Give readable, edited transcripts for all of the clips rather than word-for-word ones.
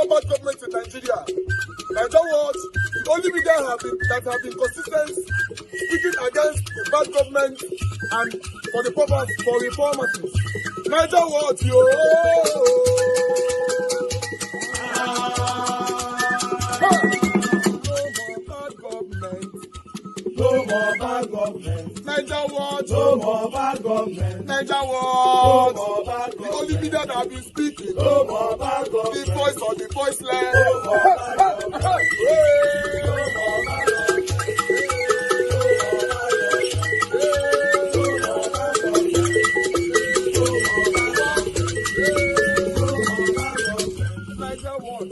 more bad government in Nigeria. Nigeria Watch, the only media that have been consistent speaking against the bad government and for the purpose for reformers. Nigeria Watch, yo. No more bad government. Nigeria Watch. No more bad government. Nigeria Watch. No more bad government. The only media that have been speaking. No more bad government. The voice of the voiceless. No more bad government.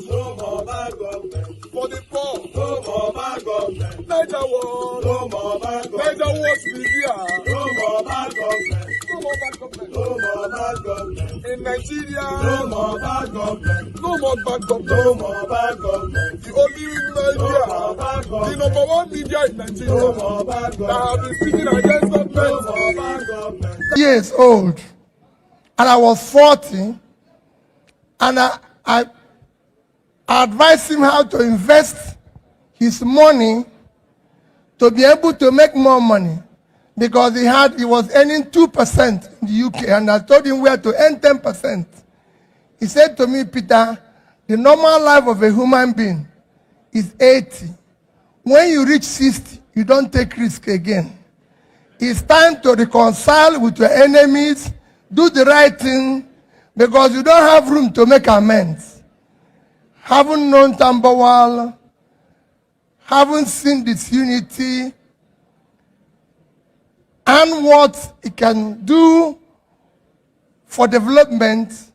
No more bad government. For the poor, no more bad government. Nigeria Watch, no more bad government. Nigeria Watch media, no more bad government. No more bad government. No more bad government. In Nigeria, no more bad government. No more bad government. No more bad government. The only media, no the number one media in Nigeria, no more bad government. That have been speaking against government. No more bad government. Years old, and I was 40, and I advised him how to invest his money to be able to make more money, because he was earning 2% in the UK, and I told him where to earn 10%. He said to me, Peter, the normal life of a human being is 80. When you reach 60, you don't take risk again. It's time to reconcile with your enemies, do the right thing, because you don't have room to make amends. Haven't known Tambuwal, haven't seen this unity, and what it can do for development,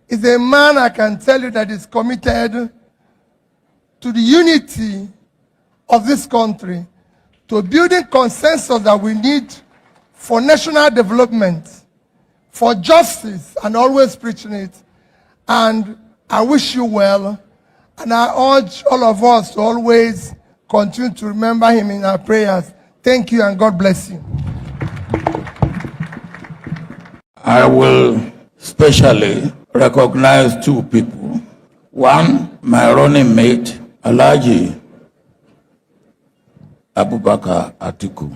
is a man I can tell you that is committed to the unity of this country, to building consensus that we need for national development, for justice, and always preaching it. And I wish you well, and I urge all of us to always continue to remember him in our prayers. Thank you, and God bless you. I will specially recognize two people. One, my running mate, Alhaji Abubakar Atiku.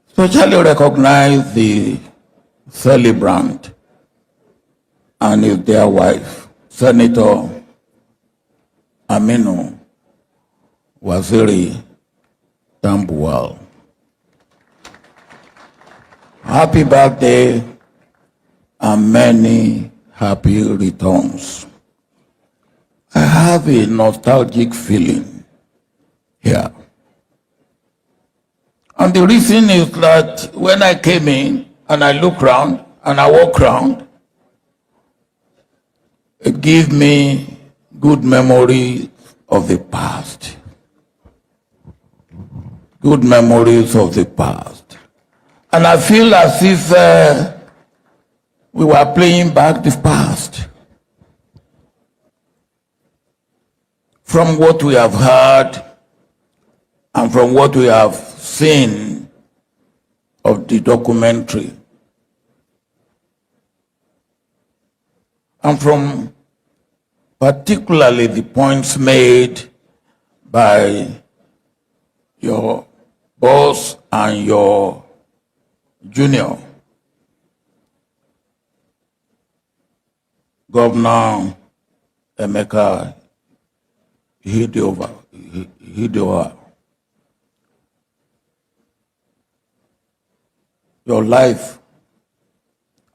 Especially recognize the celebrant and his dear wife, Senator Aminu Tambuwal. Happy birthday and many happy returns. I have a nostalgic feeling here. And the reason is that when I came in and I look around and I walk around, it gives me good memory of the past. Good memories of the past. And I feel as if we were playing back the past. From what we have heard and from what we have seen of the documentary, and from particularly the points made by your boss and your junior, Governor Emeka Hideowa. Your life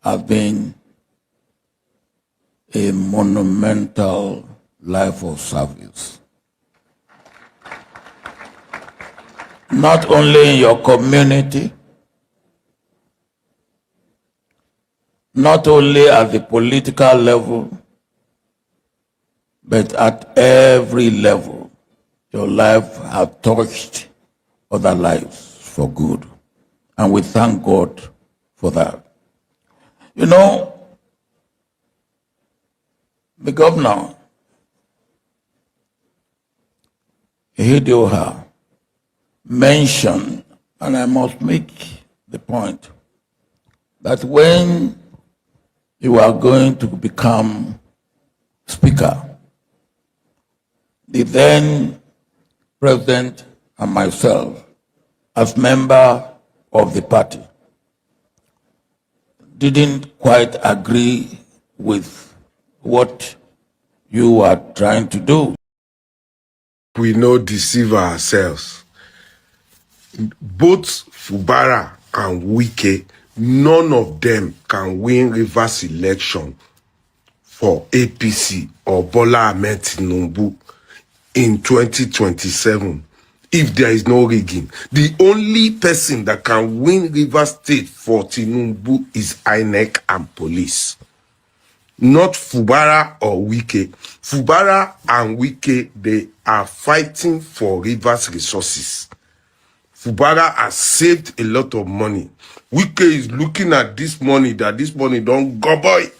has been a monumental life of service. Not only in your community, not only at the political level, but at every level, your life has touched other lives for good. And we thank God for that. You know, the governor, Hideowa, mentioned, and I must make the point, that when you are going to become Speaker. The then President and myself, as member of the party, didn't quite agree with what you are trying to do. We no deceive ourselves. Both Fubara and Wike, none of them can win reverse election for APC or Bola Ahmed Tinubu in 2027 if there is no rigging. The only person that can win Rivers State for Tinubu is INEC and police. Not Fubara or Wike. Fubara and Wike, they are fighting for Rivers resources. Fubara has saved a lot of money. Wike is looking at this money, that this money don't go boy.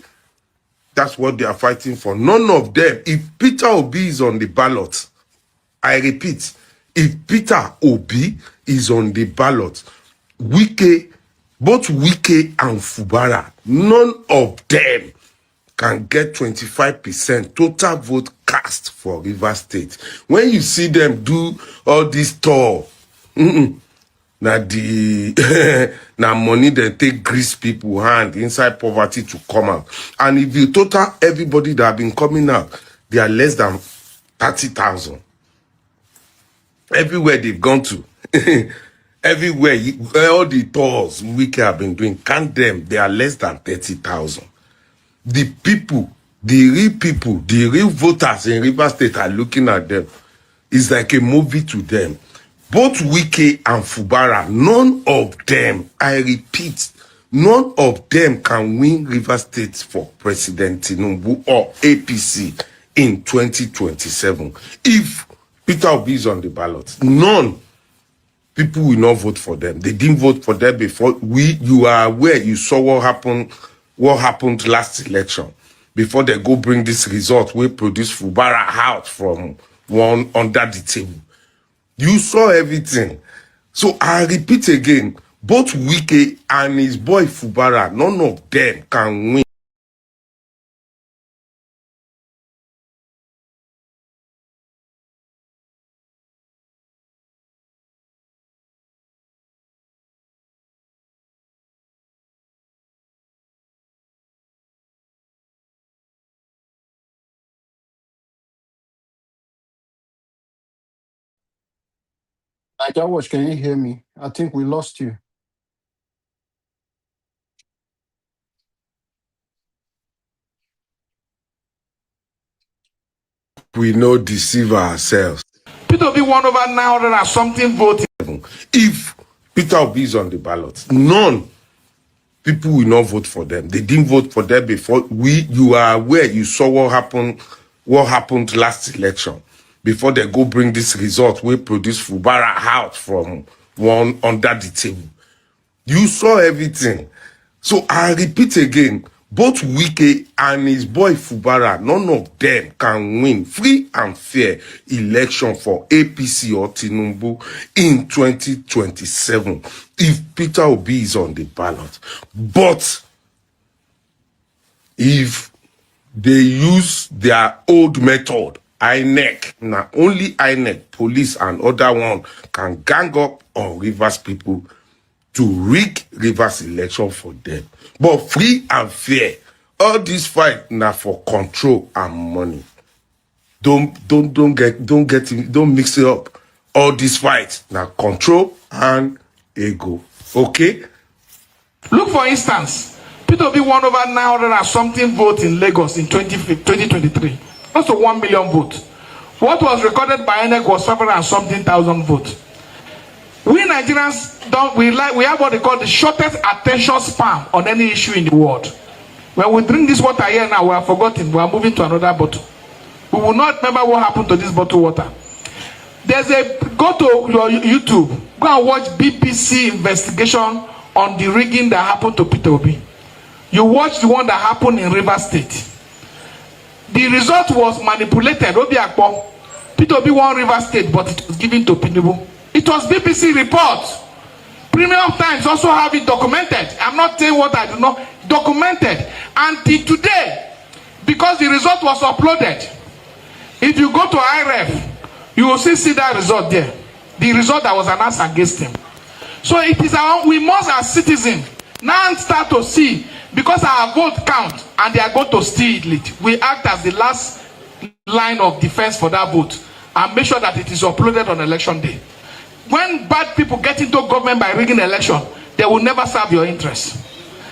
That's what they are fighting for. None of them. If Peter Obi is on the ballot, I repeat, if Peter Obi is on the ballot, Wike, both Wike and Fubara, none of them can get 25% total vote cast for Rivers State. When you see them do all this tour, now the now money they take grease people hand inside poverty to come out. And if you total everybody that have been coming out, they are less than 30,000. Everywhere they've gone to, everywhere, all the tours Wike have been doing, count them, they are less than 30,000. The people, the real voters in Rivers State are looking at them. It's like a movie to them. Both Wike and Fubara, none of them, I repeat, none of them can win Rivers State for President Tinubu or APC in 2027. If Peter Obi is on the ballot, none. People will not vote for them. They didn't vote for them before. You are aware, you saw what happened last election. Before they go bring this result, we produce Fubara out from one under the table. You saw everything. So I repeat again, both Wike and his boy Fubara, none of them can win. Watch, can you hear me? I think we lost you. We no deceive ourselves. Peter Obi won over 900 and something voting. If Peter Obi is on the ballot, none. People will not vote for them. They didn't vote for them before. You are aware, you saw what happened last election. Before they go bring this result, we produce Fubara out from one under the table. You saw everything. So I repeat again, both Wike and his boy Fubara, none of them can win free and fair election for APC or Tinubu in 2027 if Peter Obi is on the ballot. But if they use their old method, INEC, now only INEC, police and other one can gang up on Rivers people to rig Rivers election for them. But free and fair, all this fight now for control and money. Don't mix it up. All this fight now control and ego. Okay? Look, for instance, Peter Obi won over 900 and something votes in Lagos in 2023. Also 1 million votes. What was recorded by INEC was 500 and something thousand votes. We Nigerians we have what they call the shortest attention span on any issue in the world. When we drink this water here now, we are forgotten. We are moving to another bottle. We will not remember what happened to this bottle water. Go to your YouTube, go and watch BBC investigation on the rigging that happened to Peter Obi. You watch the one that happened in Rivers State. The result was manipulated. Peter Obi won Rivers State, but it was given to Tinubu. It was BBC report. Premium Times also have it documented. I'm not saying what I do not. Documented. Until today, because the result was uploaded. If you go to IRF, you will see that result there. The result that was announced against him. So it is we must as citizens now start to see, because our vote count and they are going to steal it. We act as the last line of defense for that vote and make sure that it is uploaded on election day. When bad people get into government by rigging election, they will never serve your interests.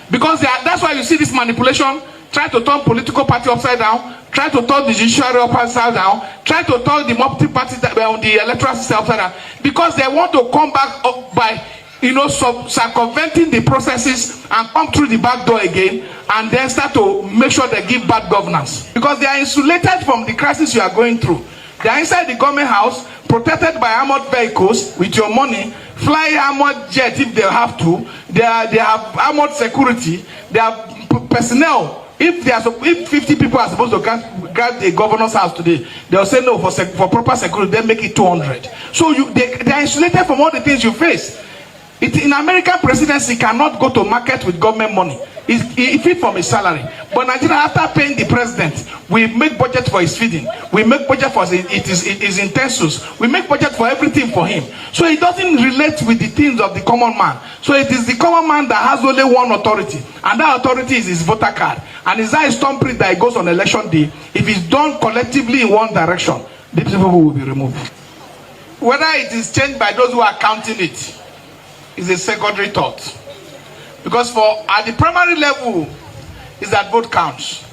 Because that's why you see this manipulation, try to turn political party upside down, try to turn the judiciary upside down, try to turn the multi-party, the electoral system upside down, because they want to come back up by, circumventing the processes and come through the back door again, and then start to make sure they give bad governance. Because they are insulated from the crisis you are going through. They are inside the government house, protected by armored vehicles with your money, fly armored jet if they have to. They have armored security. They have personnel. If 50 people are supposed to guard the governor's house today, they'll say no for proper security. They make it 200. So they are insulated from all the things you face. In American presidency, cannot go to market with government money. It fit from his salary. But Nigeria, after paying the president, we make budget for his feeding. We make budget for his intensives. We make budget for everything for him. So it doesn't relate with the things of the common man. So it is the common man that has only one authority. And that authority is his voter card. And is that his thumbprint that goes on election day? If it's done collectively in one direction, these people will be removed. Whether it is changed by those who are counting it is a secondary thought. Because at the primary level is that vote counts.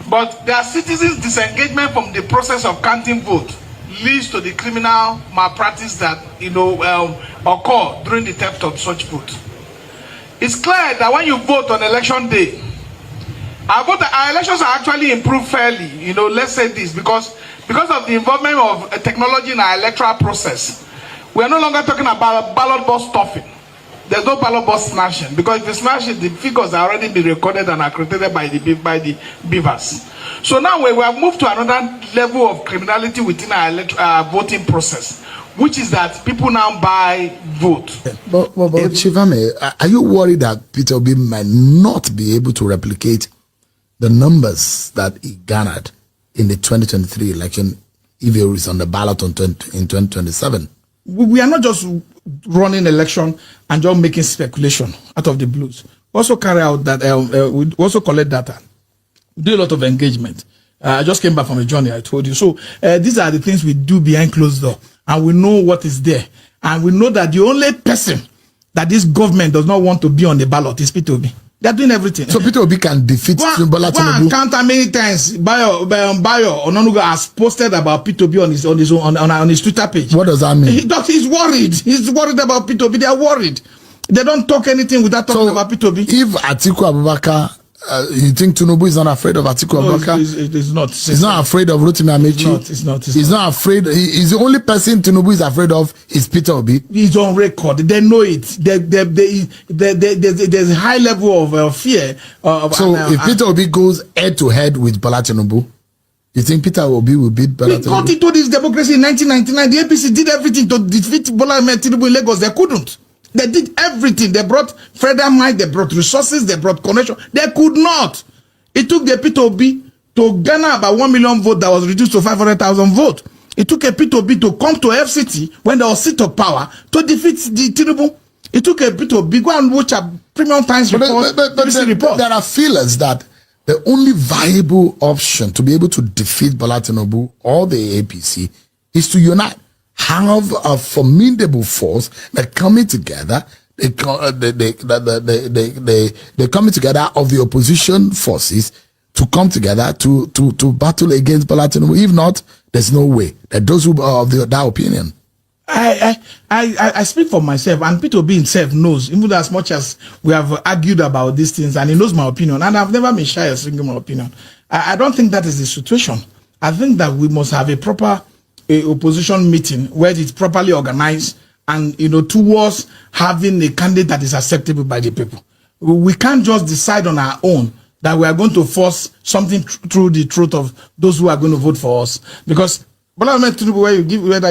But their citizens' disengagement from the process of counting vote leads to the criminal malpractice that occur during the theft of such vote. It's clear that when you vote on election day, our elections are actually improved fairly. Let's say this, because of the involvement of technology in our electoral process, we are no longer talking about ballot box stuffing. There's no ballot box snatching, because if you snatch it, the figures are already been recorded and accredited by the beavers. So now we have moved to another level of criminality within our voting process, which is that people now buy vote. But Chivame, are you worried that Peter Obi might not be able to replicate the numbers that he garnered in the 2023 election if he is on the ballot in 2027? We are not just running election and just making speculation out of the blues. Also carry out that, we also collect data, do a lot of engagement. I just came back from a journey, I told you. So these are the things we do behind closed door, and we know what is there. And we know that the only person that this government does not want to be on the ballot is Peter Obi. They are doing everything. So Peter Obi can defeat Bola Tinubu. Go and count how many times Bayo Ononuga has posted about Peter Obi on his Twitter page. What does that mean? He's worried. He's worried about Peter Obi. They are worried. They don't talk anything without talking about Peter Obi. If Atiku Abubakar, you think Tinubu is not afraid of Atiku Abubakar? It's not. He's not afraid of Rotimi Amechi. It's not. He's not afraid. He's the only person Tinubu is afraid of is Peter Obi. He's on record. They know it. There's a high level of fear. If Peter Obi goes head to head with Bola Tinubu, you think Peter Obi will beat Bola Tinubu? We got into this democracy in 1999. The APC did everything to defeat Bola Tinubu in Lagos. They couldn't. They did everything. They brought further mind, they brought resources, they brought connection. They could not. It took the Peter Obi to garner about 1 million votes that was reduced to 500,000 votes. It took a Peter Obi to come to FCT when there was seat of power to defeat the Tinubu. It took a Peter Obi, go and watch a Premium Times report. But there are feelers that the only viable option to be able to defeat Bola Tinubu or the APC is to unite. Have a formidable force that coming together, they coming together of the opposition forces to come together to battle against Bola Tinubu. If not, there's no way. That those who are of that opinion. I speak for myself, and Peter Obi himself knows, even as much as we have argued about these things, and he knows my opinion, and I've never been shy of saying my opinion. I don't think that is the situation. I think that we must have a proper opposition meeting where it's properly organized and towards having a candidate that is acceptable by the people. We can't just decide on our own that we are going to force something through the throat of those who are going to vote for us, because whether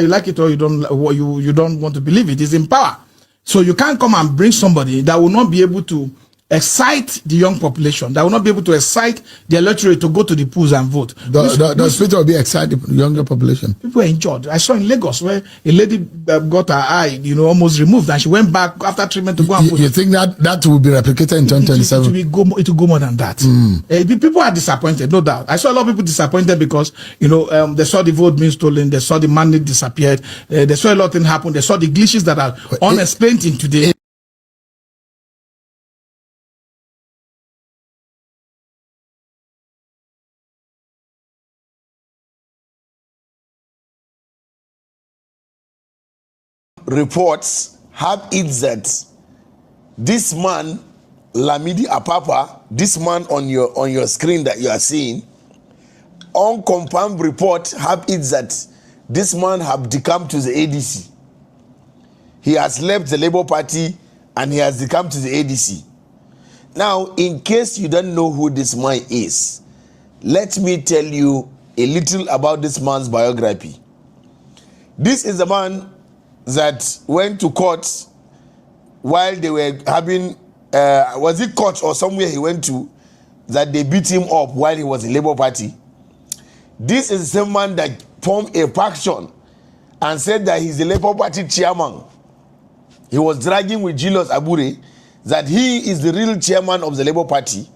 you like it or you don't want to believe it, is in power. So you can't come and bring somebody that will not be able to excite the young population, that will not be able to excite the electorate to go to the polls and vote. Does Peter Obi excite the younger population? People enjoyed. I saw in Lagos where a lady got her eye, almost removed, and she went back after treatment to go and vote. You think that will be replicated in 2027? It will go more than that. People are disappointed, no doubt. I saw a lot of people disappointed because they saw the vote being stolen, they saw the mandate disappeared, they saw a lot of things happen, they saw the glitches that are unexplained in today. Reports have it that this man, Lamidi Apapa, this man on your screen that you are seeing, unconfirmed report have it that this man have decamped to the ADC. He has left the Labour Party and he has decamped to the ADC. Now, in case you don't know who this man is, let me tell you a little about this man's biography. This is the man that went to court while they were having, was it court or somewhere he went to, that they beat him up while he was in Labour Party. This is the same man that formed a faction and said that he's the Labour Party chairman. He was dragging with Julius Abure that he is the real chairman of the Labour Party.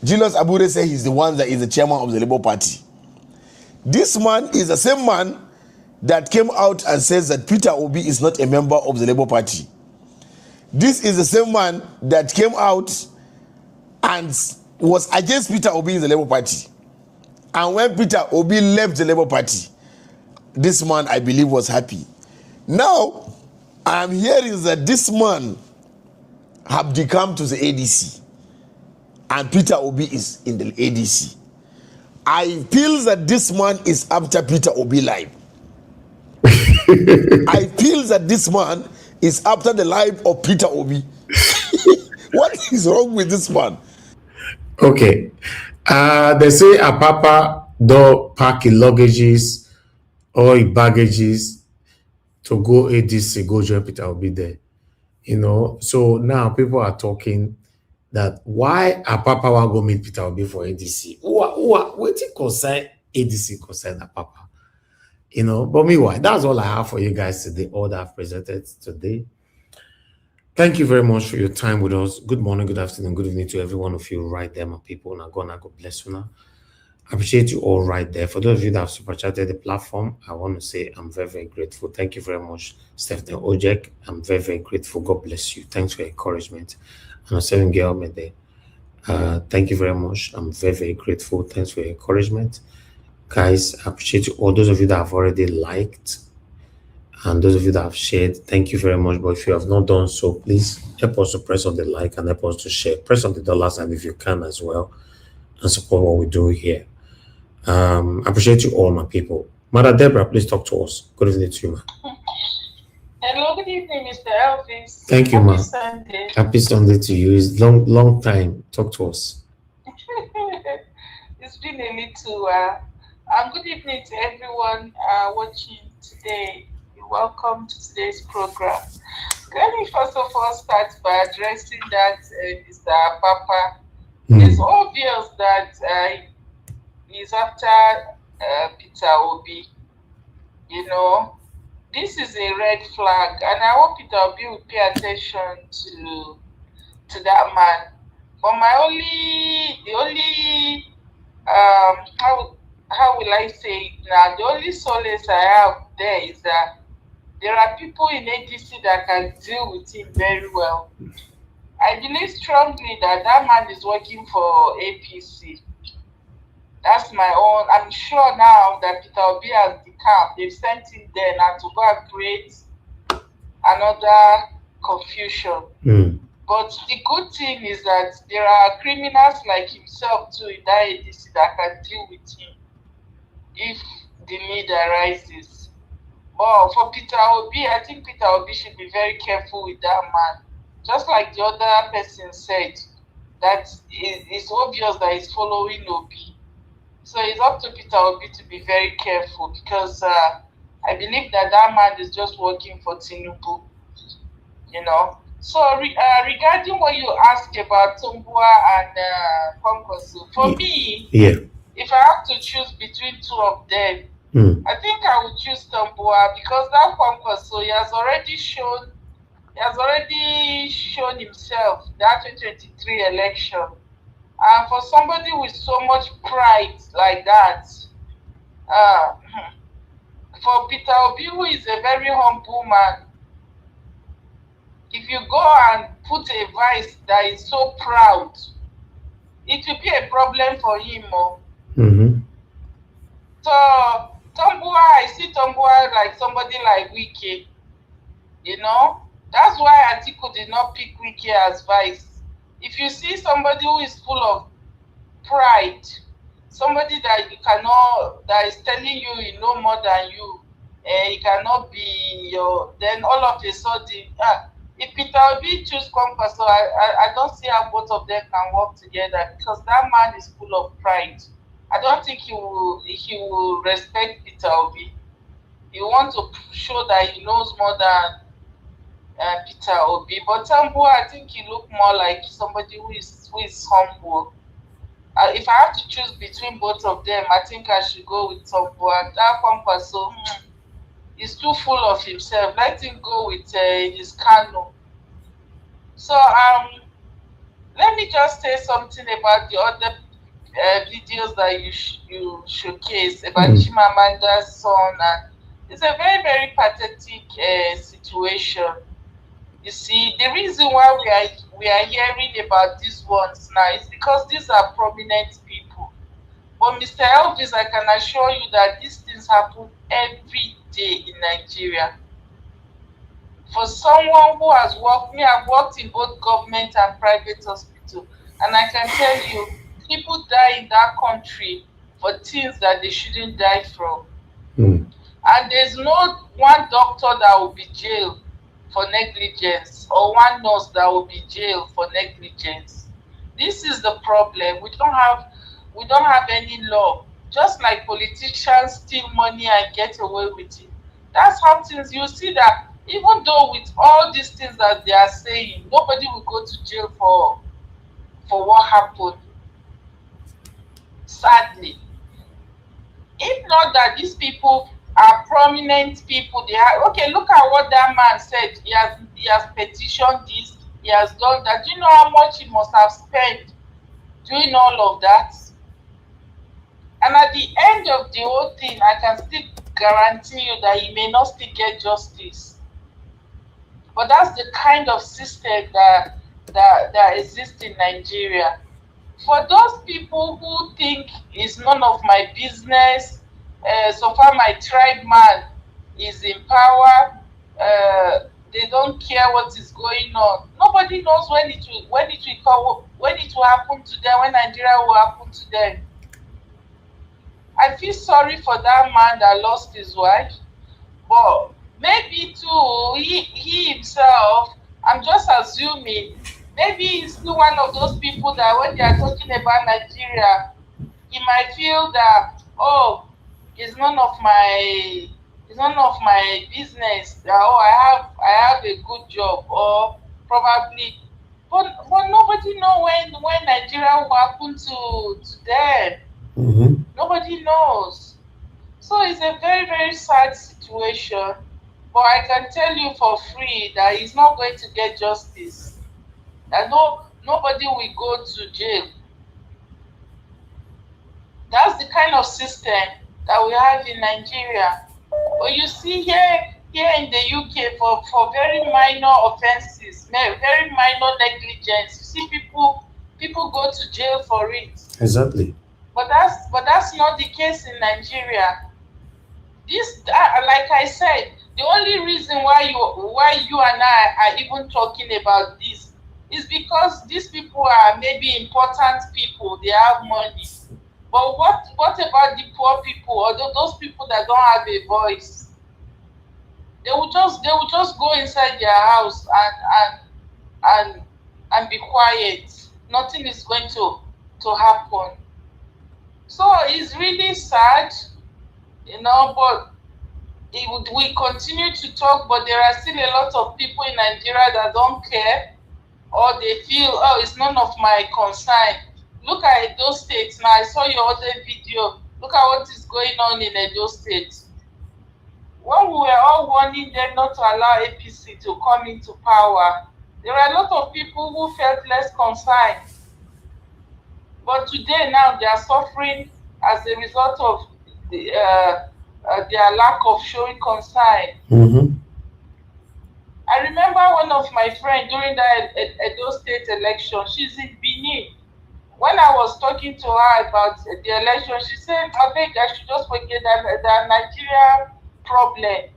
Julius Abure said he's the one that is the chairman of the Labour Party. This man is the same man that came out and says that Peter Obi is not a member of the Labour Party. This is the same man that came out and was against Peter Obi in the Labour Party. And when Peter Obi left the Labour Party, this man, I believe, was happy. Now, I am hearing that this man have decamped to the ADC. And Peter Obi is in the ADC. I feel that this man is after Peter Obi life. I feel that this man is after the life of Peter Obi. What is wrong with this man? Okay. They say Apapa don't pack his luggages or his baggages to go ADC, go join Peter Obi there. So now people are talking that why Apapa want go meet Peter Obi for ADC? What it concern ADC concern Apapa? But meanwhile, that's all I have for you guys today, all that I've presented today. Thank you very much for your time with us. Good morning, good afternoon, good evening to every one of you right there, my people. Now, God bless you now. I appreciate you all right there. For those of you that have super chatted the platform, I want to say I'm very, very grateful. Thank you very much, Stephanie Ojek. I'm very, very grateful. God bless you. Thanks for your encouragement. And I'm saying, girl, thank you very much. I'm very, very grateful. Thanks for your encouragement. Guys, I appreciate you all. Those of you that have already liked and those of you that have shared, thank you very much. But if you have not done so, please help us to press on the like and help us to share. Press on the dollar sign if you can as well and support what we do here. I appreciate you all, my people. Mother Deborah, please talk to us. Good evening to you, ma. Hello, good evening, Mr. Elvis. Thank you, ma. Happy Sunday. Happy Sunday to you. It's long time. Talk to us. It's been a little good evening to everyone watching today. You're welcome to today's program. Let me first of all start by addressing that Mr. Papa. It's obvious that he's after Peter Obi. This is a red flag, and I hope Peter Obi will pay attention to that man. But the only how will I say it now? The only solace I have there is that there are people in ADC that can deal with him very well. I believe strongly that man is working for APC. That's my own. I'm sure now that Peter Obi has decamped. They've sent him there now to go and create another confusion. But the good thing is that there are criminals like himself too in that ADC that can deal with him if the need arises. But for Peter Obi, I think Peter Obi should be very careful with that man. Just like the other person said, that it's obvious that he's following Obi. So it's up to Peter Obi to be very careful because I believe that man is just working for Tinubu. you know. So regarding what you asked about Tumbua and Kwankwaso, for me, Yeah. if I have to choose between two of them, I think I would choose Tumbua because that Kwankwaso, he has already shown himself that 2023 election. And for somebody with so much pride like that, uh, for Peter Obi, who is a very humble man, if you go and put a vice that is so proud, it will be a problem for him. So Tambuwa, I see Tambuwa like somebody like Wike, you know. That's why Atiku did not pick Wike as vice. If you see somebody who is full of pride, somebody that that is telling you he know more than you, he cannot be your, then all of a sudden, if Peter Obi choose Kwankwaso, I don't see how both of them can work together because that man is full of pride. I don't think he will respect Peter Obi. He wants to show that he knows more than Peter Obi. But Tambo, I think he look more like somebody who is humble. If I have to choose between both of them, I think I should go with Tambo. And that Kwankwaso, he's too full of himself. Let him go with his canoe. So let me just say something about the other videos that you showcase about Chimamanda's son, and it's a very, very pathetic situation. You see, the reason why we are hearing about these ones now is because these are prominent people. But Mr. Elvis, I can assure you that these things happen every day in Nigeria. For someone who has I've worked in both government and private hospital, and I can tell you, people die in that country for things that they shouldn't die from. And there's no one doctor that will be jailed for negligence or one nurse that will be jailed for negligence. This is the problem. We don't have any law. Just like politicians steal money and get away with it. That's how things, you see that even though with all these things that they are saying, nobody will go to jail for what happened. Sadly. If not that these people are prominent people, they are okay. Look at what that man said. He has petitioned this, he has done that. Do you know how much he must have spent doing all of that? And at the end of the whole thing, I can still guarantee you that he may not still get justice. But that's the kind of system that exists in Nigeria. For those people who think it's none of my business, so far my tribe man is in power, they don't care what is going on. Nobody knows when it will happen to them, when Nigeria will happen to them. I feel sorry for that man that lost his wife, but maybe too he himself, I'm just assuming, maybe he's still one of those people that when they are talking about Nigeria, he might feel that, oh, it's none of my business. That, oh, I have a good job, or probably, but nobody know when Nigeria will happen to them. Nobody knows. So it's a very, very sad situation. But I can tell you for free that he's not going to get justice. That nobody will go to jail. That's the kind of system that we have in Nigeria. But you see here in the UK, for very minor offenses, very minor negligence, you see people go to jail for it. Exactly. But that's not the case in Nigeria. This, like I said, the only reason why you and I are even talking about this is because these people are maybe important people. They have money. But what about the poor people or those people that don't have a voice? They will just go inside their house and be quiet. Nothing is going to happen. So it's really sad, but we continue to talk, but there are still a lot of people in Nigeria that don't care, or they feel, oh, it's none of my concern. Look at Edo State now. I saw your other video. Look at what is going on in Edo State. When we were all warning them not to allow APC to come into power, there were a lot of people who felt less concerned. But today now they are suffering as a result of their lack of showing concern. Mm-hmm. I remember one of my friends during that Edo State election, she's in Benin. When I was talking to her about the election, she said, I think I should just forget that Nigeria problem,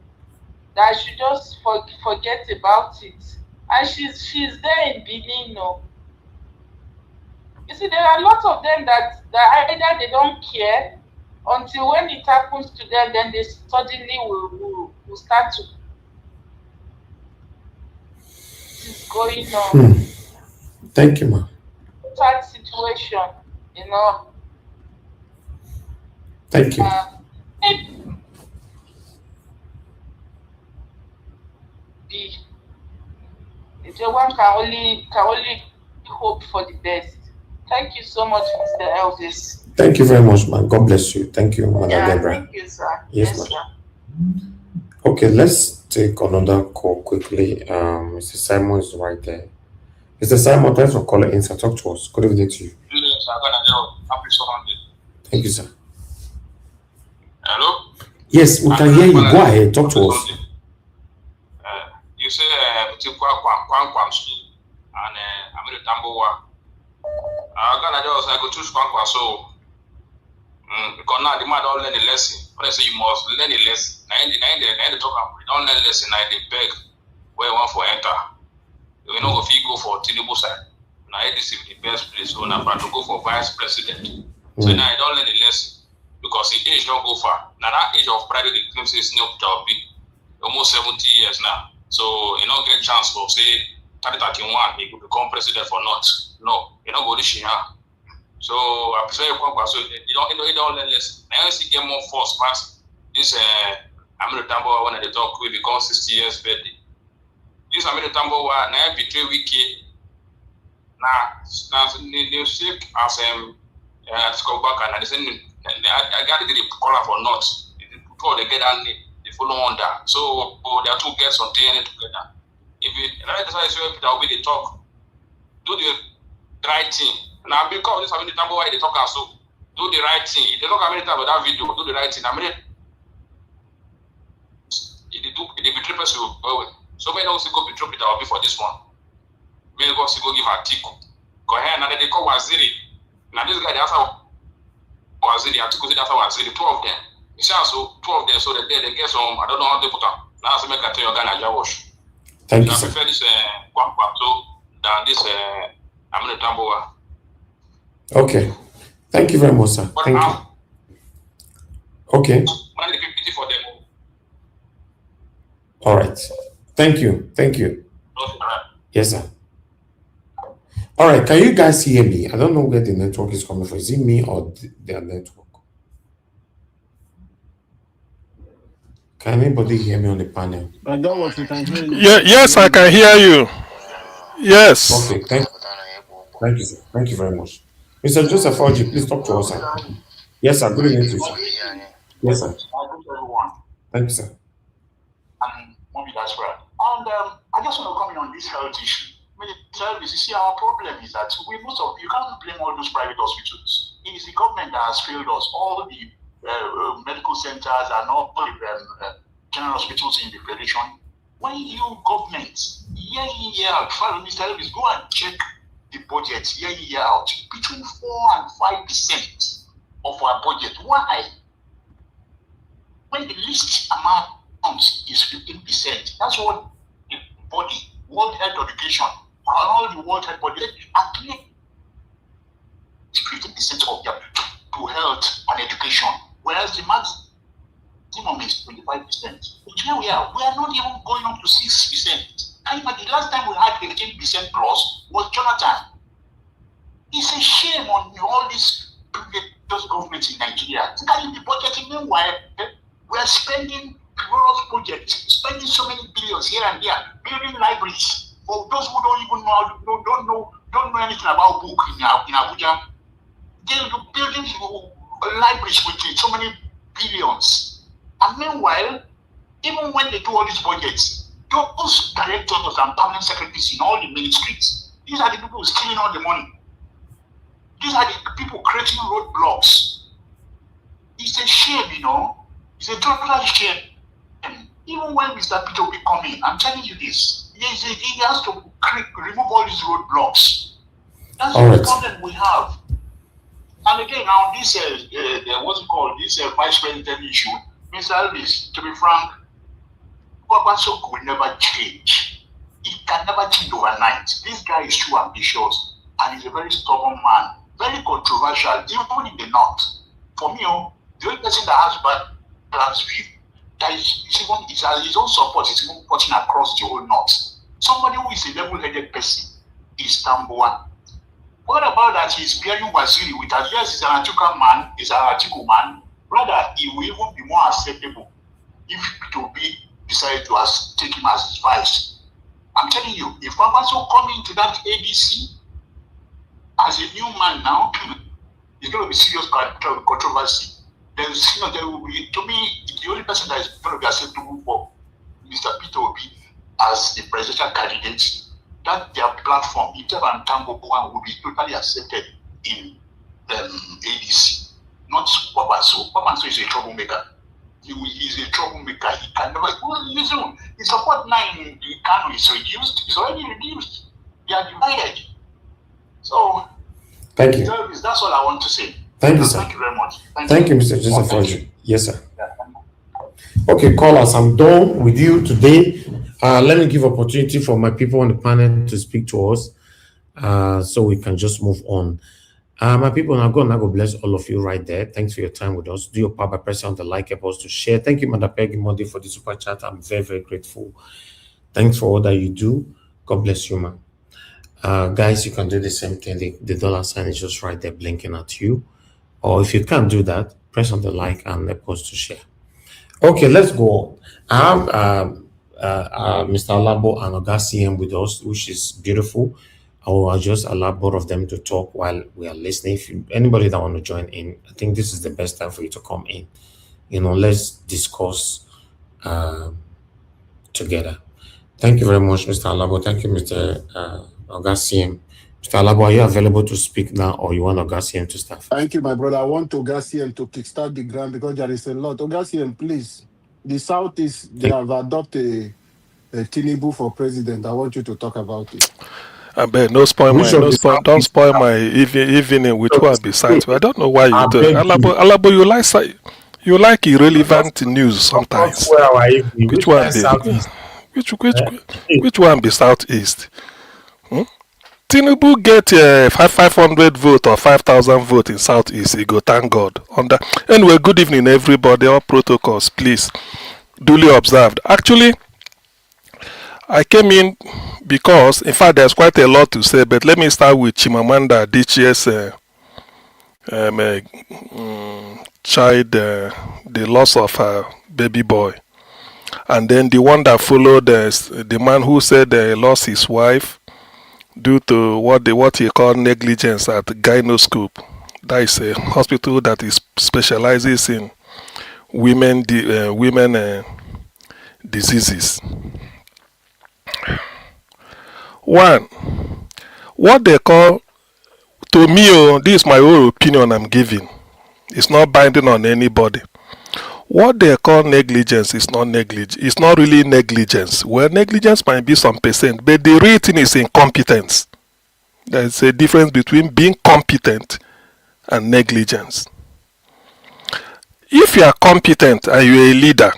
that I should just forget about it. And she's there in Benin. No. You see, there are lots of them that either they don't care until when it happens to them, then they suddenly will start to. What is going on? Thank you, ma. Sad situation, you know. Thank you. One can only hope for the best. Thank you so much, Mr. Elvis. Thank you very much, man. God bless you. Thank you, Mother Deborah. Thank you, sir. Yes, sir. Okay, let's take another call quickly. Mr. Simon is right there. Mr. Simon, thanks for calling in, sir. Talk to us. Good evening to you. Thank you, sir. Hello? Yes, we can hear you. Go ahead. Talk to us. You say Kwam Street and Aminu Tambuwal. I go choose Kwam, so because now the man don't learn a lesson. When I say you must learn a lesson, now the talk we don't learn lesson. Now they beg where you want for enter. You know if you go for Tinubu side, now ADC is the best place. So now to go for vice president. So now I don't learn the lesson because the age don't go far. Now that age of pride, the claim is no job big, almost 70 years now. So you don't get chance for say 2031 he could become president for not. No, you don't go to Shia. So I prefer you come so you don't learn less. Now you see get more force past this Aminu Tambuwal when they talk we become 60 years birthday. This Aminu Tambuwal now betray wiki. Now they shake as to come back and they say I got the color for not. Before they get on they follow on that. So there are two girls on DNA together. If it right that's why that will be the talk. Do the right thing. Now because this Aminu Tambuwal they talk so do the right thing. If they talk about that video, do the right thing. I mean they betray person well. So many also go betray Peter Obi for this one. Many go give her tick. Go ahead and they call Waziri. Now this guy they answer Waziri, Atiku say after Waziri, two of them. You see also two of them, so they get some, I don't know how they put up. Now I say make I tell you Ghana wash. Thank you, sir. I prefer this so than this Aminu Tambuwal. Okay. Thank you very much, sir. But thank you. Okay. For them. All right. Thank you. Thank you. Yes, sir. All right. Can you guys hear me? I don't know where the network is coming from. Is it me or their network? Can anybody hear me on the panel? I don't want to can hear you. Yes, I can hear you. Yes. Okay. Thank you, sir. Thank you very much. Mr. Joseph Oji, please talk to us, sir. Yes, sir. Good evening to you, sir. Yes, sir. Thank you, sir. And maybe that's right. And I just want to comment on this health issue. I mean, you see, our problem is that you can't blame all those private hospitals. It is the government that has failed us. All the medical centers and all the general hospitals in the federation. When you government, year in, year out, Mr. Elvis, go and check the budget year in, year out, between 4 and 5% of our budget. Why? When the least amount is 15%, that's what the body, World Health Organization, and all the World Health Body are 15% of them to health and education, whereas the maximum is 25%. Which here we are not even going up to 6%. And the last time we had 15% plus was Jonathan. It's a shame on all these previous governments in Nigeria. Look at the budget. Meanwhile, we are spending rigorous project, spending so many billions here and there, building libraries for those who don't even know, don't know anything about book in Abuja. They're building libraries with so many billions. And meanwhile, even when they do all these budgets, those directors and permanent secretaries in all the ministries, these are the people stealing all the money. These are the people creating roadblocks. It's a shame, It's a total shame. And even when Mr. Peter will come in, I'm telling you this, he has to remove all these roadblocks. That's the problem we have. And again, now this, what's it called, this vice president issue, Mr. Elvis, to be frank, Kwakwaso will never change. It can never change overnight. This guy is too ambitious and he's a very stubborn man, very controversial, even in the north. For me, the only person that has balance view, that is even his own support is even putting across the whole north. Somebody who is a level-headed person is Tambuwal. What about that he's bearing Waziri with us? Yes, he's an Atiku man, he's an Atiku man. Rather, he will even be more acceptable if P2B decided to take him as his vice. I'm telling you, if Kwakwaso come into that ADC as a new man now, it's going to be serious controversy. There will be, to me, the only person that is going to be acceptable for Mr. P2B as the presidential candidate, that their platform, Inter and Tambuwal, will be totally accepted in ADC. Not Kwakwaso. Kwakwaso is a troublemaker. He is a troublemaker. He can never. Listen, his support now in Kano is reduced. It's already reduced. They are divided. So, thank you. That's all I want to say. Thank you, sir. Thank you very much. Thank you, Mr. Joseph. Yes, sir. Okay, callers, I'm done with you today. Let me give opportunity for my people on the panel to speak to us, so we can just move on. My people, now God bless all of you right there. Thanks for your time with us. Do your part by pressing on the like button to share. Thank you, Mother Peggy Monday, for the super chat. I'm very, very grateful. Thanks for all that you do. God bless you, man. Guys, you can do the same thing. The dollar sign is just right there blinking at you. Or if you can't do that, press on the like and the post to share. Okay, let's go on. I have Mr. Alabo and Oga CM with us, which is beautiful. I will just allow both of them to talk while we are listening. If anybody that want to join in, I think this is the best time for you to come in. Let's discuss together. Thank you very much, Mr. Alabo. Thank you, Mr. Oga CM. Mr. Alabo, are you available to speak now, or you want Oga CM to start? Thank you, my brother. I want Oga CM to kickstart the ground because there is a lot. Oga CM, please. The Southeast, they have adopted a Tinubu for president. I want you to talk about it. I bet don't spoil my evening with what besides. I don't know why you do. Alabo, you like irrelevant news sometimes. Which one be Southeast? Tinubu get 500 vote or 5,000 vote in Southeast. He go thank God. Anyway, good evening everybody. All protocols, please, duly observed. Actually, I came in because, in fact, there's quite a lot to say, but let me start with Chimamanda Adichie's child, the loss of her baby boy. And then the one that followed, the man who said he lost his wife due to what he called negligence at Gynoscope. That is a hospital that specializes in women diseases. One, what they call, to me, this is my own opinion I'm giving. It's not binding on anybody. What they call negligence is not negligence. It's not really negligence. Well, negligence might be some percent, but the real thing is incompetence. There's a difference between being competent and negligence. If you are competent and you're a leader,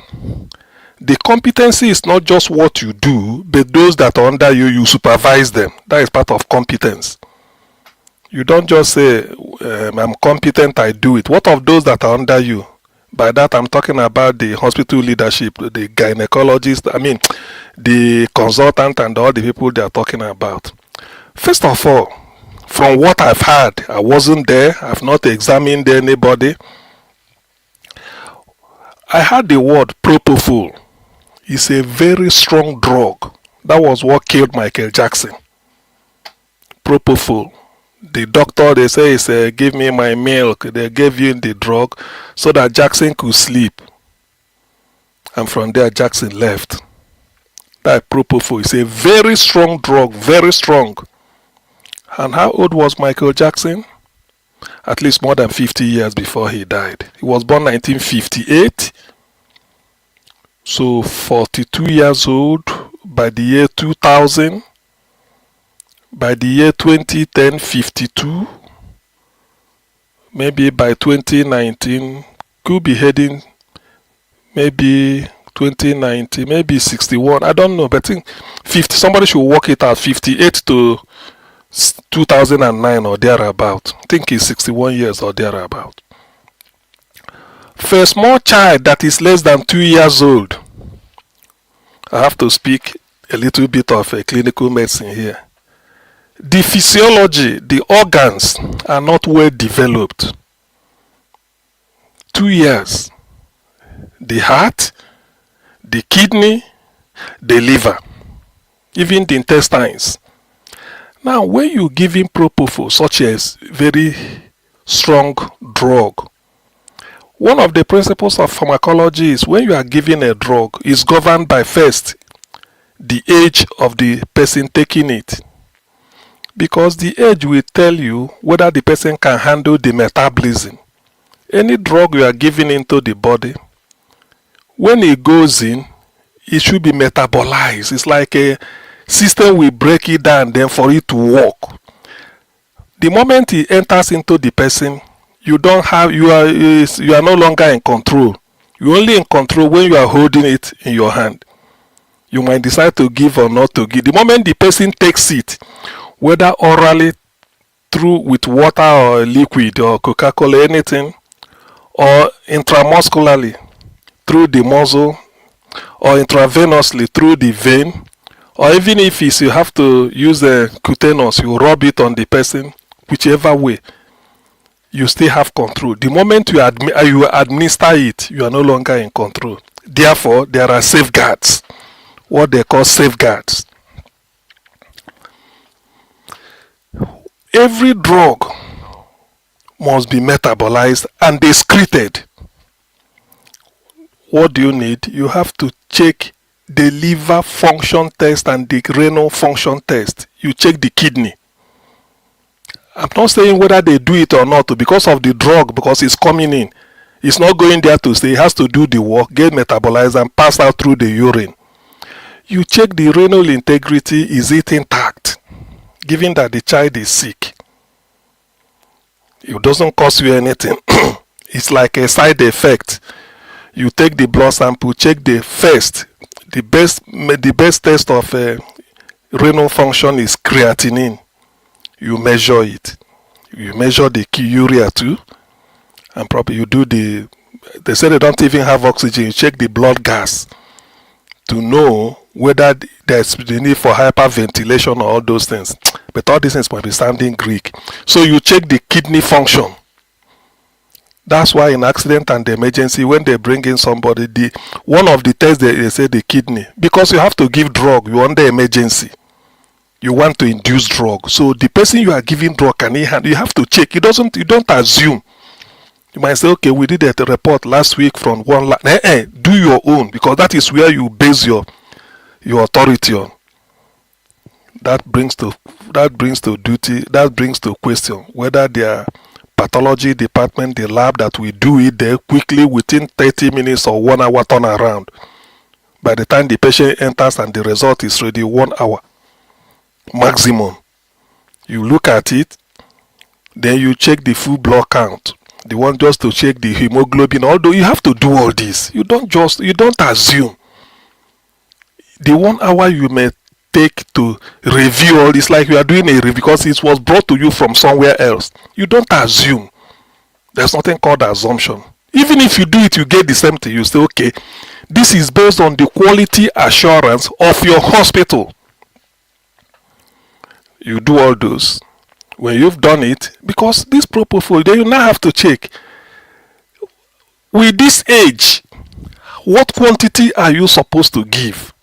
the competency is not just what you do, but those that are under you, you supervise them. That is part of competence. You don't just say, I'm competent, I do it. What of those that are under you? By that, I'm talking about the hospital leadership, the gynecologist, the consultant and all the people they are talking about. First of all, from what I've heard, I wasn't there, I've not examined anybody. I heard the word propofol. is a very strong drug. That was what killed Michael Jackson. Propofol. The doctor, they say, is give me my milk. They gave you the drug so that Jackson could sleep. And from there, Jackson left. That propofol is a very strong drug, very strong. And how old was Michael Jackson? At least more than 50 years before he died. He was born 1958. So 42 years old by the year 2000. By the year 2010, 52. Maybe by 2019, could be heading maybe 2019, maybe 61. I don't know, but I think 50. Somebody should work it out. 58 to 2009 or thereabout. I think he's 61 years or thereabout. For a small child that is less than 2 years old, I have to speak a little bit of a clinical medicine here. The physiology, the organs are not well developed. 2 years. The heart, the kidney, the liver, even the intestines. Now, when you give him propofol, such as very strong drug, one of the principles of pharmacology is when you are giving a drug, is governed by first the age of the person taking it. Because the age will tell you whether the person can handle the metabolism. Any drug you are giving into the body, when it goes in, it should be metabolized. It's like a system will break it down then for it to work. The moment it enters into the person, you are no longer in control. You're only in control when you are holding it in your hand. You might decide to give or not to give. The moment the person takes it, whether orally, through with water or liquid or Coca-Cola, anything, or intramuscularly through the muscle, or intravenously through the vein, or even if you have to use a cutaneous, you rub it on the person, whichever way, you still have control. The moment you administer it, you are no longer in control. Therefore, there are safeguards, what they call safeguards. Every drug must be metabolized and excreted. What do you need? You have to check the liver function test and the renal function test. You check the kidney. I'm not saying whether they do it or not because of the drug, because it's coming in. It's not going there to stay. It has to do the work, get metabolized and pass out through the urine. You check the renal integrity, is it intact? Given that the child is sick. It doesn't cost you anything. It's like a side effect. You take the blood sample, check the first. The best test of renal function is creatinine. You measure it. You measure the urea too. And probably you do they say they don't even have oxygen. You check the blood gas to know whether there's the need for hyperventilation or all those things. But all these things might be sounding Greek. So you check the kidney function. That's why in accident and emergency, when they bring in somebody, one of the tests they say the kidney. Because you have to give drug, you're under emergency. You want to induce drug. So the person you are giving drug, you have to check. You don't assume. You might say, okay, we did a report last week from one lab. Do your own, because that is where you base your authority on. That brings to question whether their pathology department, the lab that we do it there quickly within 30 minutes or 1 hour turnaround. By the time the patient enters and the result is ready, 1 hour maximum. You look at it, then you check the full blood count. The one just to check the hemoglobin. Although you have to do all this, you don't assume. The 1 hour you may take to review all this, like you are doing a review because it was brought to you from somewhere else. You don't assume. There's nothing called assumption. Even if you do it, you get the same thing. You say, okay, this is based on the quality assurance of your hospital. You do all those. When you've done it, because this propofol, then you now have to check. With this age, What quantity are you supposed to give?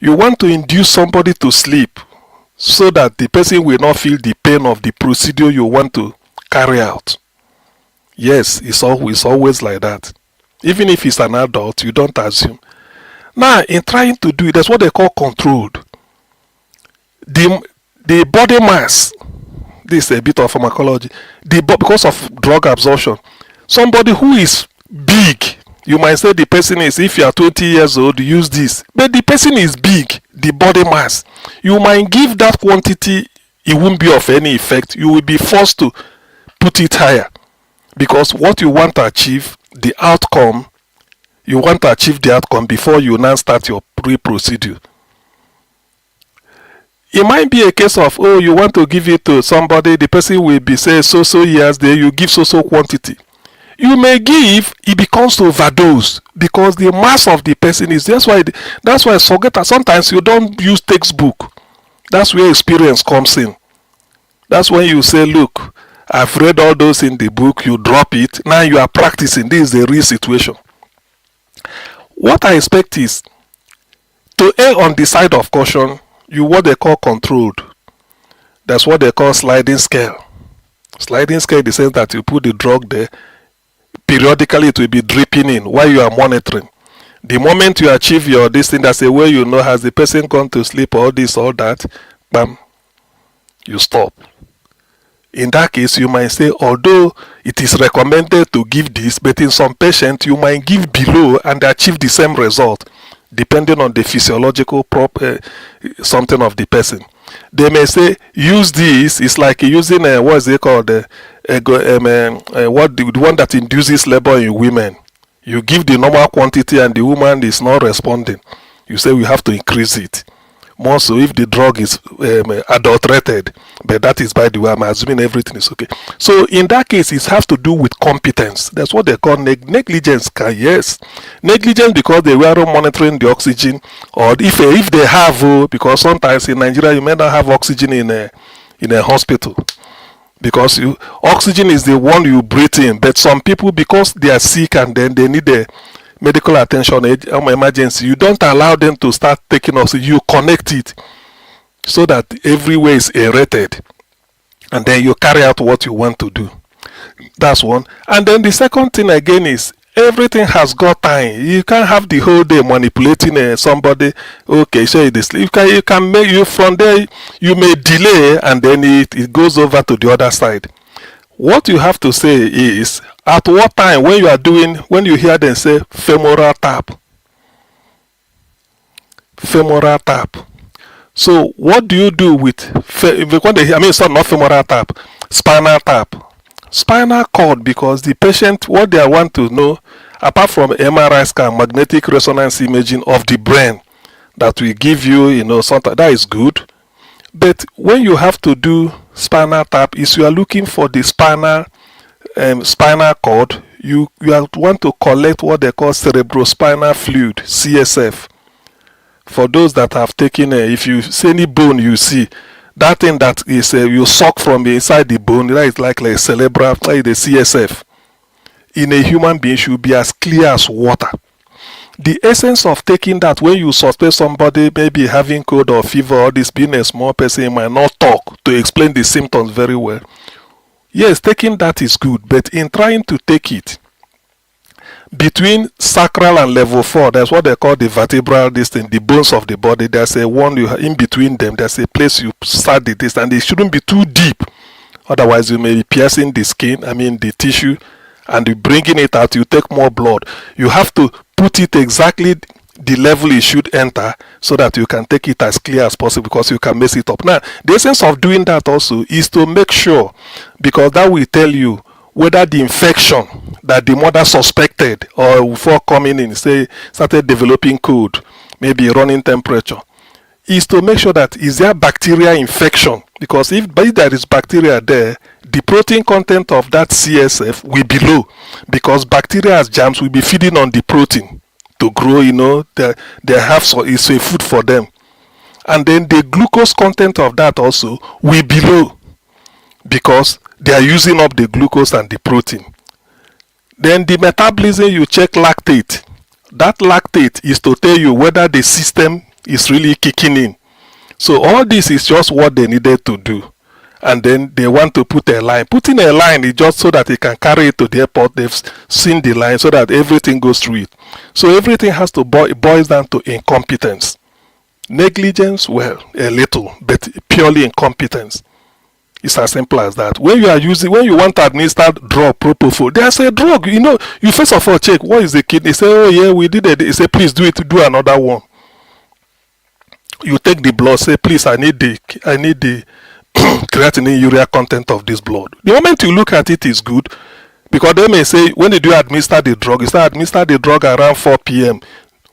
You want to induce somebody to sleep so that the person will not feel the pain of the procedure you want to carry out. Yes, it's always like that. Even if it's an adult, you don't assume. Now, in trying to do it, that's what they call controlled. The body mass, this is a bit of pharmacology, because of drug absorption, somebody who is big, you might say the person is, if you are 20 years old, use this. But the person is big, the body mass. You might give that quantity, it won't be of any effect. You will be forced to put it higher. Because what you want to achieve, the outcome, you want to achieve the outcome before you now start your pre-procedure. It might be a case of, oh, you want to give it to somebody, the person will be, say, so years there, you give so quantity. You may give, it becomes overdose because the mass of the person is, that's why sometimes you don't use textbook. That's where experience comes in. That's when you say, look, I've read all those in the book, you drop it, now you are practicing, this is a real situation. What I expect is to err on the side of caution, what they call controlled. That's what they call sliding scale. Sliding scale in the sense that you put the drug there, periodically it will be dripping in while you are monitoring. The moment you achieve your this thing, that's a way you know, has the person gone to sleep, all this, all that, bam, you stop. In that case, you might say, although it is recommended to give this, but in some patients, you might give below and achieve the same result, depending on the physiological something of the person. They may say, use this, it's like using, what is it called, the one that induces labor in women. You give the normal quantity and the woman is not responding. You say we have to increase it. More so if the drug is adulterated, but that is, by the way, I'm assuming everything is okay. So in that case, it has to do with competence. That's what they call negligence. Yes, negligence because they were monitoring the oxygen, or if they have, because sometimes in Nigeria you may not have oxygen in a hospital, because oxygen is the one you breathe in. But some people, because they are sick and then they need a medical attention, emergency, you don't allow them to start taking oxygen. You connect it so that everywhere is aerated, and then you carry out what you want to do. That's one. And then the second thing again is everything has got time. You can't have the whole day manipulating somebody. Okay, show you this. You can make you from there. You may delay, and then it goes over to the other side. What you have to say is, at what time when you hear them say femoral tap. Femoral tap. So what do you do with, not femoral tap, spinal tap. Spinal cord, because the patient, what they want to know, apart from MRI scan, magnetic resonance imaging of the brain, that will give you, something, that is good. But when you have to do spinal tap, is you are looking for the spinal cord, you want to collect what they call cerebrospinal fluid, CSF. For those that have taken, if you see any bone you see, that thing that is you suck from inside the bone, that is like cerebral, like the CSF. In a human being, should be as clear as water. The essence of taking that, when you suspect somebody maybe having cold or fever, or this being a small person, you might not talk to explain the symptoms very well. Yes, taking that is good, but in trying to take it between sacral and level 4, that's what they call the vertebral distance, the bones of the body. There's a one in between them. There's a place you start the distance, and it shouldn't be too deep. Otherwise, you may be piercing the skin, the tissue, and you bringing it out, you take more blood. You have to put it exactly the level it should enter so that you can take it as clear as possible, because you can mess it up. Now, the essence of doing that also is to make sure, because that will tell you whether the infection that the mother suspected or before coming in, say, started developing cold, maybe running temperature, is to make sure that is there bacterial infection, because if there is bacteria there, the protein content of that CSF will be low, because bacteria as germs will be feeding on the protein to grow, they have, so it's a food for them. And then the glucose content of that also will be low, because they are using up the glucose and the protein. Then the metabolism, you check lactate. That lactate is to tell you whether the system is really kicking in. So all this is just what they needed to do. And then they want to put a line. Putting a line is just so that they can carry it to the airport. They've seen the line so that everything goes through it. So everything has to boils down to incompetence. Negligence, well, a little, but purely incompetence. It's as simple as that. When you want to administer drug, propofol, there's a drug. You first of all check what is the kidney. Say, oh yeah, we did it. They say, please do another one. You take the blood. Say, please, I need the creatinine urea content of this blood. The moment you look at it is good, because they may say, when did you administer the drug? You say, administer the drug around 4 p.m.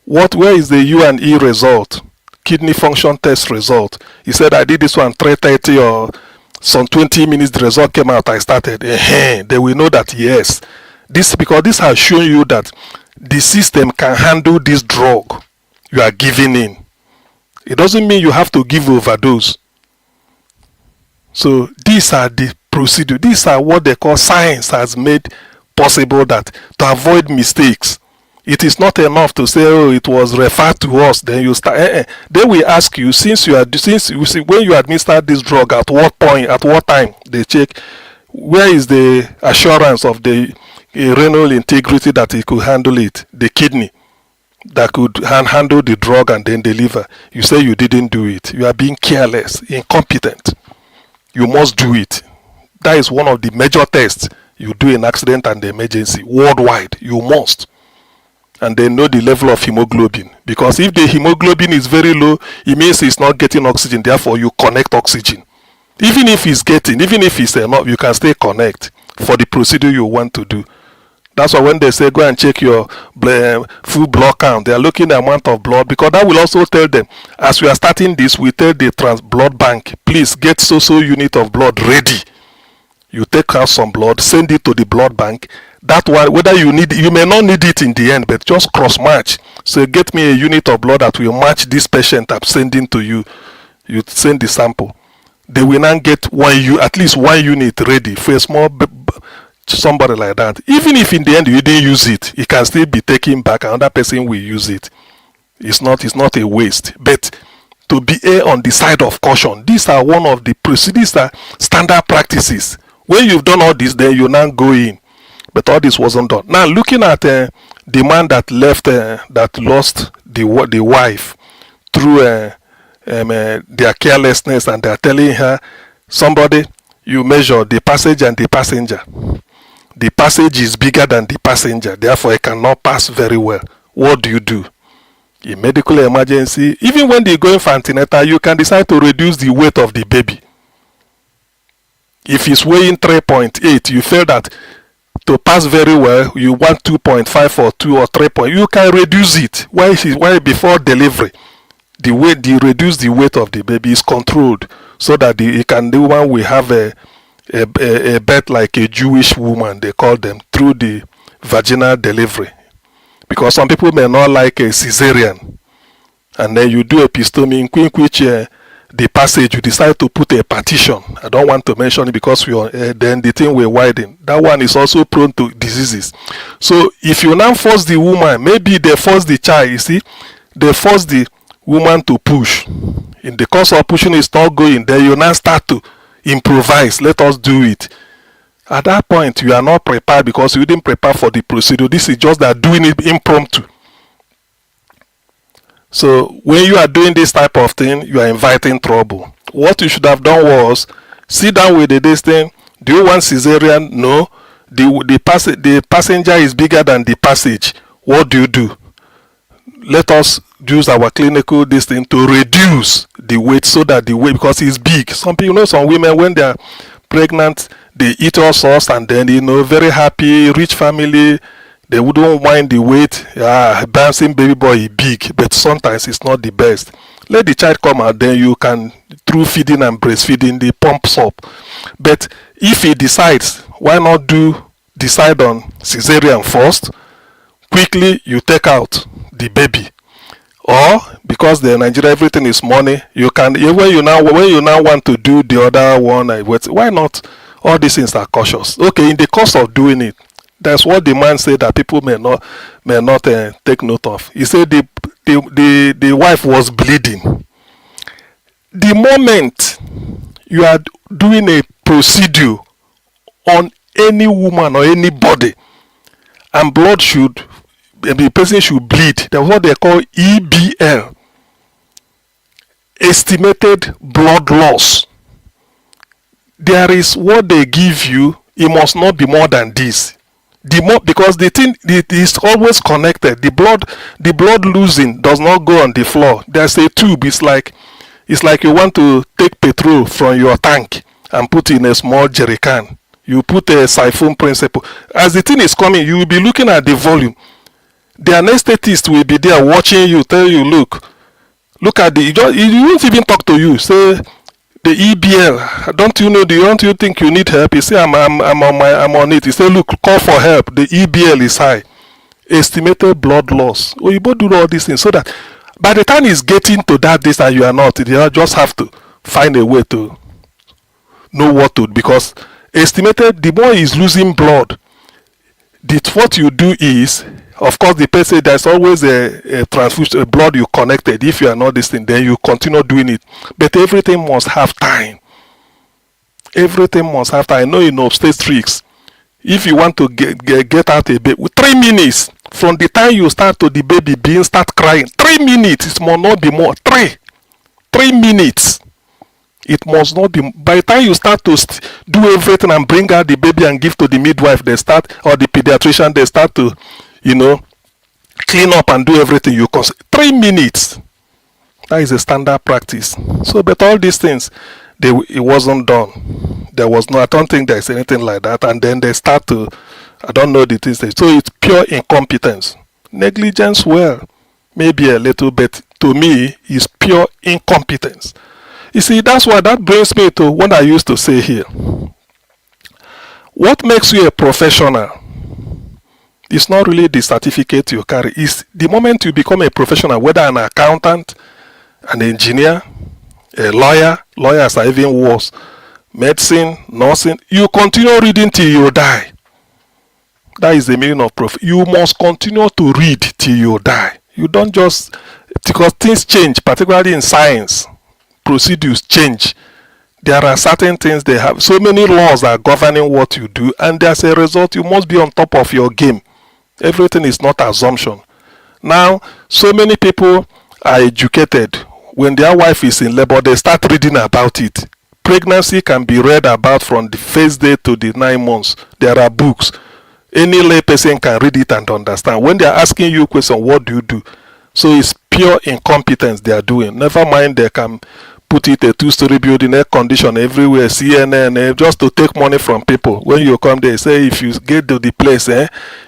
Where is the U&E result? Kidney function test result. He said, I did this one 3:30 or some 20 minutes, the result came out, I started. They will know that yes, because this has shown you that the system can handle this drug you are giving in. It doesn't mean you have to give overdose. So these are the procedure. These are what they call science has made possible, that to avoid mistakes. It is not enough to say, oh, it was referred to us, then you start. They will ask you, when you administer this drug, at what point, at what time, they check where is the assurance of the renal integrity that it could handle it, the kidney that could handle the drug and then deliver. You say you didn't do it. You are being careless, incompetent. You must do it. That is one of the major tests you do in accident and emergency worldwide. You must. And then know the level of hemoglobin. Because if the hemoglobin is very low, it means it's not getting oxygen. Therefore, you connect oxygen. Even if it's enough, you can still connect for the procedure you want to do. That's why when they say go and check your full blood count, they are looking at the amount of blood, because that will also tell them, as we are starting this, we tell the blood bank, please get so unit of blood ready. You take out some blood, send it to the blood bank. That one, whether you may not need it in the end, but just cross match. So get me a unit of blood that will match this patient I'm sending to you. You send the sample. They will now get at least one unit ready for a small somebody like that. Even if in the end you didn't use it, it can still be taken back. Another person will use it. It's not a waste. But to be on the side of caution, these are one of the procedures, are standard practices. When you've done all this, then you now go in. But all this wasn't done. Now, looking at the man that lost the wife through their carelessness, and they're telling her, somebody, you measure the passage and the passenger. The passage is bigger than the passenger, therefore it cannot pass very well. What do? In medical emergency, even when they're going for antenatal, you can decide to reduce the weight of the baby. If it's weighing 3.8, you feel that to pass very well, you want 2.5 or 2 or 3 point. You can reduce it. Why before delivery, reduce the weight of the baby is controlled, so that the woman will have a birth like a Jewish woman, they call them, through the vaginal delivery. Because some people may not like a cesarean, and then you do episiotomy in which the passage, you decide to put a partition. I don't want to mention it because then the thing will widen. That one is also prone to diseases. So if you now force the woman, maybe they force the child, you see, they force the woman to push. In the course of pushing, it's not going, then you now start to improvise. Let us do it. At that point, you are not prepared, because you didn't prepare for the procedure. This is just that doing it impromptu. So when you are doing this type of thing, you are inviting trouble. What you should have done was sit down with this thing. Do you want cesarean? No. The passenger is bigger than the passage. What do? Let us use our clinical thing to reduce the weight, so that the weight, because it's big. Some people, some women, when they are pregnant, they eat all sorts, and then very happy, rich family, they wouldn't mind the weight. Bouncing baby boy is big, but sometimes it's not the best. Let the child come out, then you can, through feeding and breastfeeding, the pumps up. But if he decides, why not decide on cesarean first? Quickly you take out the baby. Or because in Nigeria everything is money, you can, when you now want to do the other one, why not? All these things are cautious. Okay, in the course of doing it, That's what the man said that people may not take note of. He said the wife was bleeding. The moment you are doing a procedure on any woman or anybody, and the person should bleed, that's what they call EBL, estimated blood loss. There is what they give you, it must not be more than this. Because the thing is always connected. The blood losing does not go on the floor. There's a tube. It's like you want to take petrol from your tank and put in a small jerry can. You put a siphon principle. As the thing is coming, you will be looking at the volume. The anesthetist will be there watching you, tell you, look at he won't even talk to you. Say the EBL, don't you think you need help? He say I'm on it. He say, look, call for help. The EBL is high. Estimated blood loss. You both do all these things so that by the time it's getting to that distance and you are not, you just have to find a way to know what to do, because estimated, the more is losing blood, what you do is, of course, the person, there's always a transfusion, blood you connected. If you are not this thing, then you continue doing it. But everything must have time. Everything must have time. I know in obstetrics, if you want to get out a baby, 3 minutes from the time you start to the baby start crying, 3 minutes, it must not be more. 3 minutes. It must not be. By the time you start to do everything and bring out the baby and give to the midwife, or the pediatrician, they start to, clean up and do everything. 3 minutes. That is a standard practice. So, but all these things, it wasn't done. There was no, I don't think there's anything like that. And then they start to, I don't know the things. So it's pure incompetence. Negligence, well, maybe a little bit. To me, is pure incompetence. You see, that's why that brings me to what I used to say here. What makes you a professional is not really the certificate you carry. It's the moment you become a professional, whether an accountant, an engineer, a lawyer, lawyers are even worse, medicine, nursing, you continue reading till you die. That is the meaning of you must continue to read till you die. You don't just, because things change, particularly in science, procedures change. There are certain things they have, so many laws are governing what you do, and as a result, you must be on top of your game. Everything is not assumption. Now, so many people are educated. When their wife is in labor, they start reading about it. Pregnancy can be read about from the first day to the 9 months. There are books. Any lay person can read it and understand. When they are asking you a question, what do you do? So it's pure incompetence they are doing. Never mind, they can put it a 2-story building, air condition everywhere, CNN, just to take money from people. When you come there, say if you get to the place,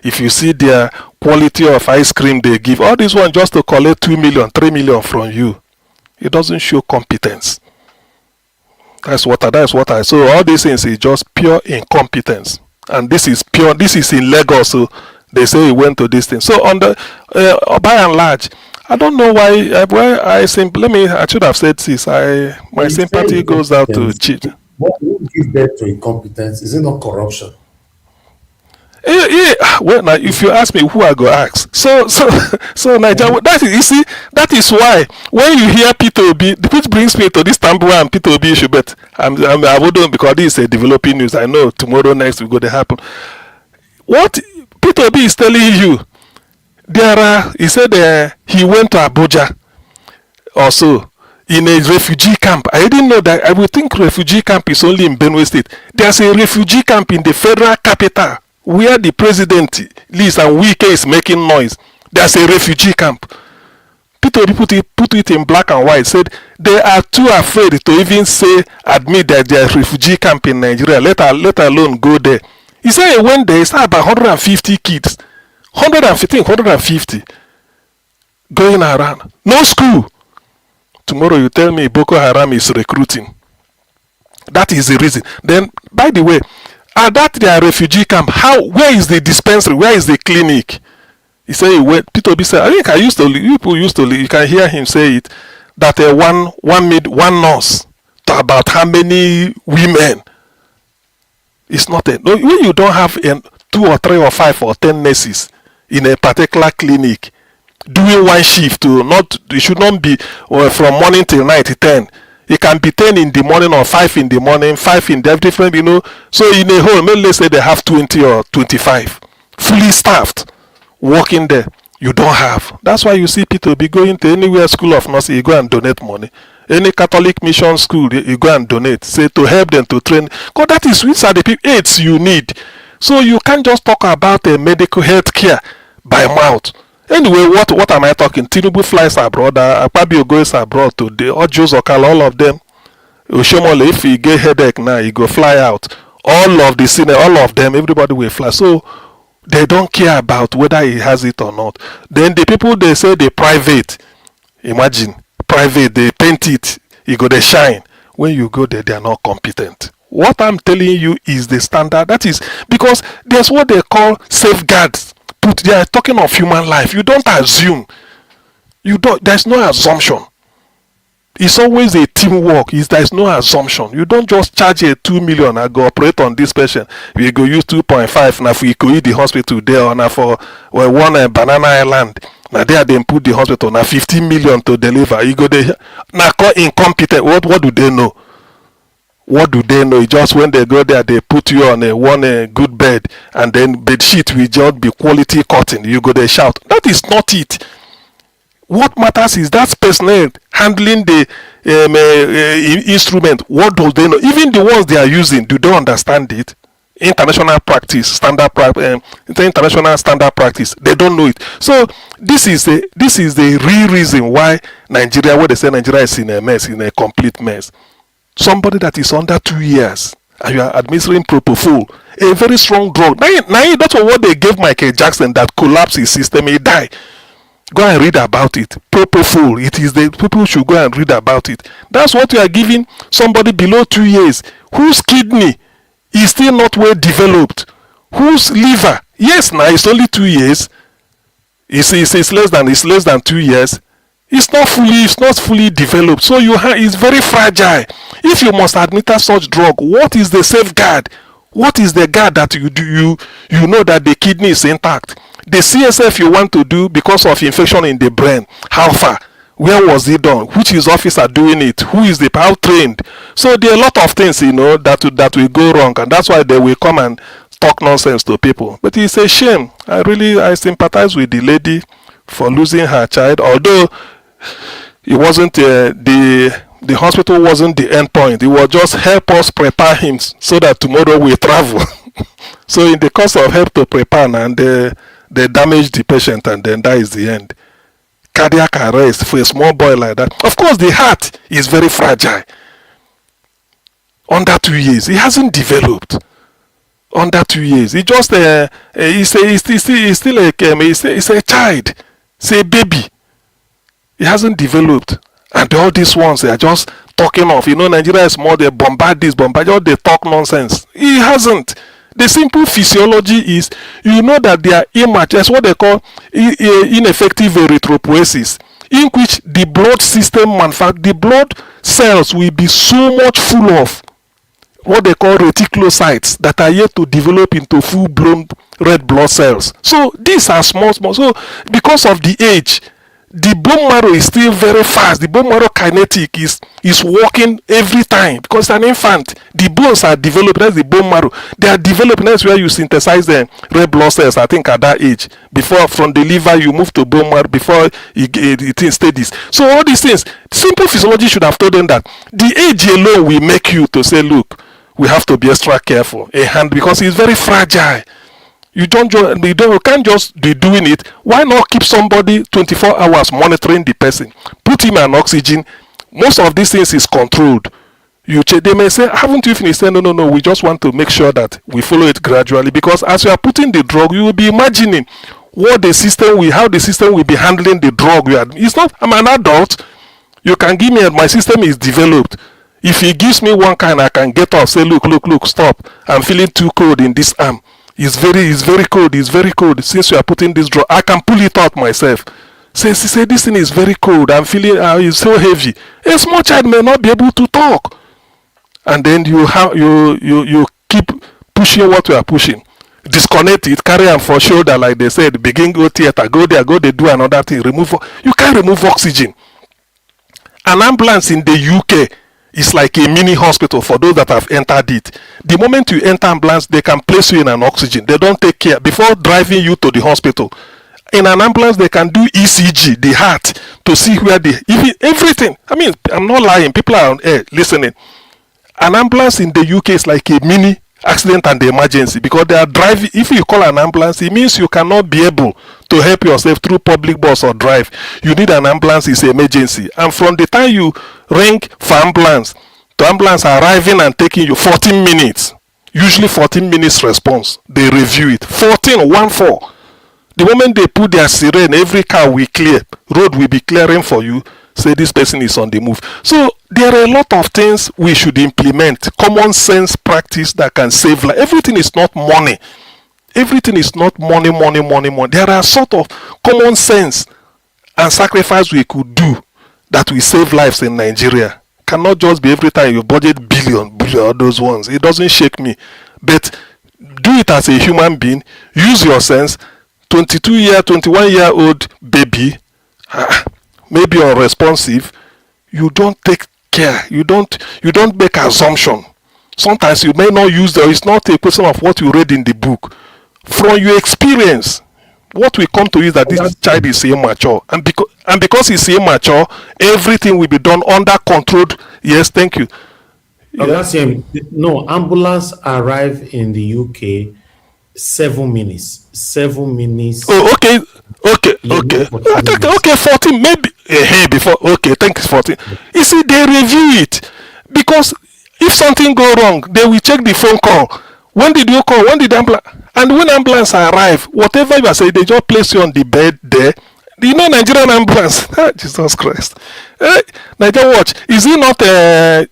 if you see their quality of ice cream they give, all this one just to collect 2 million, 3 million from you. It doesn't show competence. That's what I so all these things is just pure incompetence. And this is in Lagos, so they say he went to this thing. So on the by and large, I don't know why I should have said this. My sympathy goes out to cheat. What would give birth to incompetence? Is it not corruption? Yeah. Well, now if you ask me, who I go ask? So Nigeria. That is why when you hear P2B, which brings me to this Tambuwal and P2B issue. But I wouldn't, because this is a developing news. I know tomorrow next will go to happen. What P2B is telling you, he said he went to Abuja also in a refugee camp. I didn't know that. I would think refugee camp is only in Benue State. There's a refugee camp in the federal capital where the president lives and Wike is making noise. There's a refugee camp. P2B put it in black and white. Said they are too afraid to even admit that there is refugee camp in Nigeria, let alone go there. He said he went there, he saw about 150 kids. 150 going around. No school. Tomorrow you tell me Boko Haram is recruiting. That is the reason. Then, by the way, at that their refugee camp, where is the dispensary? Where is the clinic? He said he went. P2B said, I think people used to, you can hear him say it, that one nurse to about how many women. It's not when you don't have 2 or 3 or 5 or 10 nurses in a particular clinic doing one shift. It should not be from morning till night 10. It can be 10 in the morning or 5 in the morning, 5 in the different, So in a whole, maybe let's say they have 20 or 25 fully staffed working there. You don't have. That's why you see people be going to anywhere school of nursing, you go and donate money. Any Catholic mission school, you go and donate. Say to help them to train. Because that is which are the aids you need. So you can't just talk about a medical health care by mouth. Anyway, what am I talking? Tinubu flies abroad, Akpabio goes abroad today, Ojo Zokala, all of them. Oshomole, if he get headache now, he go fly out. All of the senior, all of them, everybody will fly. So they don't care about whether he has it or not. Then the people, they say they private. Imagine, private, they paint it, you go they shine. When you go there, they are not competent. What I'm telling you is the standard. That is because there's what they call safeguards. They are talking of human life. You don't assume. There's no assumption. It's always a teamwork. There's no assumption. You don't just charge a 2 million and go operate on this patient. We go use 2.5 now for the hospital there or now for one Banana Island. Now there they put the hospital now 15 million to deliver. You go there now call incompetent. What do they know? What do they know? It's just when they go there, they put you on one good bed, and then bed sheet will just be quality cotton. You go there shout. That is not it. What matters is that personnel handling the instrument. What do they know? Even the ones they are using, do they understand it? International practice, international standard practice. They don't know it. So this is the real reason why Nigeria, where they say Nigeria is in a mess, in a complete mess. Somebody that is under 2 years and you are administering propofol, a very strong drug. Now that's what they gave Michael Jackson that collapsed his system. He died. Go and read about it. Propofol. It is the people should go and read about it. That's what you are giving somebody below 2 years whose kidney is still not well developed, whose liver, yes, now it's only 2 years. It's less than 2 years. It's not fully developed. So it's very fragile. If you must administer such drug, what is the safeguard? What is the guard that you know that the kidney is intact? The CSF you want to do because of infection in the brain, how far? Where was it done? Which is officer doing it? Who is the how trained? So there are a lot of things that will go wrong, and that's why they will come and talk nonsense to people. But it's a shame. I sympathize with the lady for losing her child, although it wasn't the hospital wasn't the end point. It was just help us prepare him so that tomorrow we travel. So in the course of help to prepare, and they damage the patient, and then that is the end. Cardiac arrest for a small boy like that. Of course, the heart is very fragile. Under 2 years, he hasn't developed. Under 2 years, he just he's still a child. It's a baby. He hasn't developed, and all these ones they are just talking of. Nigeria is more, they bombard this, bombard, they talk nonsense. He hasn't. The simple physiology is, that they are immature. That's what they call ineffective erythropoiesis, in which the blood system, the blood cells will be so much full of what they call reticulocytes that are yet to develop into full-blown red blood cells. So these are small. So because of the age, the bone marrow is still very fast. The bone marrow kinetic is working every time because it's an infant. The bones are developing. That's the bone marrow. They are developing. That's where you synthesize the red blood cells, I think, at that age. Before, from the liver, you move to bone marrow before it stays. So all these things, simple physiology should have told them that the age alone will make you to say, look, we have to be extra careful. A hand, because it's very fragile. You can't just be doing it. Why not keep somebody 24 hours monitoring the person? Put him on oxygen. Most of these things is controlled. They may say, haven't you finished? Say, no, we just want to make sure that we follow it gradually. Because as you are putting the drug, you will be imagining how the system will be handling the drug. It's not, I'm an adult. You can give me, my system is developed. If he gives me one kind, I can get off, say, look, stop. I'm feeling too cold in this arm. It's very cold. Since you are putting this drug, I can pull it out myself. Say, this thing is very cold. I'm feeling it's so heavy. A small child may not be able to talk. And then you keep pushing what you are pushing. disconnect it, carry am for shoulder like they said, begin go theater, go there, go they do another thing, remove. You can't remove oxygen. An ambulance in the UK is like a mini hospital for those that have entered it. The moment you enter ambulance, they can place you in an oxygen. They don't take care before driving you to the hospital. In an ambulance, they can do ECG, the heart, to see where even everything. I mean, I'm not lying. People are on air listening. An ambulance in the UK is like a mini accident and emergency, because they are driving. If you call an ambulance, it means you cannot be able to help yourself through public bus or drive. You need an ambulance, it's an emergency. And from the time you ring for ambulance to ambulance arriving and taking you, 14 minutes. Usually 14 minutes response. They review it. 14. The moment they put their siren, every car will clear. Road will be clearing for you. Say this person is on the move. So there are a lot of things we should implement. Common sense practice that can save life. Everything is not money. Everything is not money. There are sort of common sense and sacrifice we could do that will save lives in Nigeria. Cannot just be every time you budget billion, all those ones. It doesn't shake me. But do it as a human being. Use your sense. 21-year-old baby, maybe unresponsive, you don't take care. You don't make assumption. Sometimes you may not use it's not a question of what you read in the book. From your experience, what will come to you is that this child is immature, and because he's immature, everything will be done under controlled. Yes, thank you. No, ambulance arrive in the UK 7 minutes. 7 minutes. Oh, okay. 14 maybe. Before. Okay, thank you. 14. You see, they review it, because if something go wrong, they will check the phone call. When did you call? When did ambulance? And when ambulance arrive, whatever you are saying, they just place you on the bed there. You know, Nigerian ambulance. Jesus Christ. Nigeria watch. Is he not a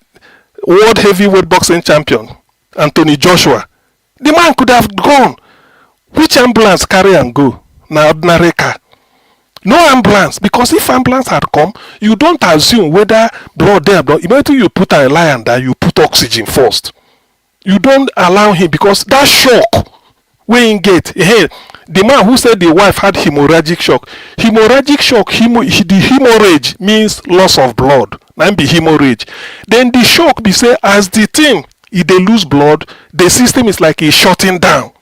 world heavyweight boxing champion, Anthony Joshua? The man could have gone. Which ambulance carry and go? Now ordinary car. No ambulance, because if ambulance had come, you don't assume whether blood there. Immediately you put a lion that you put oxygen first. You don't allow him, because that shock when he get. Hey, the man who said the wife had hemorrhagic shock. The hemorrhage means loss of blood. That be hemorrhage. Then the shock be say as the thing. If they lose blood, the system is like it's shutting down.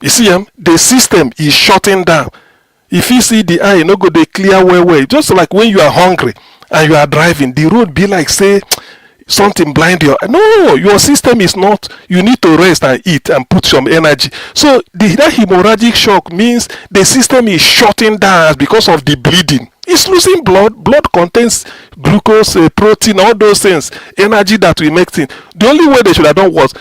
You see him? The system is shutting down. If you see the eye, you know, go they clear way. Just like when you are hungry and you are driving, the road be like, say, something blind you. No, your system is not. You need to rest and eat and put some energy. So that hemorrhagic shock means the system is shutting down because of the bleeding. It's losing blood. Blood contains glucose, protein, all those things, energy that we make things. The only way they should have done was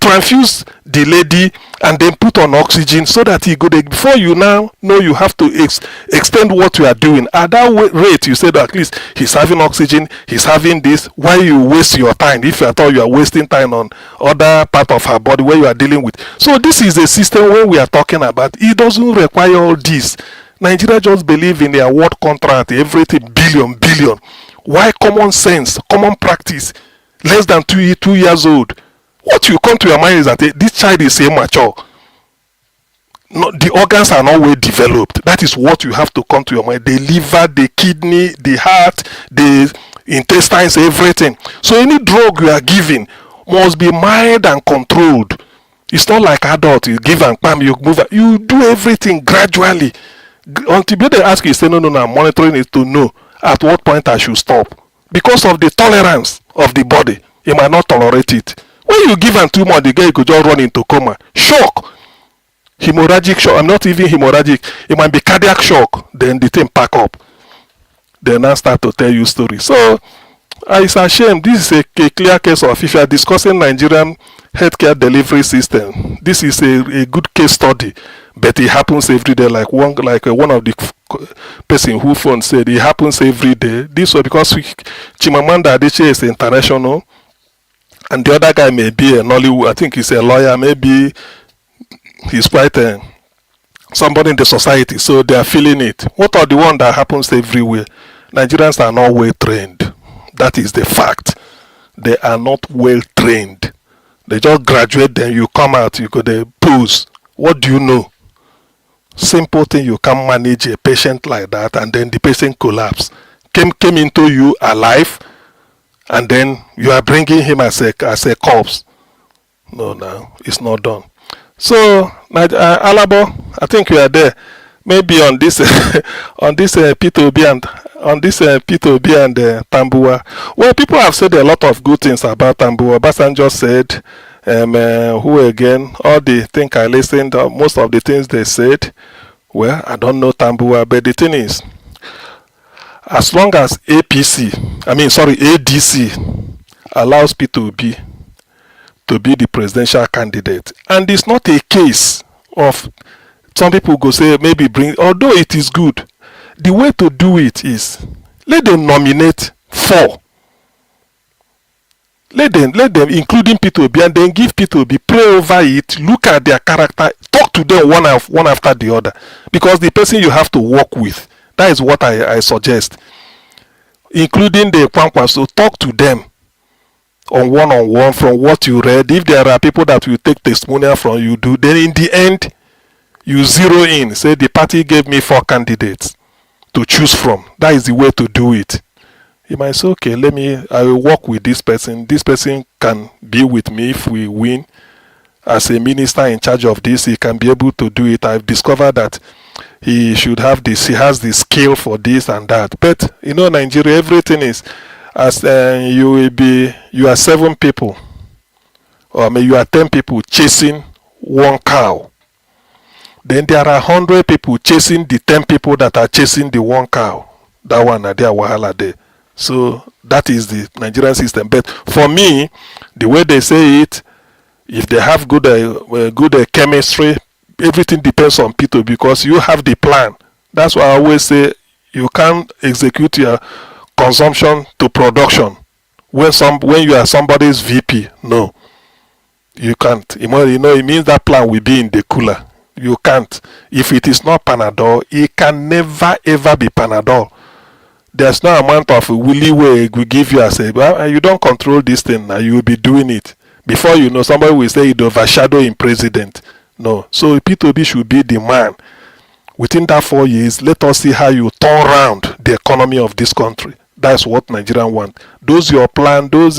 transfuse the lady and then put on oxygen so that he go there. Before you now know you have to extend what you are doing. At that rate, you said at least he's having oxygen, he's having this. Why you waste your time if you thought you are wasting time on other part of her body where you are dealing with? So this is a system where we are talking about. It doesn't require all this. Nigeria just believe in their word contract, everything billion. Why common sense, common practice, less than 2 years old? What you come to your mind is that this child is immature. No, the organs are not well developed. That is what you have to come to your mind. The liver, the kidney, the heart, the intestines, everything. So any drug you are giving must be mild and controlled. It's not like adult. You give and bam, you move. You do everything gradually. Until they ask you, say, no, I'm monitoring it to know at what point I should stop. Because of the tolerance of the body, you might not tolerate it. When you give them too much, the guy could just run into coma. Shock. Hemorrhagic shock. I'm not even hemorrhagic. It might be cardiac shock. Then the thing pack up. Then I start to tell you stories. So, it's a shame. This is a clear case of, if you are discussing Nigerian healthcare delivery system, this is a good case study. But it happens every day, like one of the person who phone said, it happens every day. This was because Chimamanda Adichie is international, and the other guy may be a Nollywood. I think he's a lawyer. Maybe he's quite somebody in the society, so they are feeling it. What are the one that happens everywhere? Nigerians are not well trained. That is the fact. They are not well trained. They just graduate, then you come out, you go there, pose. What do you know? Simple thing, you can manage a patient like that, and then the patient collapse. Came into you alive, and then you are bringing him as a corpse. No, it's not done. So, Alabo, I think you are there. Maybe on this on this P2B and Tambuwal. Well, people have said a lot of good things about Tambuwal. Basanjo said, who again? All the things I listened, most of the things they said. Well, I don't know Tambuwal, but the thing is, as long as ADC allows P2B to be the presidential candidate, and it's not a case of some people go say maybe although it is good, the way to do it is let them nominate 4. Let them, including P2B, and then give P2B, pray over it, look at their character, talk to them one after the other. Because the person you have to work with, that is what I suggest. Including the Kwankwas, so talk to them on one-on-one from what you read. If there are people that will take testimonial from you, then in the end, you zero in, say the party gave me 4 candidates to choose from. That is the way to do it. You might say, okay, I will work with this person. This person can be with me if we win. As a minister in charge of this, he can be able to do it. I've discovered that he should have this, he has the skill for this and that. But, Nigeria, everything is, as you are 7 people, or maybe you are 10 people chasing one cow. Then there are 100 people chasing the 10 people that are chasing the one cow. That one, they are wahala there. So that is the Nigerian system. But for me, the way they say it, if they have good chemistry, everything depends on people because you have the plan. That's why I always say you can't execute your consumption to production when you are somebody's VP. No, you can't. It means that plan will be in the cooler. You can't. If it is not Panadol, it can never ever be Panadol. There's no amount of willy way we give you as you don't control this thing now, you will be doing it. Before you know, somebody will say it overshadow in president. No. So P2B should be the man. Within that 4 years, let us see how you turn around the economy of this country. That's what Nigerians want. Those your plan, those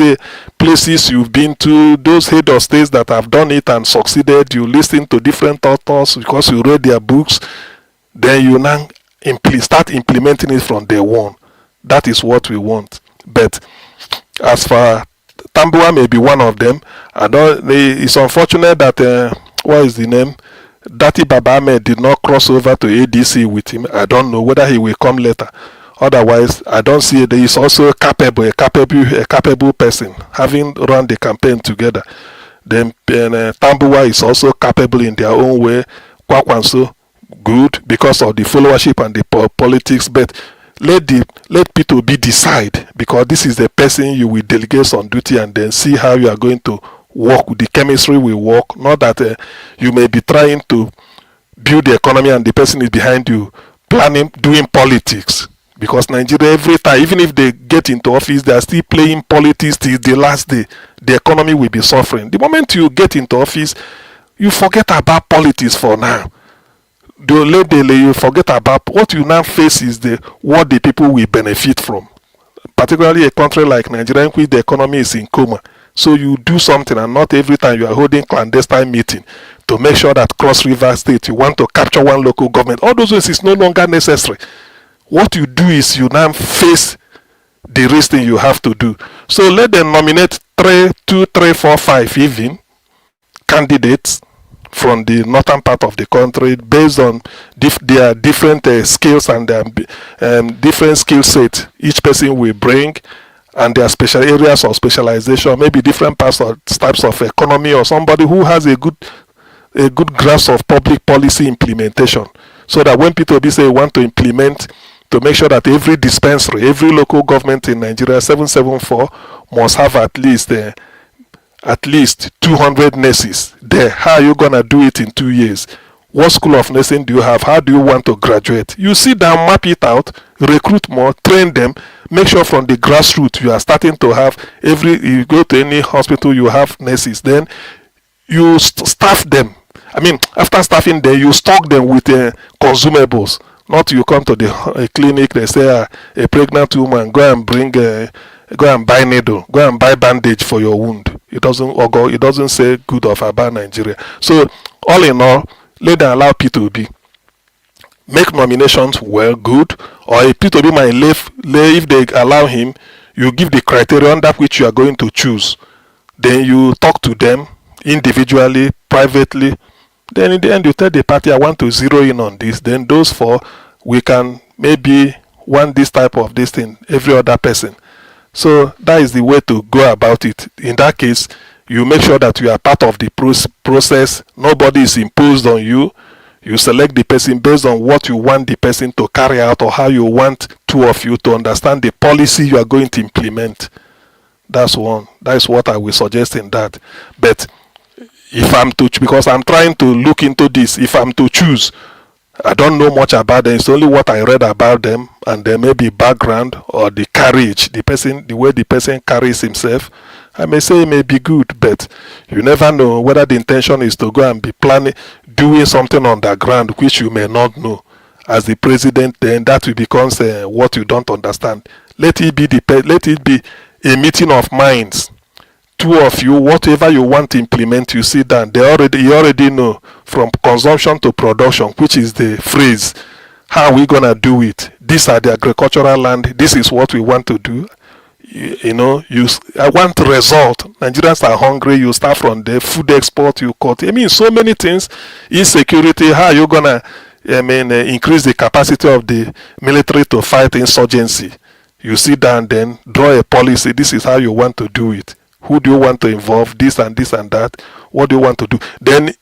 places you've been to, those head of states that have done it and succeeded, you listen to different authors because you read their books, then you now start implementing it from day one. That is what we want. But as for Tambuwal, may be one of them. It's unfortunate that what is the name? Dati Baba Ahmed did not cross over to ADC with him. I don't know whether he will come later. Otherwise, I don't see it. He is also a capable person, having run the campaign together. Then Tambuwal is also capable in their own way. Kwakwanso, good because of the followership and the politics, but let P2B decide, because this is the person you will delegate on duty and then see how you are going to work. The chemistry will work. Not that you may be trying to build the economy and the person is behind you planning, doing politics. Because Nigeria, every time, even if they get into office, they are still playing politics till the last day. The economy will be suffering. The moment you get into office, you forget about politics for now. You forget about what you now face is what the people will benefit from. Particularly a country like Nigeria, in which the economy is in coma. So you do something, and not every time you are holding clandestine meeting to make sure that Cross River State, you want to capture one local government. All those things is no longer necessary. What you do is you now face the risk thing you have to do. So let them nominate 2, 3, 4, 5 even candidates from the northern part of the country based on their different skills and their different skill sets each person will bring, and their special areas of specialization, maybe different types of economy, or somebody who has a good grasp of public policy implementation, so that when people say want to implement, to make sure that every dispensary, every local government in Nigeria, 774, must have at least 200 nurses there. How are you going to do it in 2 years? What school of nursing do you have? How do you want to graduate? You sit down, map it out, recruit more, train them, make sure from the grassroots you are starting to have you go to any hospital, you have nurses. Then you staff them. I mean, after staffing them, you stock them with consumables. Not you come to the clinic, they say a pregnant woman, go and buy needle, go and buy bandage for your wound. It doesn't say good or about Nigeria. So all in all, let them allow P2B make nominations well, good, or a P2B might leave if they allow him. You give the criteria under which you are going to choose. Then you talk to them individually, privately. Then in the end, you tell the party, I want to zero in on this. Then those four, we can maybe want this type of this thing, every other person. So that is the way to go about it. In that case, you make sure that you are part of the process. Nobody is imposed on you. You select the person based on what you want the person to carry out, or how you want two of you to understand the policy you are going to implement. That's one. That is what I will suggest in that. But if I'm to, because I'm trying to look into this, if I'm to choose, I don't know much about them. It's only what I read about them, and there may be background or the carriage, the way the person carries himself. I may say it may be good, but you never know whether the intention is to go and be planning, doing something on the ground which you may not know. As the president, then that will become what you don't understand. Let it be a meeting of minds. Two of you, whatever you want to implement, you sit down. You already know from consumption to production, which is the phrase. How are we gonna do it? These are the agricultural land. This is what we want to do. I want result. Nigerians are hungry. You start from the food export. You cut. I mean, so many things. Insecurity. How are you gonna? Increase the capacity of the military to fight insurgency. You sit down, then draw a policy. This is how you want to do it. Who do you want to involve? This and this and that. What do you want to do? Then,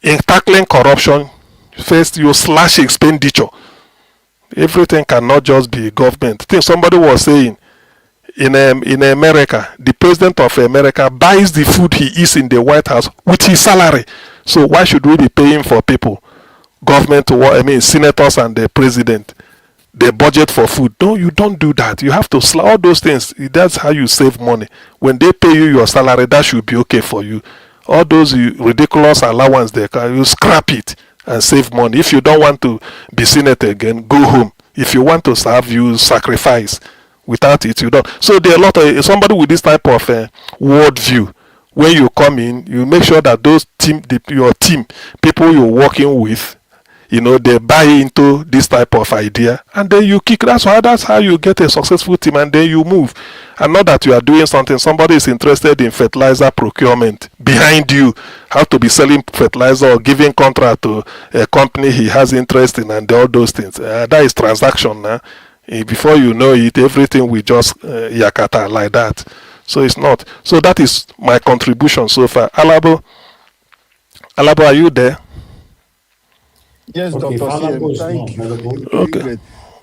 in tackling corruption, first you slash expenditure. Everything cannot just be government. I think somebody was saying, in America, the president of America buys the food he eats in the White House with his salary. So why should we be paying for people? Government, senators and the president, they budget for food. No, you don't do that. You have to all those things. That's how you save money. When they pay you your salary, that should be okay for you. All those ridiculous allowance, you scrap it and save money. If you don't want to be senator again, go home. If you want to serve, you sacrifice. Without it, you don't. So there are a lot of somebody with this type of world view. When you come in, you make sure that your team, people you're working with, they buy into this type of idea, and then you kick. That's how you get a successful team, and then you move. And not that you are doing something. Somebody is interested in fertilizer procurement behind you, how to be selling fertilizer or giving contract to a company he has interest in, and all those things. That is transaction now. Before you know it, everything will just yakata like that. So it's not. So that is my contribution so far. Alabo, are you there? Yes, Okay, Dr. Alabo CM, is thank not you. available. Very great.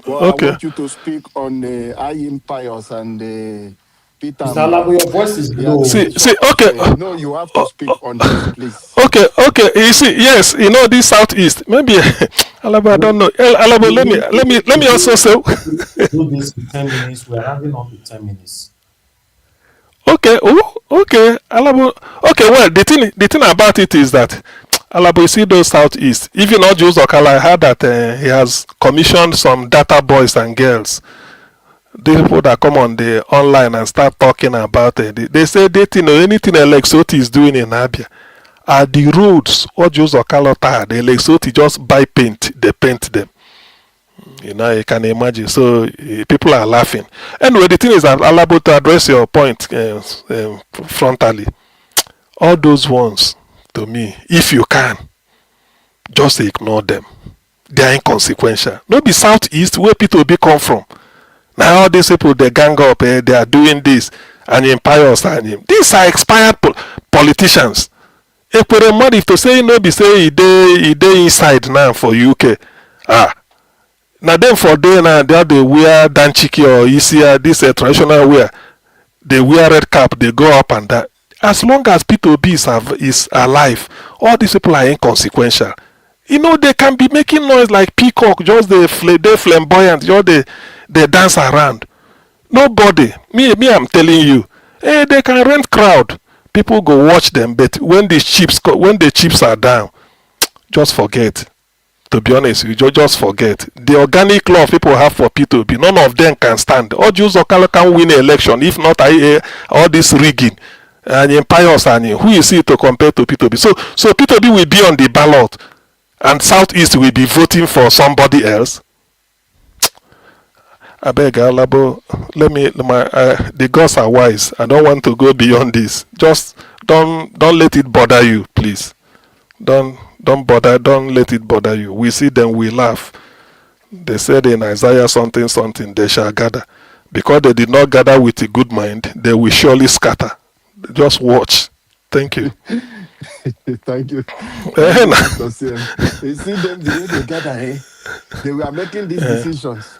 Well, Okay. I want you to speak on Ayim Pius and Peter Mr. Alabo, your voice is Yeah, low. See, okay. no, you have to speak on this, please. Okay. You see, yes, this southeast. Maybe Alabo, I don't know. Alabo, let me also say. Do this in 10 minutes. We are having up to 10 minutes. Okay. Okay. Alabo. Okay. Well, the thing about it is that Alabo, you see those southeast. Even not Jews Okala, I heard that he has commissioned some data boys and girls. The people that come on the online and start talking about it, they say anything Alexoti is doing in Abia are the roads or Jews Okala tired. The Alexoti just buy paint, they paint them. You can imagine. So people are laughing. Anyway, the thing is that Alabo, to address your point frontally, all those ones, to me, if you can, just ignore them. They are inconsequential. Not be southeast where people will come from. Now all these people, they gang up, they are doing this, and Pius and him. These are expired politicians. If to say no be say he dey inside now for UK. Now then for day now they wear danchiki or Isia, this traditional wear. They wear red cap, they go up and down. As long as P2B is alive, all these people are inconsequential. You know, they can be making noise like peacock, just they flamboyant, just they dance around. Nobody, me, I'm telling you, they can rent crowd. People go watch them, but when the chips are down, just forget. To be honest, you just forget. The organic love people have for P2B, none of them can stand. All Jews Okalo can win an election, if not all this rigging and impious and who is it to compare to P2B? So P2B will be on the ballot, and Southeast will be voting for somebody else. I beg Alabo, the gods are wise. I don't want to go beyond this. Just don't let it bother you, please. Don't let it bother you. We see them, we laugh. They said in Isaiah something, they shall gather. Because they did not gather with a good mind, they will surely scatter. Just watch. Thank you. Thank you. You see them, the way they gather, they were making these decisions.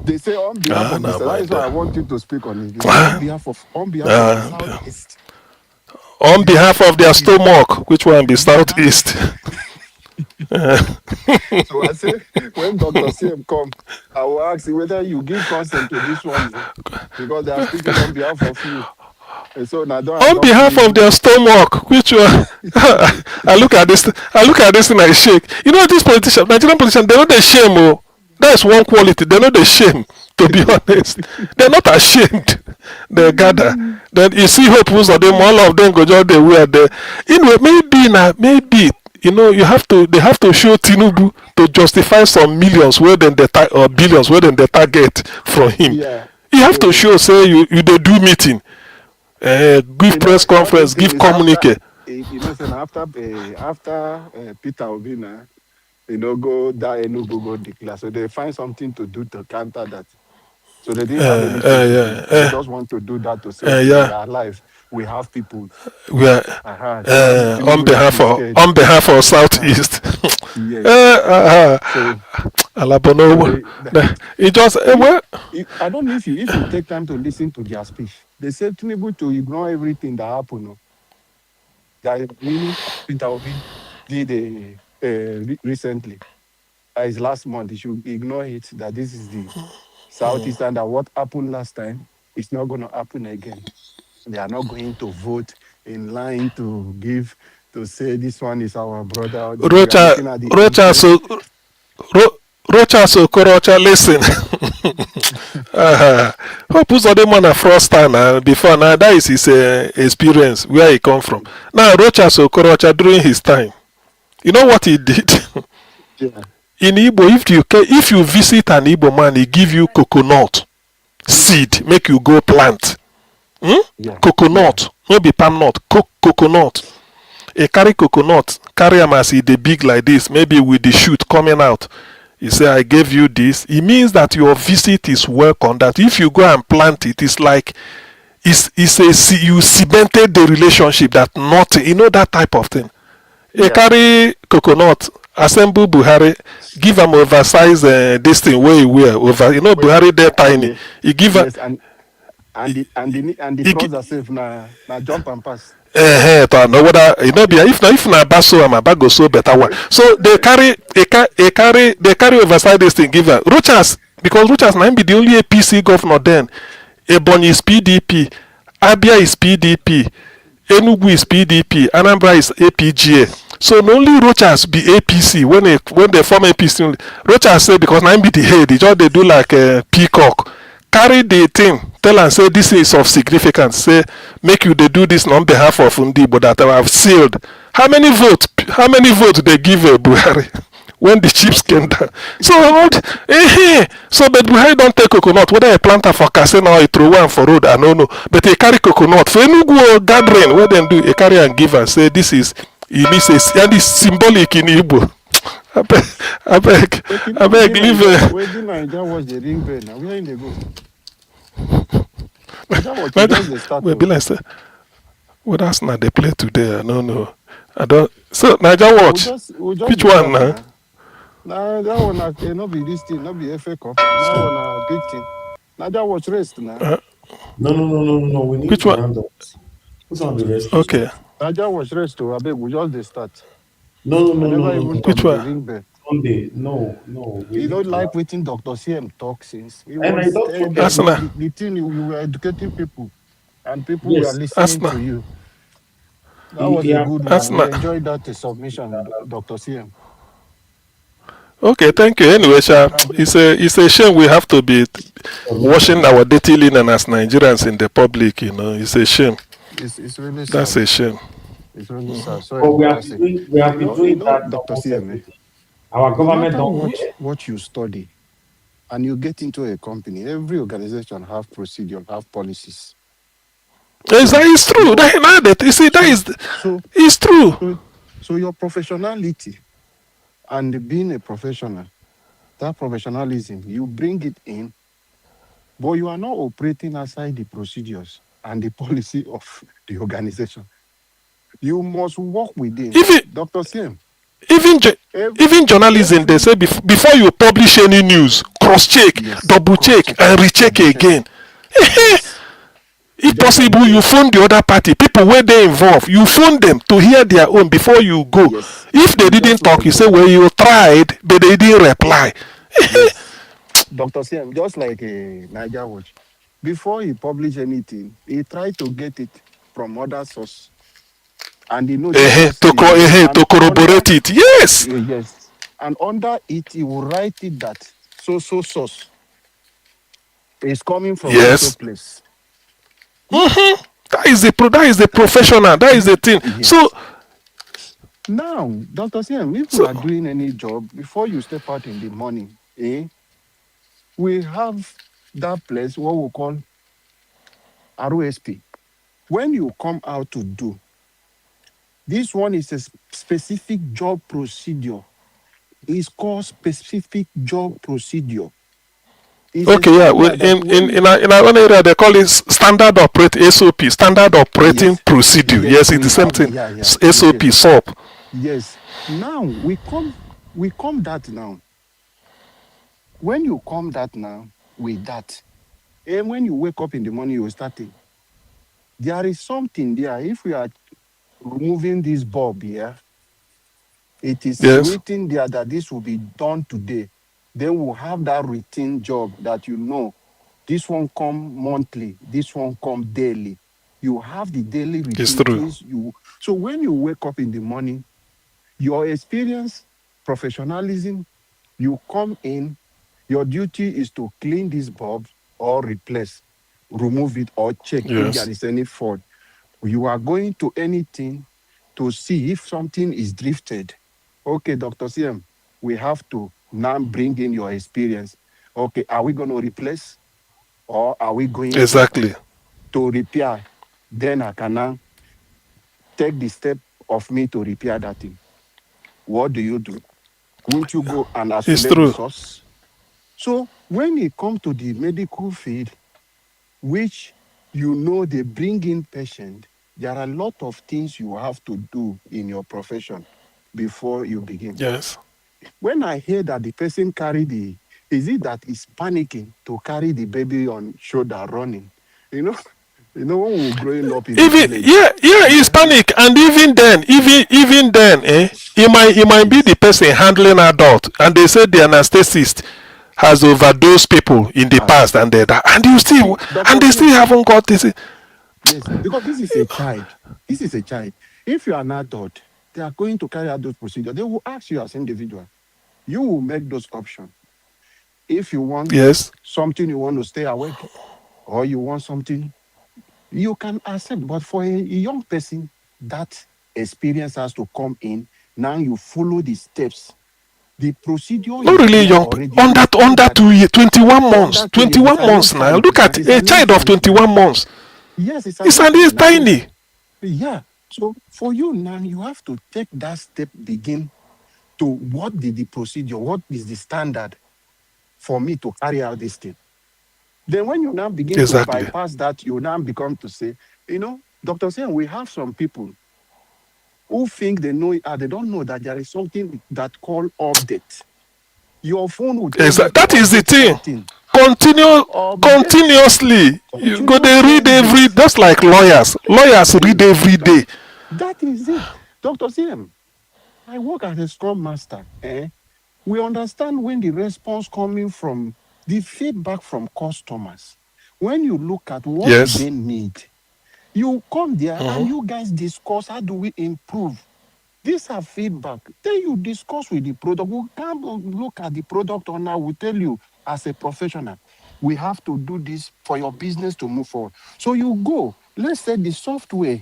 They say on behalf of the that is why I want you to speak on it. On behalf of the Southeast. On behalf of their stomach, which one be Southeast? So I say, when Dr. CM come, I will ask you whether you give consent to this one, because they are speaking on behalf of you. And so now on behalf of their stomach, which one? I look at this and I shake. You know, these politicians, Nigerian politicians, they're not ashamed. Oh. That's one quality. They're not ashamed, to be honest. They're not ashamed. They gather. Then you see hope of them, all of them go just the way there. Anyway, maybe you know, they have to show Tinubu to justify some millions or billions where then they target from him. Yeah. You have to show, say you they do meeting, give press conference, give communique. You know, after Peter Obina, go die Enugu go declare. So they find something to do to counter that. So they didn't have anything to do. They just want to do that to say we are alive. We have people. We are on behalf of Southeast. Yes. So, Alabono. It just I don't know if you take time to listen to their speech. They said Tinubu to ignore everything that happened. No? That really Peter Obi did recently. His last month, he should ignore it. That this is the Southeast, and that what happened last time is not going to happen again. They are not going to vote in line to say this one is our brother. Rocha Sokorocha, listen. Hope was the man a first time before now. That is his experience where he come from. Now Rocha Sokorocha during his time, you know what he did? Yeah. In Igbo, if you visit an Igbo man, he give you coconut seed, make you go plant. Yeah. Coconut, no be palm nut, coconut. He carry coconut, carry am as he dey big like this, maybe with the shoot coming out. He say, I gave you this. It means that your visit is welcome. That if you go and plant it, it's like you cemented the relationship. That nothing, you know, that type of thing. Yeah. He carry coconut, assemble Buhari, give him oversized this thing where he wear over. You know, Buhari they're tiny. He give him. Yes, and the trouser safe na jump and pass. No whether you know if na baso am go so better one. So they carry oversized this thing give her. Rochas, because Rochas na him be the only APC governor then. Ebonyi is PDP, Abia is PDP, Enugu is PDP, Anambra is APGA. So only Rochas be APC when they form APC. Rochas say because na him be the head, they just they do like a peacock. Carry the thing, tell and say this is of significance. Say make you they do this on behalf of Ndibo that I have sealed. How many votes they give Buhari when the chips came down? So so but Buhari don't take coconut, whether a planter for Kasena or a throw one for road, I don't know. But they carry coconut. For Enugu gathering, what they do, they carry and give and say this is and it's symbolic in Igbo. I beg, leave it. Where did Nigeria watch the ring bell now? Where in they go? Well, be like say, well, that's not the play today. No. I don't. So Nigeria watch. Which one now? Nah, that one not be this thing, not be FA Cup. That one a big thing. Nigeria watch rest now. No. We need which to one? round up. Who's on the rest? Okay. Nigeria watch rest to abeg. We just they start. No, no, I no, no, never no, even no. Which talk the one? ring bell. Sunday, no, no. We You need don't to. like waiting Dr. CM talk since. It And I was don't talk That's again. not. the thing you were educating people and people were Yes, listening That's to not. you. That he, was he a have, good That's one. We not. enjoyed that submission, Dr. CM. Okay, thank you. Anyway, Sha, Kaje. it's a shame we have to be washing submission. our dirty linen as Nigerians in the public. You know, it's a shame. It's really That's sad. a shame. It's really sad. So But embarrassing. we have been doing that Dr. almost CM, every day. Our no government matter don't care. what you study and you get into a company, every organization have procedure, have policies. So It's true. your You see, that so is, so it's true. so so your professionality and being a professional, that professionalism, you bring it in, but you are not operating outside the procedures and the policy of the organization. You must work within. Even Dr. CM, even every, even journalism, they every say before you publish any news, cross check, yes, double cross check, check, and recheck double check. again. Yes. If Just like possible, you phone the other party, people where they involve. You phone them to hear their own before you go. yes, If they didn't just talk, like you say, well, you tried, but they didn't reply. yes, Dr. CM, just like a Niger Watch. Before he publish anything, he try to get it from other source, and he know the source is good. And To under corroborate it. Yes. yes, and under it, he will write it that so source is coming from so Yes. place. Yes, That is the professional. That is the thing. So yes. Now, Dr. CM, if you so are doing any job, before you step out in the morning, we have that place what we call ROSP. When you come out to do, this one is a specific job procedure. It's called specific job procedure. It's a okay, yeah. standard that when you, In our own area, they call it standard operating SOP, standard operating yes, procedure. yes, Yes, it's the we same have, thing. yeah, SOP, yes, SOP. yes. Now we come that now. When you come that now with that, and when you wake up in the morning, you start it. There is something there. If we are removing this bulb here, it is Yes. written there that this will be done today. Then we'll have that routine job that you know. This one come monthly, this one come daily. You have the daily It's routine true. things you. So when you wake up in the morning, your experience, professionalism, you come in, your duty is to clean this bulb or replace, remove it or check if there Yes. is any fault. You are going to anything to see if something is drifted. Okay, Dr. CM, we have to now bring in your experience. Okay, are we going to replace or are we going Exactly. to repair? Then I can now take the step of me to repair that thing. What do you do? Won't you go and It's isolate the true. source? So when it comes to the medical field, which you know they bring in patient, there are a lot of things you have to do in your profession before you begin. Yes. When I hear that the person carry the, is it that is panicking to carry the baby on shoulder running? You know, when we were growing up in the Even village. it's Yeah. panic, and even then, it might be Yes. the person handling adult, and they say the anesthetist has overdosed people in the past, and they die, and you still, and Dr. they still Sim, haven't got this. yes, because this is a child. This is a child. If you are an adult, they are going to carry out those procedures. They will ask you as individual. You will make those options. If you want Yes. something, you want to stay awake, or you want something, you can accept. But for a young person, that experience has to come in. Now you follow the steps. The procedure Not is really there young. already. Under The standard 2 years, 21 months, under 2 years, it's 21 an months now. infant. Look at It's a an child of infant now. 21 months. Yes, it's an It's an infant it's now. So tiny. yeah. So for you now, you have to take that step, begin to what did the procedure, what is the standard for me to carry out this thing. Then when you now begin to Exactly. bypass that, you now become to say, Dr. Saying we have some people who think they know it, and they don't know that there is something that called update. Your phone will tell you to That is the update thing. something. Continue Update continuously. You go, they continuously read every, update. just like lawyers. Lawyers read every day. That is it. Dr. CM, I work as a scrum master. We understand when the response coming from the feedback from customers. When you look at what do Yes. they need, you come there and you guys discuss how do we improve. These are feedback. Then you discuss with the product. We can't look at the product owner. We tell you as a professional, we have to do this for your business to move forward. So you go. Let's say the software.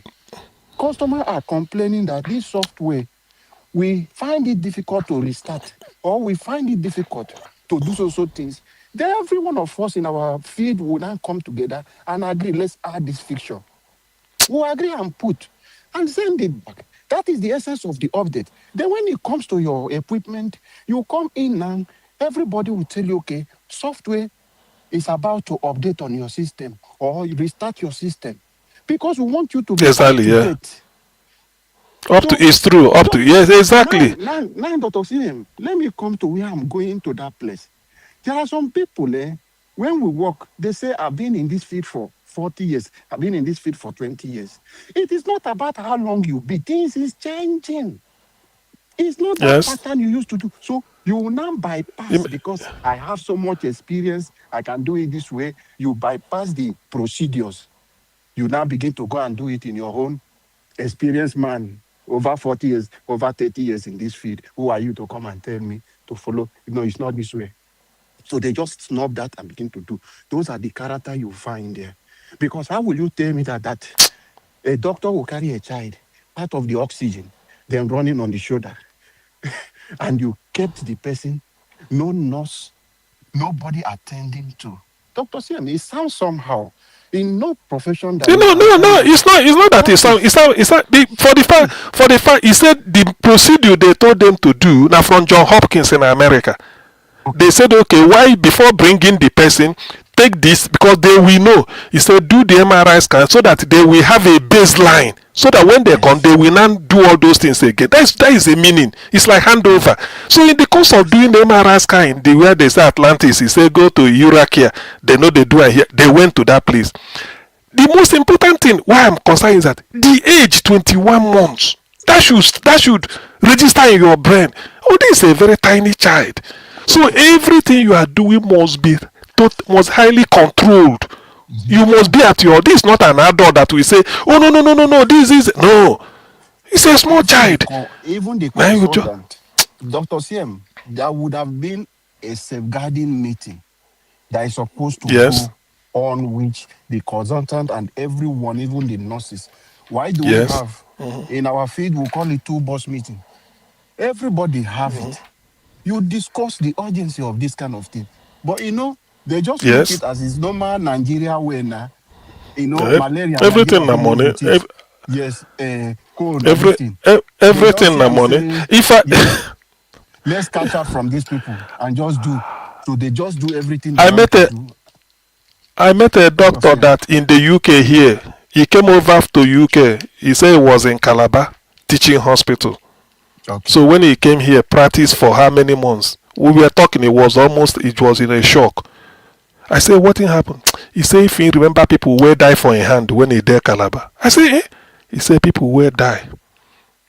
Customers are complaining that this software, we find it difficult to restart, or we find it difficult to do so things. Then every one of us in our field will now come together and agree, let's add this fixture. We'll agree and put and send it back. That is the essence of the update. Then when it comes to your equipment, you come in and everybody will tell you, okay, software is about to update on your system or restart your system because we want you to be up Exactly. to Yeah. date. Up to So it's true. Up to yes. Exactly. now, Dr. CM, let me come to where I'm going to that place. There are some people, when we work, they say, I've been in this field for 40 years. I've been in this field for 20 years. It is not about how long you be. Things is changing. It's not that Yes. pattern you used to do. So you will now bypass because I have so much experience. I can do it this way. You bypass the procedures. You now begin to go and do it in your own experienced man, over 40 years, over 30 years in this field. Who are you to come and tell me to follow? No, it's not this way. So they just snub that and begin to do. Those are the character you find there. Because how will you tell me that a doctor will carry a child out of the oxygen, then running on the shoulder, and you kept the person, no nurse, nobody attending to? Dr. CM, it sounds somehow. In no profession that You we know, can no, find no. it. It's not that What is it's not the, for the fact. He said the procedure they told them to do now from John Hopkins in America. They said, okay, why before bringing the person, take this because they will know. He said, do the MRI scan so that they will have a baseline. So that when they come, they will not do all those things again. That is the meaning. It's like handover. So in the course of doing the MRI scan, the where they say Atlantis, he said, go to Urakia. They know they do it here. They went to that place. The most important thing why I'm concerned is that the age 21 months that should register in your brain. Oh, this is a very tiny child. So everything you are doing must highly controlled. You must be at your. This is not an adult that will say, oh no. This is no. It's a small child. Even the Man, you just consultant, Dr. CM, there would have been a safeguarding meeting that is supposed to yes, go on which the consultant and everyone, even the nurses. Why do we yes, have in our field? We call it two boss meeting. Everybody have it. You discuss the urgency of this kind of thing, but they just make yes. it as is normal Nigeria way now. Malaria, Nigeria Everything na don't live money. with it. Yes, cold and this thing. They just Everything see na and money. say, If I yes, let's catch up from these people and just do. So they just do everything they I want met to a do. I met a Dr. doctor CM. that in the UK here. He came over to UK. He said he was in Calabar teaching hospital. Okay. So when he came here, practiced for how many months? We were talking. It was in a shock. I said, what happened? He said, if you remember, people will die for a hand when he there Calabar. I said, eh? He said, people will die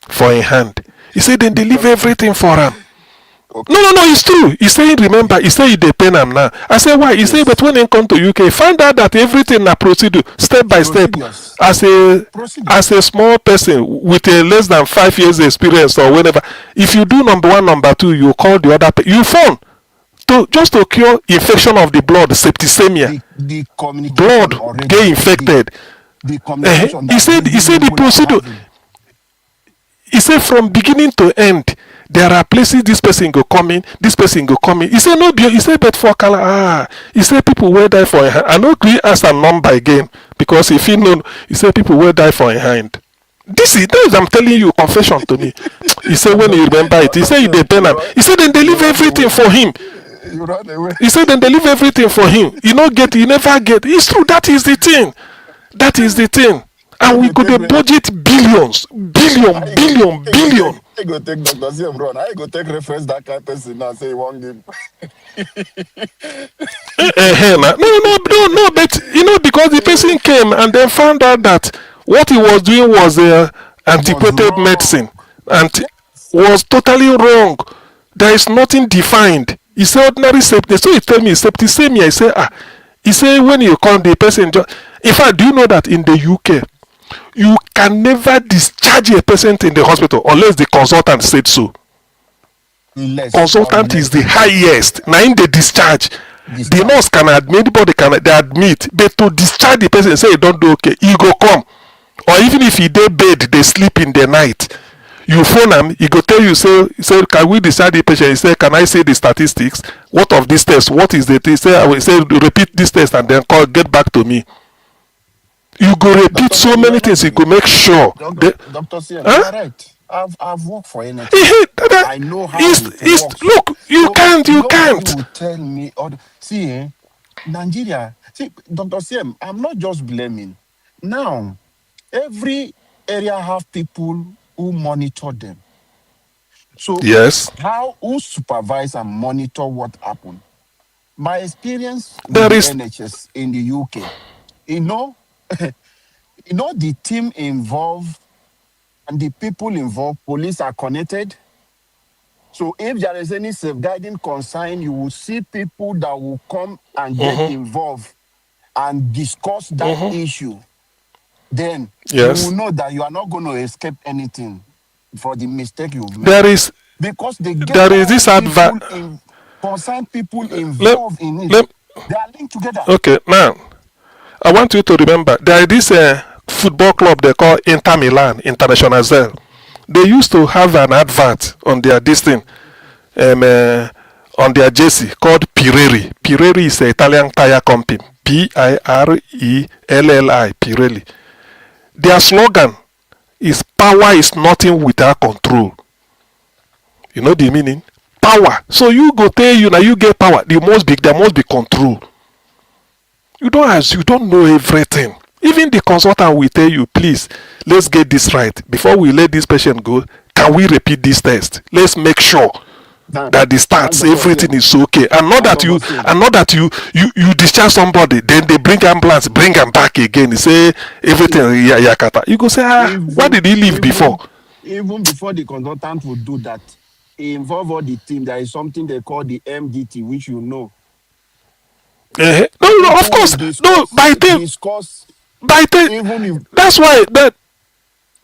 for a hand. He said, then they leave everything for him. Okay. No, it's true. He said, remember, he said, they pay him now. I said, why? He said, but when he come to UK, find out that everything na procedure, step by step. Procedures. As a small person with a less than 5 years experience or whatever, if you do number one, number two, you call the other, you phone just to cure infection of the blood, septicemia. The communication Blood already. get infected. The communication. He said the procedure. He said from beginning to end, there are places this person go come in, this person go come in. He said no, he said but for color. He said people will die for a hand. I know we ask a number again because if you know, he said people will die for a hand. This is I'm telling you confession to me. He said when he remember it, he said they pen him. He said then they leave everything for him. You run away. He said then they leave everything for him. He never get. It's true. That is the thing. That is the thing. And we could budget billions. Billion. I go take Dr. CM run. I go take reference that kind of person now say he won't give. No, but because the person came and then found out that what he was doing was antiquated medicine. was totally wrong. There is nothing defined. He said ordinary safety. So he told me safety. Same here. He said, he said when you call the person, in fact, do you know that in the UK, you can never discharge a patient in the hospital unless the consultant said so. Consultant is the highest. Now in the discharge, the nurse can admit, anybody can they admit, but to discharge the person say you don't do okay, he go come. Or even if he dey bed, they sleep in the night. You phone him, he go tell you, say can we discharge the patient? He say, can I say the statistics? What of this test? What is the test? Say, I will say repeat this test and then get back to me. You go repeat so many things, you go make sure. Dr. C, you're right. I've worked for NHS. I know how it works. Look, you can't. You tell me. See, Nigeria. See, Dr. CM, I'm not just blaming. Now, every area have people who monitor them. So, yes, who supervise and monitor what happened? My experience with there the is NHS in the UK, the team involved and the people involved, police are connected. So if there is any safeguarding concern, you will see people that will come and get involved and discuss that issue. Then you will know that you are not going to escape anything for the mistake you've made. Because they get this concerned people involved in it. They are linked together. Okay, now I want you to remember there is this football club they call Inter Milan International Zell. They used to have an advert on their on their jersey called Pirelli. Pirelli is an Italian tire company. Pirelli. Pirelli. Their slogan is "Power is nothing without control." You know the meaning? Power. So you go tell you now you get power. There must be control. You don't know everything. Even the consultant will tell you, please, let's get this right. Before we let this patient go, can we repeat this test? Let's make sure that the stats, everything is okay. And not that you discharge somebody, then they bring ambulance, bring them back again. They say everything yakata. You go say, why did he leave before? Even before the consultant would do that, he involve all the team. There is something they call the MDT, which you know. No, of course. No, by then. That's why that.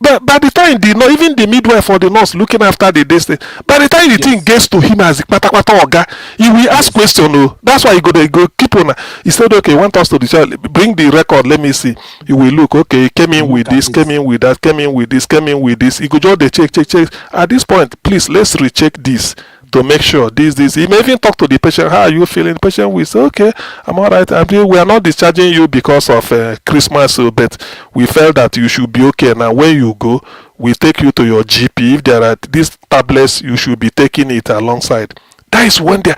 But by the time even the midwife or the nurse looking after the destiny, by the time the thing gets to him as the patakpata oga, he will ask question. No, that's why he go keep on. He said, okay, want us to decide, bring the record. Let me see. He will look. Okay, he came in with this, came in with that, came in with this, came in with this. He go just check. At this point, please let's recheck this to make sure this. He may even talk to the patient. How are you feeling? The patient will say, okay, I'm all right. We are not discharging you because of Christmas, but we felt that you should be okay. Now, when you go, we take you to your GP. If there are these tablets, you should be taking it alongside. That is when they